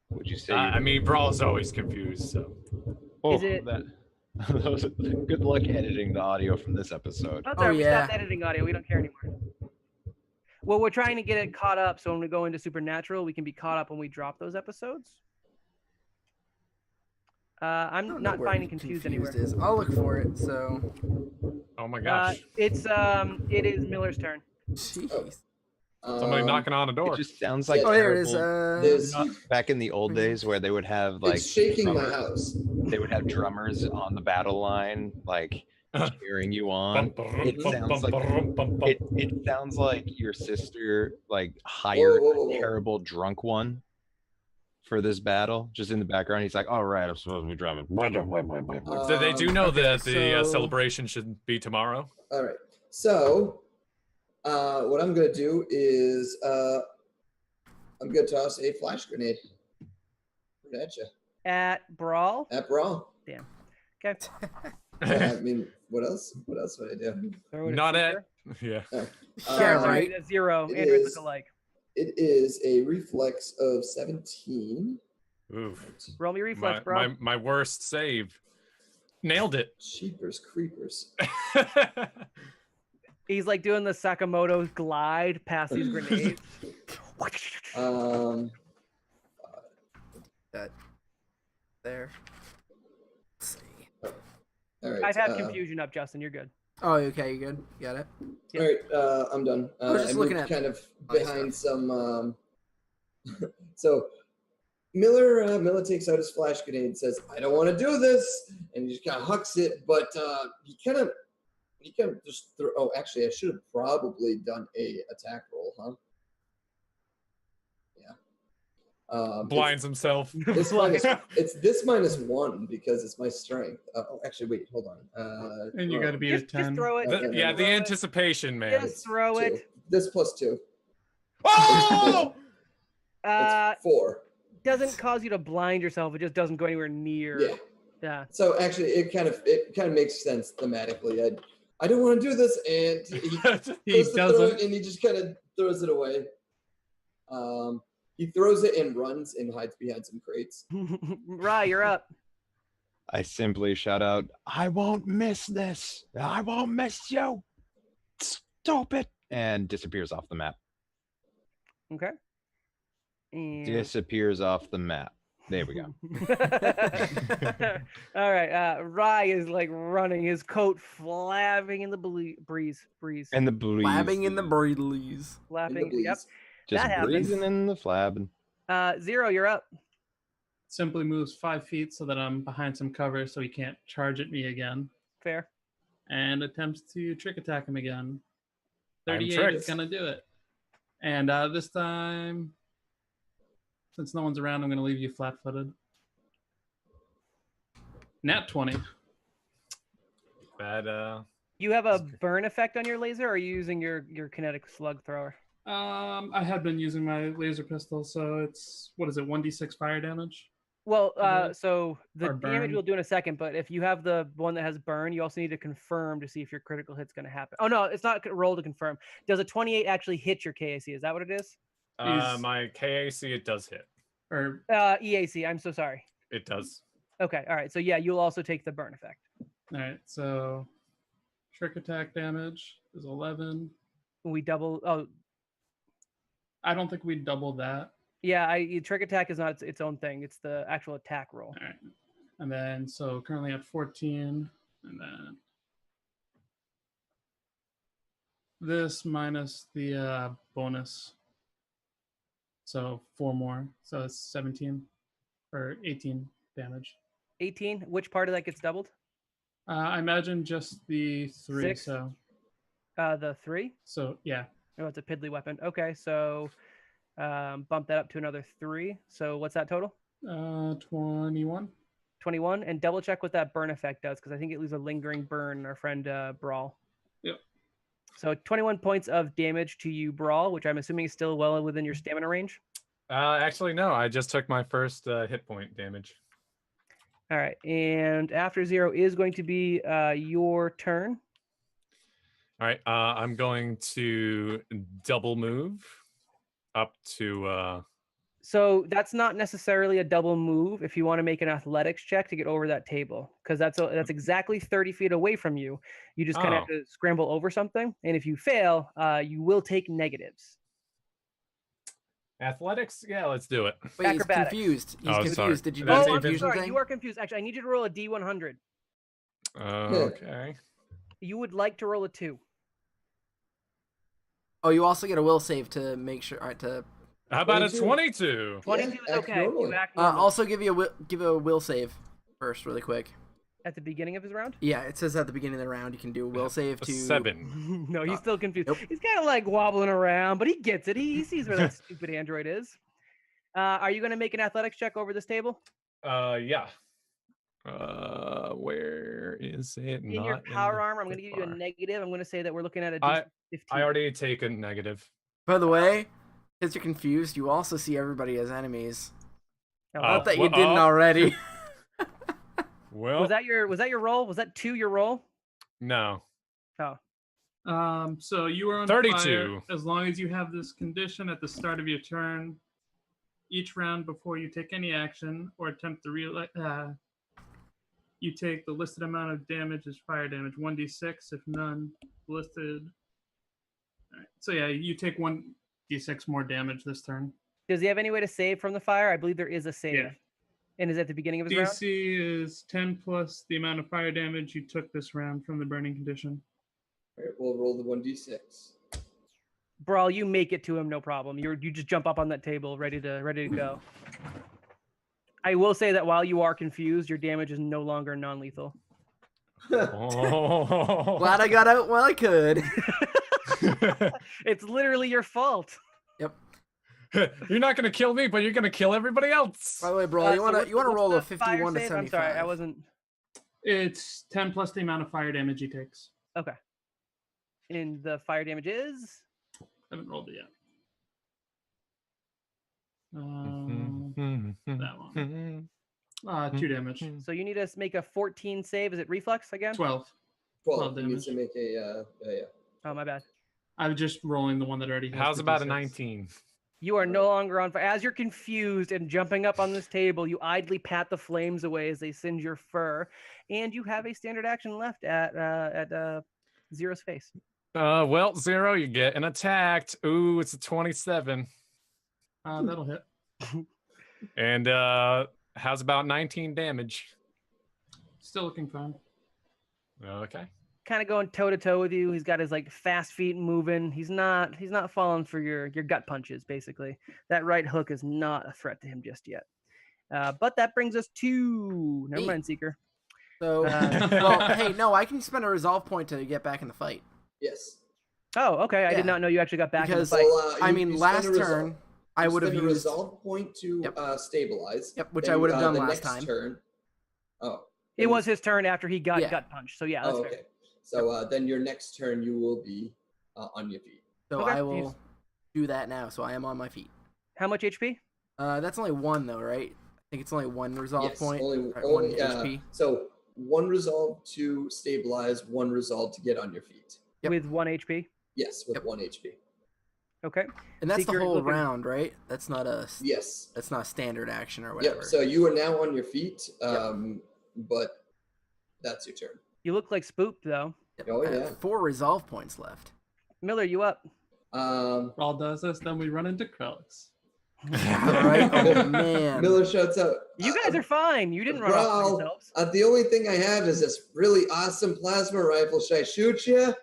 Would you say? I mean, Brawl's always confused, so. Oh, is it- good luck editing the audio from this episode. That's Oh, all right, we yeah. stopped editing audio. We don't care anymore. Well, we're trying to get it caught up, so when we go into Supernatural, we can be caught up when we drop those episodes. I I'm don't know not where finding confused anywhere. is. I'll look for it. So, Oh my gosh. It is Miller's turn. jeez. Somebody knocking on a door. It just sounds like Yeah, Oh, there it is. terrible- There's, back in the old days where they would have like it's shaking my drummers- house. They would have drummers on the battle line, like cheering you on. It sounds like it sounds like your sister like hired whoa. a terrible drunk one for this battle. Just in the background, he's like, "All right, I'm supposed to be drumming." So they do know that the so- celebration should be tomorrow. All right. So, what I'm gonna do is I'm gonna toss a flash grenade right at you. At Brawl. At Brawl. Okay. I mean, what else? What else would I do? Throw it Not Caesar. at. Yeah. Yeah, Sorry, right. that's 0. It Andrew is- look alike. It is a reflex of 17. Oof. Roll me reflex, bro. My worst save. Nailed it. Cheapers creepers. He's like doing the Sakamoto glide past these grenades. That there. Let's see. All right. I've had confusion up, Justin. You're good. Oh, okay, you good? You got it. All right. I'm done. I was just I looking moved at kind of my behind some. So Miller takes out his flash grenade and says, "I don't want to do this," and he just kind of hucks it, but he kind of just throw. Oh, actually, I should have probably done a attack roll, huh? Yeah. Blinds himself. It's this -1 because it's my strength. Oh, actually, wait, hold on. And you got to beat a Just 10. throw it. Okay. Yeah, the anticipation, man. Just throw 2. it. This +2. Oh! It's 4. Doesn't cause you to blind yourself. It just doesn't go anywhere near. Yeah. Yeah. So actually, it kind of makes sense thematically. I don't want to do this, and he He goes to throw it, doesn't. and he just kind of throws it away. He throws it and runs and hides behind some crates. Rye, you're up. I simply shout out, "I won't miss this! I won't miss you! Stupid!" and disappears off the map. Okay. And... Disappears off the map. There we go. All right. Rye is like running, his coat flapping in the breeze. And the breeze. Blabbing in the breedlies. In the Flapping. Yep. bleeds. Just that happens. breezing in the flabbing. 0, you're up. Simply moves 5 feet so that I'm behind some cover so he can't charge at me again. Fair. And attempts to trick attack him again. I'm 38 is tricked. going to do it. And this time, since no one's around, I'm going to leave you flat-footed. Nat 20. That You have a burn effect on your laser, or are you using your kinetic slug thrower? I had been using my laser pistol, so it's, what is it, 1d6 fire damage? Well, Okay. so the Or damage burn. we'll do in a second, but if you have the one that has burn, you also need to confirm to see if your critical hit's going to happen. Oh, no, it's not a roll to confirm. Does a 28 actually hit your KAC? Is that what it is? my KAC, it does hit. Or EAC, I'm so sorry. It does. Okay, all right. So yeah, you'll also take the burn effect. all right, so trick attack damage is 11. We double, oh, I don't think we double that. Yeah, trick attack is not its own thing. It's the actual attack roll. All right. And then, so currently at 14, and then this minus the bonus. So 4 more. So it's 17 or 18 damage. 18. Which part of that gets doubled? I imagine just the 3. 6? So The 3? yeah. Oh, it's a piddly weapon. Okay, so bump that up to another 3. So what's that total? 21. 21. And double check what that burn effect does, because I think it leaves a lingering burn. Our friend Brawl. Yep. So 21 points of damage to you, Brawl, which I'm assuming is still well within your stamina range. Actually, no. I just took my first hit point damage. All right, and after 0 is going to be your turn. All right. I'm going to double move up to. So that's not necessarily a double move if you want to make an athletics check to get over that table, because that's exactly 30 feet away from you. You just kind of have to scramble over something, and if you fail, you will take negatives. Athletics? Yeah, let's do it. Wait, he's Acrobatics. confused. He's Oh, confused. sorry. Did you do That's the I'm even- confusion sorry, thing? you are confused. Actually, I need you to roll a D100. Okay. You would like to roll a 2. Oh, you also get a will save to make sure. All right, to How about 22. a 22? 22 is act okay. normally. You act normal. also give a will save first, really quick. At the beginning of his round? Yeah, it says at the beginning of the round you can do a will save A to 7. No, he's still confused. Nope. He's kind of like wobbling around, but he gets it. He sees where that stupid android is. Are you going to make an athletics check over this table? Yeah. Where is it? In Not your power the armor, I'm going to give you a bar. negative. I'm going to say that we're looking at a I- 15. I already take a negative. By the way, because you're confused, you also see everybody as enemies. Oh, Not that you well, didn't already. Well, was that your roll? Was that 2 your roll? no. Oh, So you are on 32. fire as long as you have this condition at the start of your turn. Each round before you take any action or attempt to you take the listed amount of damage as fire damage, 1d6 if none listed. All right. So yeah, you take 1d6 more damage this turn. does he have any way to save from the fire? I believe there is a save. Yeah. And is it at the beginning of his round? DC is 10 plus the amount of fire damage you took this round from the burning condition. All right, we'll roll the 1d6. Brawl, you make it to him, no problem. You just jump up on that table, ready to go. I will say that while you are confused, your damage is no longer non-lethal. Oh. Glad I got out while I could. It's literally your fault. Yep. You're not gonna kill me, but you're gonna kill everybody else. By the way, bro, So you wanna what's roll the a fire 51 to save? 75. I'm sorry, I wasn't. It's 10 plus the amount of fire damage he takes. Okay. And the fire damage is? Haven't rolled it yet. Mm-hmm. That one. 2 damage. So you need to make a 14 save. Is it reflex again? 12. 12 damage. needs to make a yeah. Oh, my bad. I was just rolling the one that already has How's the about a D6. 19? You are no longer on fire. As you're confused and jumping up on this table, you idly pat the flames away as they singe your fur, and you have a standard action left at Zero's face. Well, 0, you're getting attacked. Ooh, it's a 27. That'll hit. And how's about 19 damage? Still looking fine. Okay. Kind of going toe to toe with you. He's got his like fast feet moving. He's not falling for your gut punches. Basically, that right hook is not a threat to him just yet. But that brings us to never mind, Seeker. So, well, hey, no, I can spend a resolve point to get back in the fight. Yes. Oh, okay. I Yeah. did not know you actually got back Because, in the fight. So, I you- mean, you last spend a turn, I would have spend a used. resolve point to Yep. Stabilize. Yep, which Then, I would have done the last next time. Turn. Oh. It was his turn after he got Yeah. gut punched. So yeah, that's Oh, fair. okay. So then your next turn you will be on your feet. So Okay. I will do that now. So I am on my feet. How much HP? That's only 1 though, right? I think it's only 1 resolve Yes, point. only, Right, only 1 HP. So 1 resolve to stabilize, 1 resolve to get on your feet. Yep. With 1 HP. Yes, with Yep. 1 HP. Okay. And that's Seeker the whole looking- round, right? That's not a. Yes. That's not a standard action or whatever. Yep. So you are now on your feet, but that's your turn. You look like spooked though. Yep, Oh, I have yeah. 4 resolve points left. Miller, you up? Rawl does this, then we run into Krellix. Yeah, right. Oh man. Miller shouts out. You guys are fine. You didn't run off by Brawl, yourselves. the only thing I have is this really awesome plasma rifle. Should I shoot you?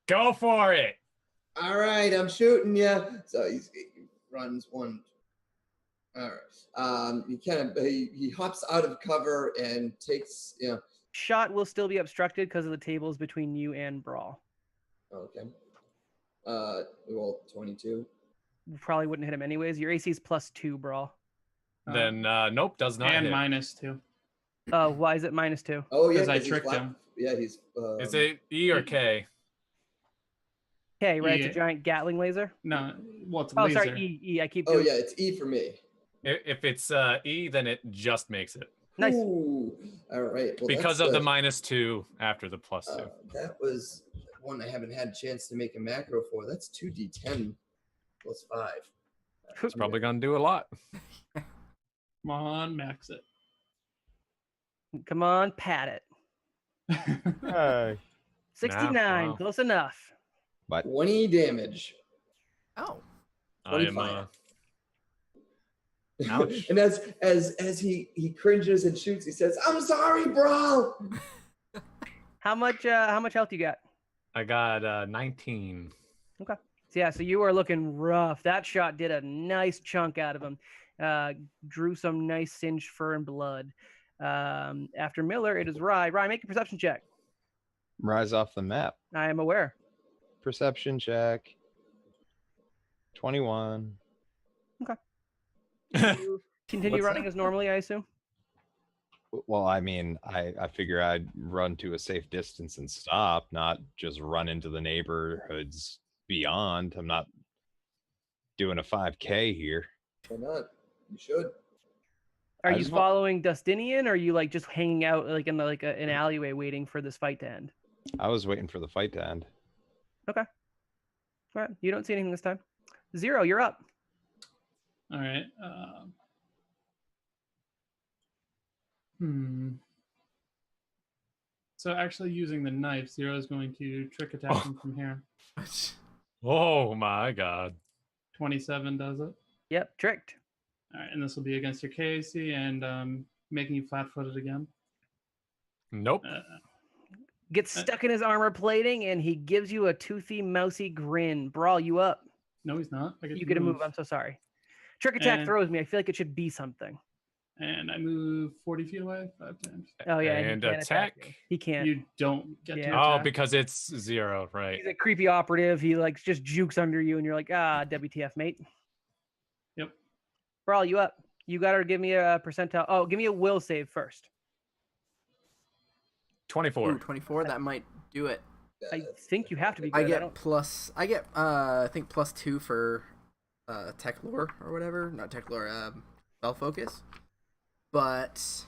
Go for it. All right, I'm shooting you. So he runs one. All right. He hops out of cover and takes. Shot will still be obstructed because of the tables between you and Brawl. Okay. Well, 22. You probably wouldn't hit him anyways. Your AC is +2, Brawl. Then nope, does not And hit. -2. Why is it -2? Oh yeah, Because I 'cause he's tricked flat- him. Yeah, he's. Is it E or K? Okay, right. It's Yeah. a giant Gatling laser. No, well, it's a Oh, laser. sorry, E. I keep Oh doing. yeah, it's E for me. If it's E, then it just makes it Nice. Ooh. All right. Well, because that's of the -2 after the +2. That was one I haven't had a chance to make a macro for. That's 2d10 plus 5. It's probably gonna do a lot. Come on, max it. Come on, pat it. 69, wow. close enough. 20 damage. Oh. I am 25. ouch. And as he cringes and shoots, he says, "I'm sorry, bro." How much health you got? I got 19. So yeah, so you are looking rough. That shot did a nice chunk out of him. Drew some nice singed fur and blood. After Miller, it is Rye. Rye, make a perception check. Rise off the map. I am aware. Perception check. 21. You continue What's running that? as normally, I assume. Well, I mean, I figure I'd run to a safe distance and stop, not just run into the neighborhoods beyond. I'm not doing a 5K here. Why not? You should. Are I you just want- following Dustinian, or are you like just hanging out like in an alleyway waiting for this fight to end? I was waiting for the fight to end. All right, you don't see anything this time. Zero, you're up. All right. So actually using the knife, Zero is going to trick attack him from here. Oh my god. 27 does it. Yep, tricked. All right, and this will be against your KAC and making you flat-footed again. Nope. Gets stuck in his armor plating, and he gives you a toothy, mousy grin. Brawl, you up. No, he's not. I You get a move. I'm so sorry. Trick attack And- throws me. I feel like it should be something. And I move 40 feet away 5 times. Oh yeah, And he can't attack. you. He can't. You don't get to Yeah. attack. Oh, because it's 0, right? He's a creepy operative. He like just jukes under you, and you're like, WTF, mate. Yep. Brawl, you up. You got to give me a percentile. Oh, give me a will save first. 24. Ooh, 24. That might do it. I think you have to be good. I I get don't- plus. I get. I think +2 for tech lore or whatever. Not tech lore. Spell focus. But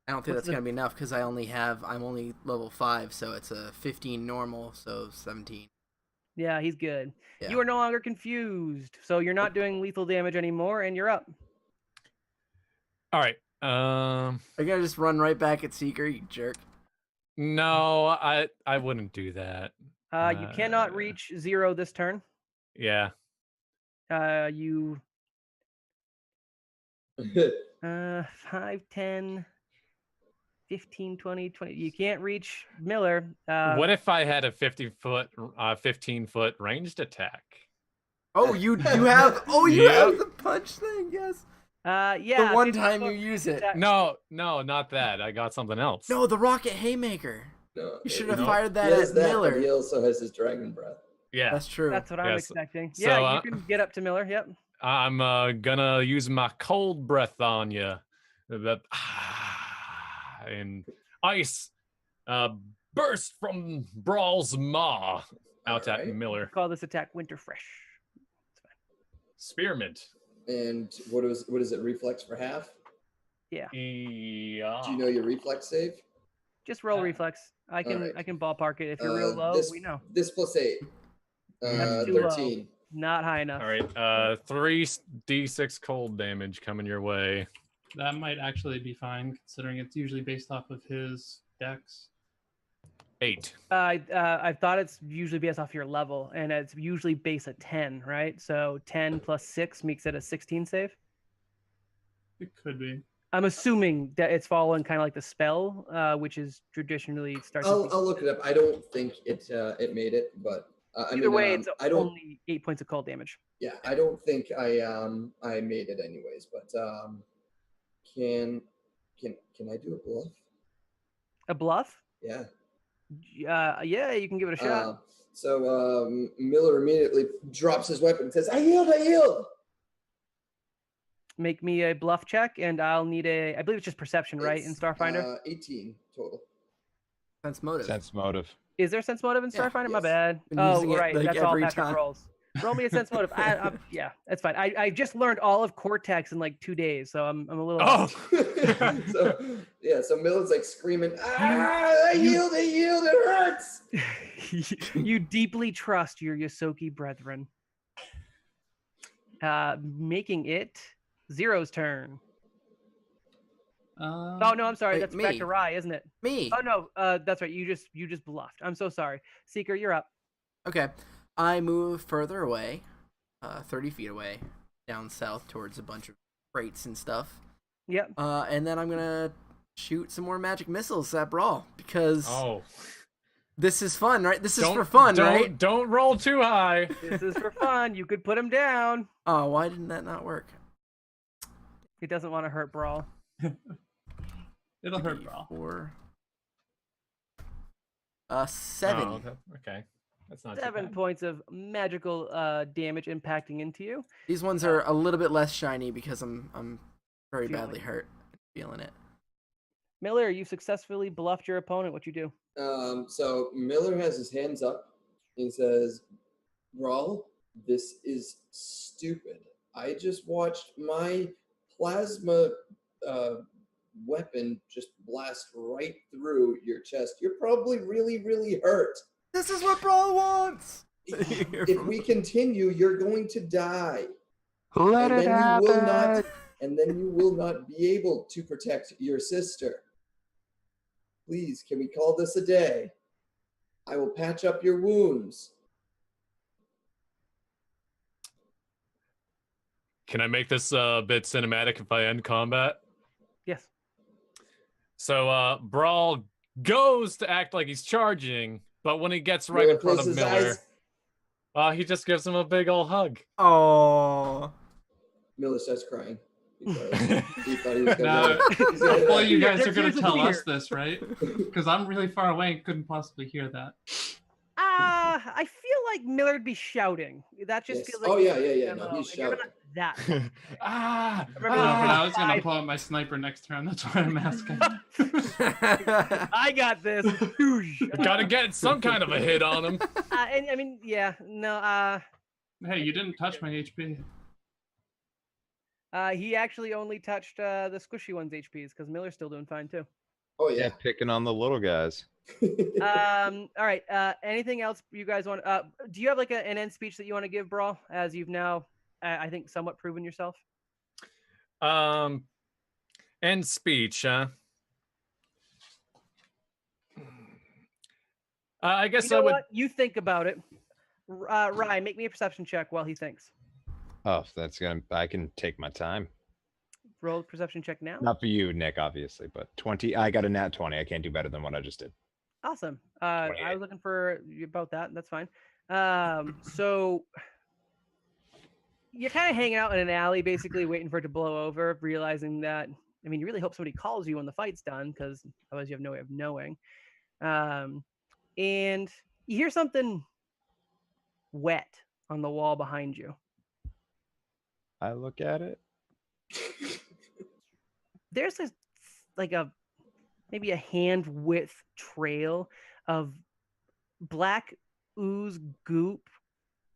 I don't think What's that's gonna be enough because I'm only level 5, so it's a 15 normal, so 17. Yeah, he's good. Yeah. You are no longer confused, so you're not doing lethal damage anymore, and you're up. All right. Are you gonna just run right back at Seeker, you jerk? No, I wouldn't do that. You cannot reach 0 this turn. Yeah. You 5, 10, 15, 20, 20. You can't reach Miller. What if I had a 15-foot ranged attack? Oh, you have. Oh, you Yep. have the punch thing. Yes. Yeah. The one 15 time you foot use it. attack. No, not that. I got something else. No, the rocket haymaker. No, You should he- have No. fired He that has at that, Miller. but he also has his dragon breath. Yeah. That's true. That's what I'm Yes. expecting. So, Yeah, you can get up to Miller. Yep. I'm gonna use my cold breath on you. That and ice burst from Brawl's maw out at Alright. Miller. Call this attack Winter Fresh. Spearmint. And what is it? Reflex for half? Yeah. Do you know your reflex save? Just roll reflex. I can alright. I can ballpark it. If you're real low, this, we know. This plus 8. That's too low. 13. Not high enough. All right. 3d6 cold damage coming your way. That might actually be fine, considering it's usually based off of his dex. 8. I thought it's usually based off your level, and it's usually base at 10, right? So 10 plus 6 makes it a 16 save. It could be. I'm assuming that it's following kind of like the spell, which is traditionally starts. I'll look it up. I don't think it made it, but Either way, it's I don't. only 8 points of cold damage. Yeah, I don't think I made it anyways. But can I do a bluff? A bluff? Yeah. Yeah, you can give it a shot. So Miller immediately drops his weapon and says, "I yield, I yield." Make me a bluff check, and I'll need I believe it's just perception, right, in Starfinder? 18 total. Sense motive. Sense motive. Is there sense motive in Yeah, Starfinder? My yes. bad. Been Oh, using it, right. like, That's all every Patrick time. rolls. Roll me a sense motive. Yeah, that's fine. I just learned all of Cortex in like 2 days, so I'm a little. Oh, So Miller's like screaming, I yield, it hurts. You deeply trust your Yosoki brethren. Making it Zero's turn. Oh no, I'm sorry. Wait, That's back me. to Rai, isn't it? Me. Oh no, that's right. You just bluffed. I'm so sorry. Seeker, you're up. Okay. I move further away, 30 feet away, down south towards a bunch of crates and stuff. Yep. And then I'm gonna shoot some more magic missiles at Brawl because oh. this is fun, right? This is for fun, right? Don't roll too high. This is for fun. You could put him down. Oh, why didn't that not work? He doesn't want to hurt Brawl. It'll hurt, bro. 4. 7. Oh, okay. That's not 7 too bad. points of magical damage impacting into you. These ones are a little bit less shiny because I'm very Feeling badly it. hurt. Feeling it. Miller, you successfully bluffed your opponent. What you do? So Miller has his hands up. He says, Brawl, this is stupid. I just watched my plasma weapon just blast right through your chest. You're probably really, really hurt. This is what Brawl wants. If we continue, you're going to die. Let and it then happen. you will not, and then you will not be able to protect your sister. Please, can we call this a day? I will patch up your wounds. Can I make this a bit cinematic if I end combat? Yes. So Brawl goes to act like he's charging, but when he gets right Miller in front of closes his Miller, eyes. he just gives him a big old hug. Oh. Miller starts crying. He thought he was Now, gonna well, you guys are There's going a to tell fear. us this, right? Because I'm really far away and couldn't possibly hear that. I feel like Miller would be shouting. That just Yes. feels like. Oh, yeah. No, MO, he's and you're not shouting. that. Ah! Remember No, those but I was going to five- pull out my sniper next turn. That's why I'm asking. I got this. Gotta get some kind of a hit on him. And I mean, yeah, no. Hey, you didn't touch my HP. He actually only touched the squishy one's HPs because Miller's still doing fine too. Oh, Yeah, yeah. picking on the little guys. All right. Anything else you guys want? Do you have like an end speech that you want to give, Brawl? As you've now, I think, somewhat proven yourself. End speech, huh? I guess You know I would. what? You think about it. Ryan, make me a perception check while he thinks. Oh, I can take my time. Roll a perception check now. Not for you, Nick, obviously, but 20. I got a nat 20. I can't do better than what I just did. Awesome. I 28. was looking for about that. That's fine. So you're kind of hanging out in an alley, basically waiting for it to blow over, realizing that, I mean, you really hope somebody calls you when the fight's done, because otherwise you have no way of knowing. And you hear something wet on the wall behind you. I look at it. There's this, like maybe a hand width trail of black ooze goop,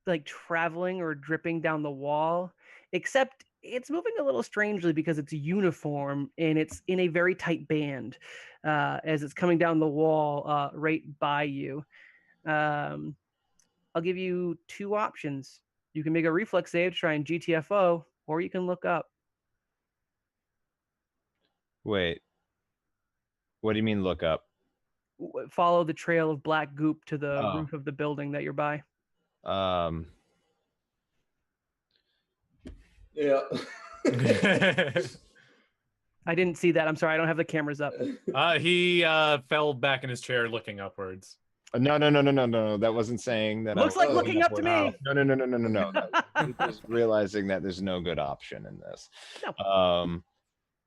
like traveling or dripping down the wall, except it's moving a little strangely because it's uniform and it's in a very tight band as it's coming down the wall right by you. I'll give you two options. You can make a reflex save to try and GTFO, or you can look up. Wait. What do you mean look up? follow the trail of black goop to the Oh. roof of the building that you're by. Yeah. I didn't see that. I'm sorry. I don't have the cameras up. He fell back in his chair looking upwards. No. That wasn't saying that. Looks I like was looking up to me. No. Just realizing that there's no good option in this. No.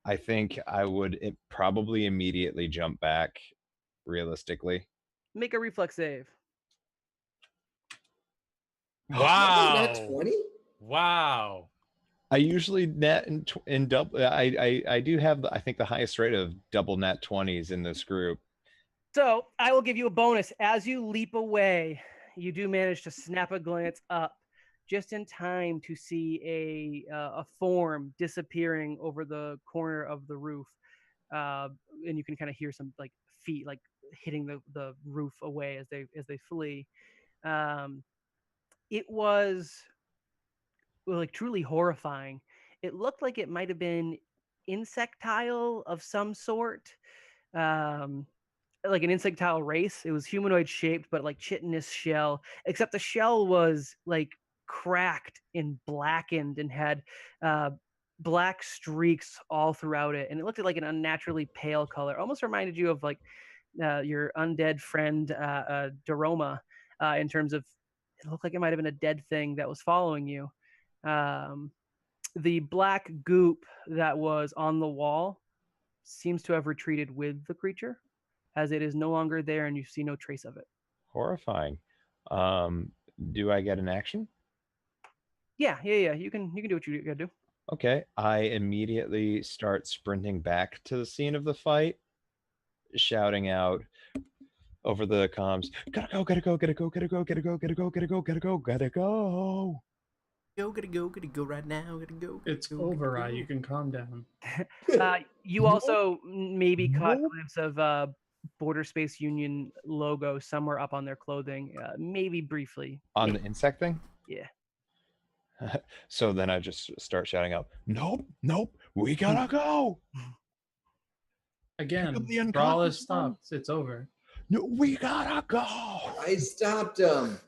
I think I would probably immediately jump back. Realistically, Make a reflex save. Wow. Nat 20? Wow. I usually net in double. I do have I think the highest rate of double nat 20s in this group. So I will give you a bonus. As you leap away, you do manage to snap a glance up just in time to see a form disappearing over the corner of the roof. And you can kind of hear some like feet like hitting the roof away as they flee. It was like truly horrifying. It looked like it might have been insectile of some sort. Like an insectile race. It was humanoid shaped, but like chitinous shell, except the shell was like cracked and blackened and had black streaks all throughout it. And it looked like an unnaturally pale color. Almost reminded you of like your undead friend, Doroma, in terms of it looked like it might have been a dead thing that was following you. The black goop that was on the wall seems to have retreated with the creature, as it is no longer there and you see no trace of it. Horrifying. Do I get an action? Yeah. You can do what you gotta do. Okay. I immediately start sprinting back to the scene of the fight, shouting out over the comms, gotta go. Gotta go right now. Gotta go. It's over, Rye. You can calm down. You also maybe caught a glimpse of Border Space Union logo somewhere up on their clothing, maybe briefly. On the insect thing? Yeah. So then I just start shouting out, nope, we gotta go. Again, Brawl is stopped. It's over. No, we gotta go. I stopped him.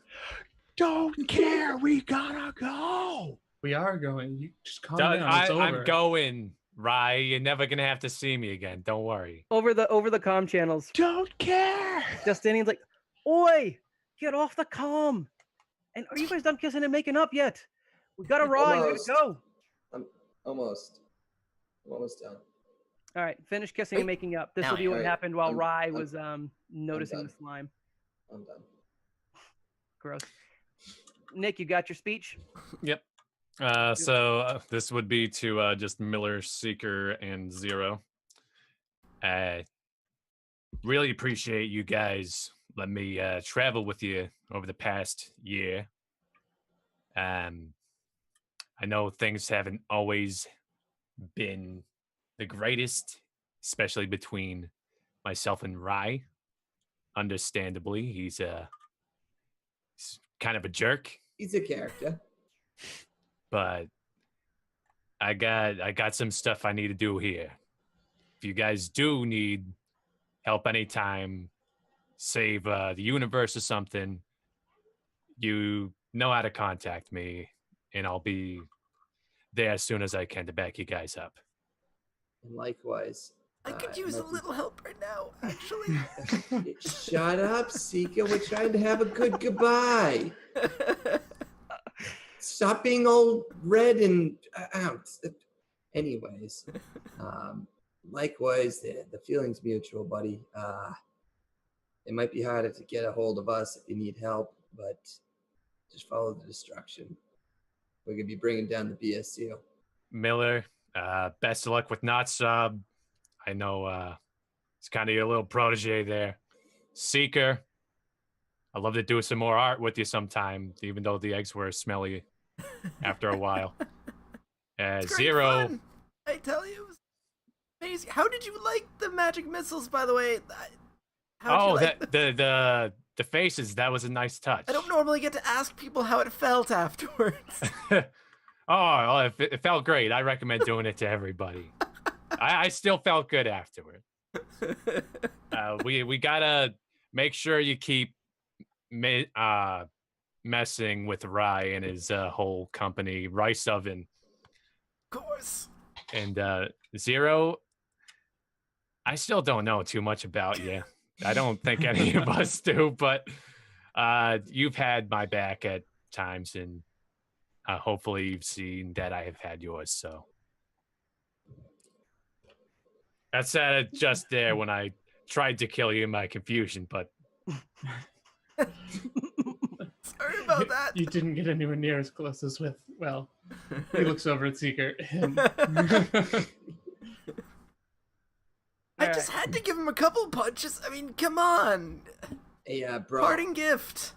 Don't care, we gotta go. We are going. You just calm down. It's over. I'm going, Rye. You're never gonna have to see me again. Don't worry. Over the comm channels. Don't care. Justinian's like, oi, get off the comm. And are you guys done kissing and making up yet? We gotta ride. We gotta go. I'm almost done. All right, finish kissing and making up. This will be what Alright, happened while I'm- Rye I'm- was noticing done. the slime. I'm done. Gross. Nick, you got your speech? Yep. So this would be to just Miller, Seeker, and Zero. I really appreciate you guys letting me travel with you over the past year. I know things haven't always been the greatest, especially between myself and Rye. Understandably, he's kind of a jerk. He's a character. But I got some stuff I need to do here. If you guys do need help anytime, save the universe or something, you know how to contact me, and I'll be there as soon as I can to back you guys up. And likewise. I could use a little help right now, actually. Shut up, Sika. We're trying to have a good goodbye. Stop being all red and out. Anyways, likewise, the feeling's mutual, buddy. It might be harder to get a hold of us if you need help, but just follow the destruction. We're gonna be bringing down the BSU. Miller, best of luck with Not Sub. I know it's kind of your little protege there. Seeker, I'd love to do some more art with you sometime, even though the eggs were smelly after a while. It's great Zero. fun. I tell you, it was amazing. How did you like the magic missiles, by the way? Oh, the faces. That was a nice touch. I don't normally get to ask people how it felt afterwards. Oh, it felt great. I recommend doing it to everybody. I still felt good afterward. We gotta make sure you keep messing with Rye and his whole company, Rice Oven. Of course. And Zero, I still don't know too much about you. I don't think any of us do, but you've had my back at times, and hopefully you've seen that I have had yours. So that's just there when I tried to kill you in my confusion, but Sorry about that. You didn't get anywhere near as close as with, well, he looks over at Seeker. And I just had to give him a couple punches. I mean, come on. Hey, bro. Parting gift.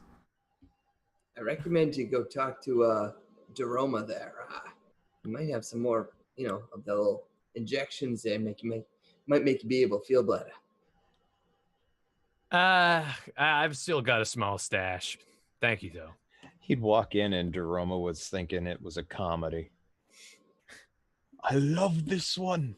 I recommend you go talk to Doroma there. You might have some more, of the little injections there. Might make you be able to feel better. I've still got a small stash. Thank you, though. He'd walk in and Doroma was thinking it was a comedy. I love this one.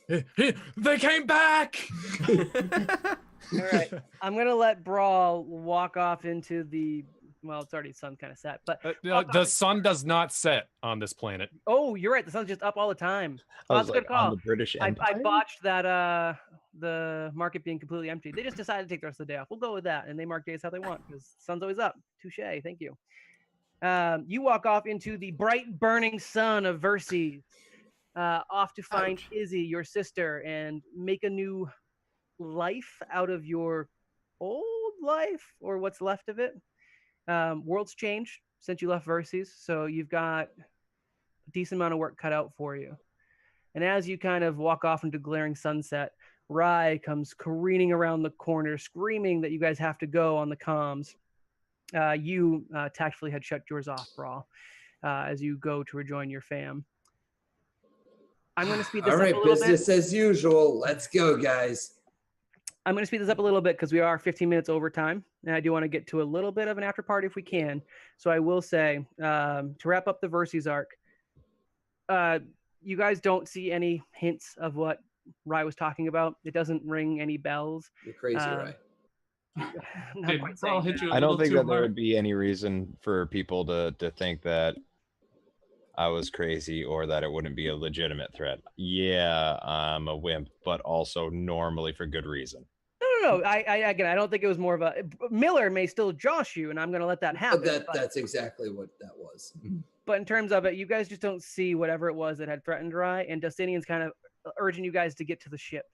They came back! All right. I'm going to let Brawl walk off into the, well, it's already sun kind of set, but the sun does not set on this planet. oh, you're right. The sun's just up all the time. I Oh, was that's a good like, on call. the British I Empire. botched that the market being completely empty. They just decided to take the rest of the day off. We'll go with that, and they mark days how they want because the sun's always up. Touche. Thank you. You walk off into the bright burning sun of Verses, off to find Izzy, your sister, and make a new life out of your old life or what's left of it. World's changed since you left Verses, so you've got a decent amount of work cut out for you. And as you kind of walk off into glaring sunset, Rye comes careening around the corner, screaming that you guys have to go on the comms. You tactfully had shut yours off, Brawl, as you go to rejoin your fam. I'm going to speed this All up right, a little business bit. as usual. Let's go, guys. I'm going to speed this up a little bit because we are 15 minutes over time, and I do want to get to a little bit of an after party if we can. So I will say, to wrap up the Verses arc, you guys don't see any hints of what Rye was talking about. It doesn't ring any bells. You're crazy, right? Not Did quite Brawl saying hit that. you a I don't little think too that there hard? would be any reason for people to think that I was crazy or that it wouldn't be a legitimate threat. Yeah, I'm a wimp, but also normally for good reason. No. I don't think it was more of a Miller may still josh you, and I'm going to let that happen. But that's exactly what that was. But in terms of it, you guys just don't see whatever it was that had threatened Rye, and Dustinian's kind of urging you guys to get to the ship.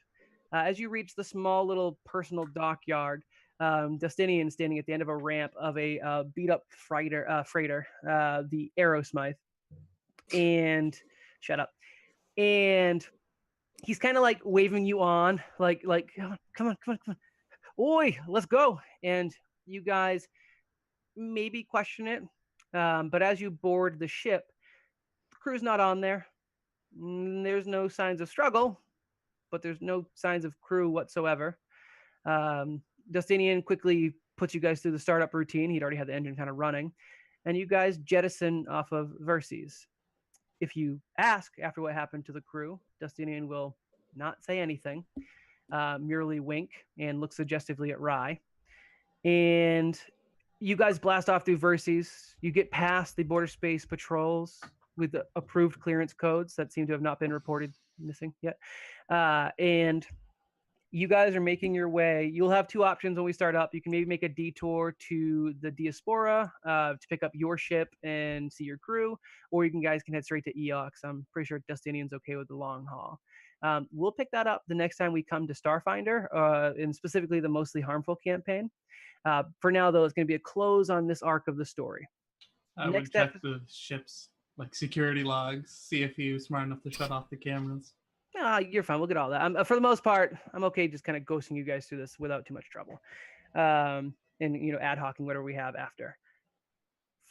As you reach the small little personal dockyard, Dustinian standing at the end of a ramp of a beat-up freighter, the Aerosmith, and shut up. And he's kind of like waving you on, like come on, oi, let's go. And you guys maybe question it, but as you board the ship, the crew's not on there. There's no signs of struggle, but there's no signs of crew whatsoever. Dustinian quickly puts you guys through the startup routine. He'd already had the engine kind of running, and you guys jettison off of Verses. If you ask after what happened to the crew, Dustinian will not say anything, merely wink and look suggestively at Rye. And you guys blast off through Verses. You get past the border space patrols with the approved clearance codes that seem to have not been reported missing yet. And you guys are making your way. You'll have two options when we start up. You can maybe make a detour to the Diaspora to pick up your ship and see your crew, or you guys can head straight to Eox. I'm pretty sure Dustinian's okay with the long haul. We'll pick that up the next time we come to Starfinder, and specifically the Mostly Harmful campaign. For now, though, it's going to be a close on this arc of the story. I would check the ship's security logs, see if he was smart enough to shut off the cameras. You're fine. We'll get all that. For the most part, I'm okay just kind of ghosting you guys through this without too much trouble. And, ad hocing whatever we have after.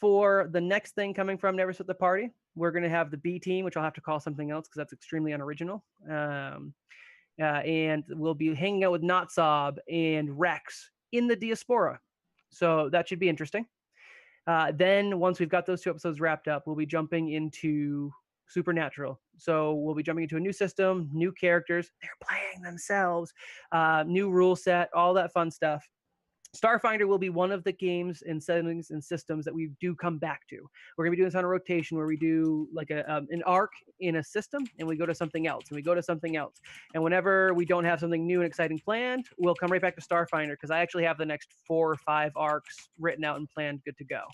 For the next thing coming from Never Split the Party, we're going to have the B team, which I'll have to call something else because that's extremely unoriginal. And we'll be hanging out with Notsob and Rex in the Diaspora. So that should be interesting. Then once we've got those two episodes wrapped up, we'll be jumping into Supernatural. So we'll be jumping into a new system, new characters. They're playing themselves, new rule set, all that fun stuff. Starfinder will be one of the games and settings and systems that we do come back to. We're going to be doing this on a rotation where we do like an arc in a system and we go to something else and we go to something else. And whenever we don't have something new and exciting planned, we'll come right back to Starfinder because I actually have the next 4 or 5 arcs written out and planned, good to go.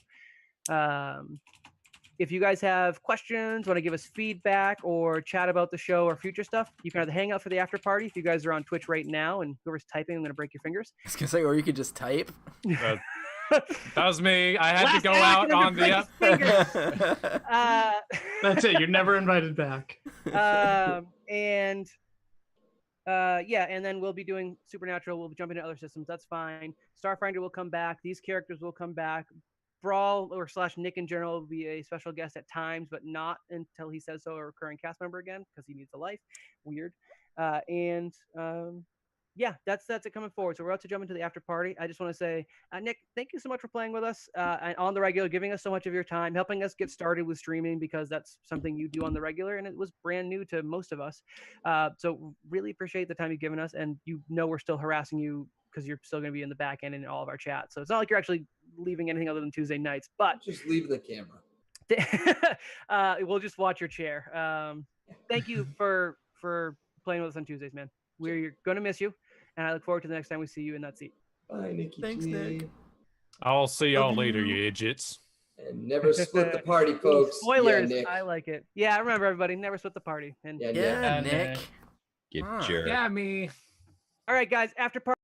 If you guys have questions, want to give us feedback or chat about the show or future stuff, you can either hang out for the after party. If you guys are on Twitch right now and whoever's typing, I'm going to break your fingers. I was gonna say, or you could just type. That was me. I had Last to go out on the. That's it. You're never invited back. And then we'll be doing Supernatural. We'll be jumping into other systems. That's fine. Starfinder will come back. These characters will come back. Brawl or / Nick in general will be a special guest at times, but not until he says so, a recurring cast member again because he needs a life. Weird. That's it coming forward. So we're about to jump into the after party. I just want to say, Nick, thank you so much for playing with us and on the regular, giving us so much of your time, helping us get started with streaming because that's something you do on the regular and it was brand new to most of us. So really appreciate the time you've given us, and we're still harassing you because you're still going to be in the back end in all of our chats. So it's not like you're actually leaving anything other than Tuesday nights, but Just leave the camera. we'll just watch your chair. Thank you for playing with us on Tuesdays, man. We're going to miss you, and I look forward to the next time we see you in that seat. Bye, Nikki. Thanks, G. Nick. I'll see y'all later, you idiots. And never split the party, folks. Spoilers. Yeah, Nick. I like it. Yeah, remember everybody, never split the party. And Yeah, Yeah, Yeah, Nick. Nick. Get Ah. jerked. Yeah, me. all right, guys, after party.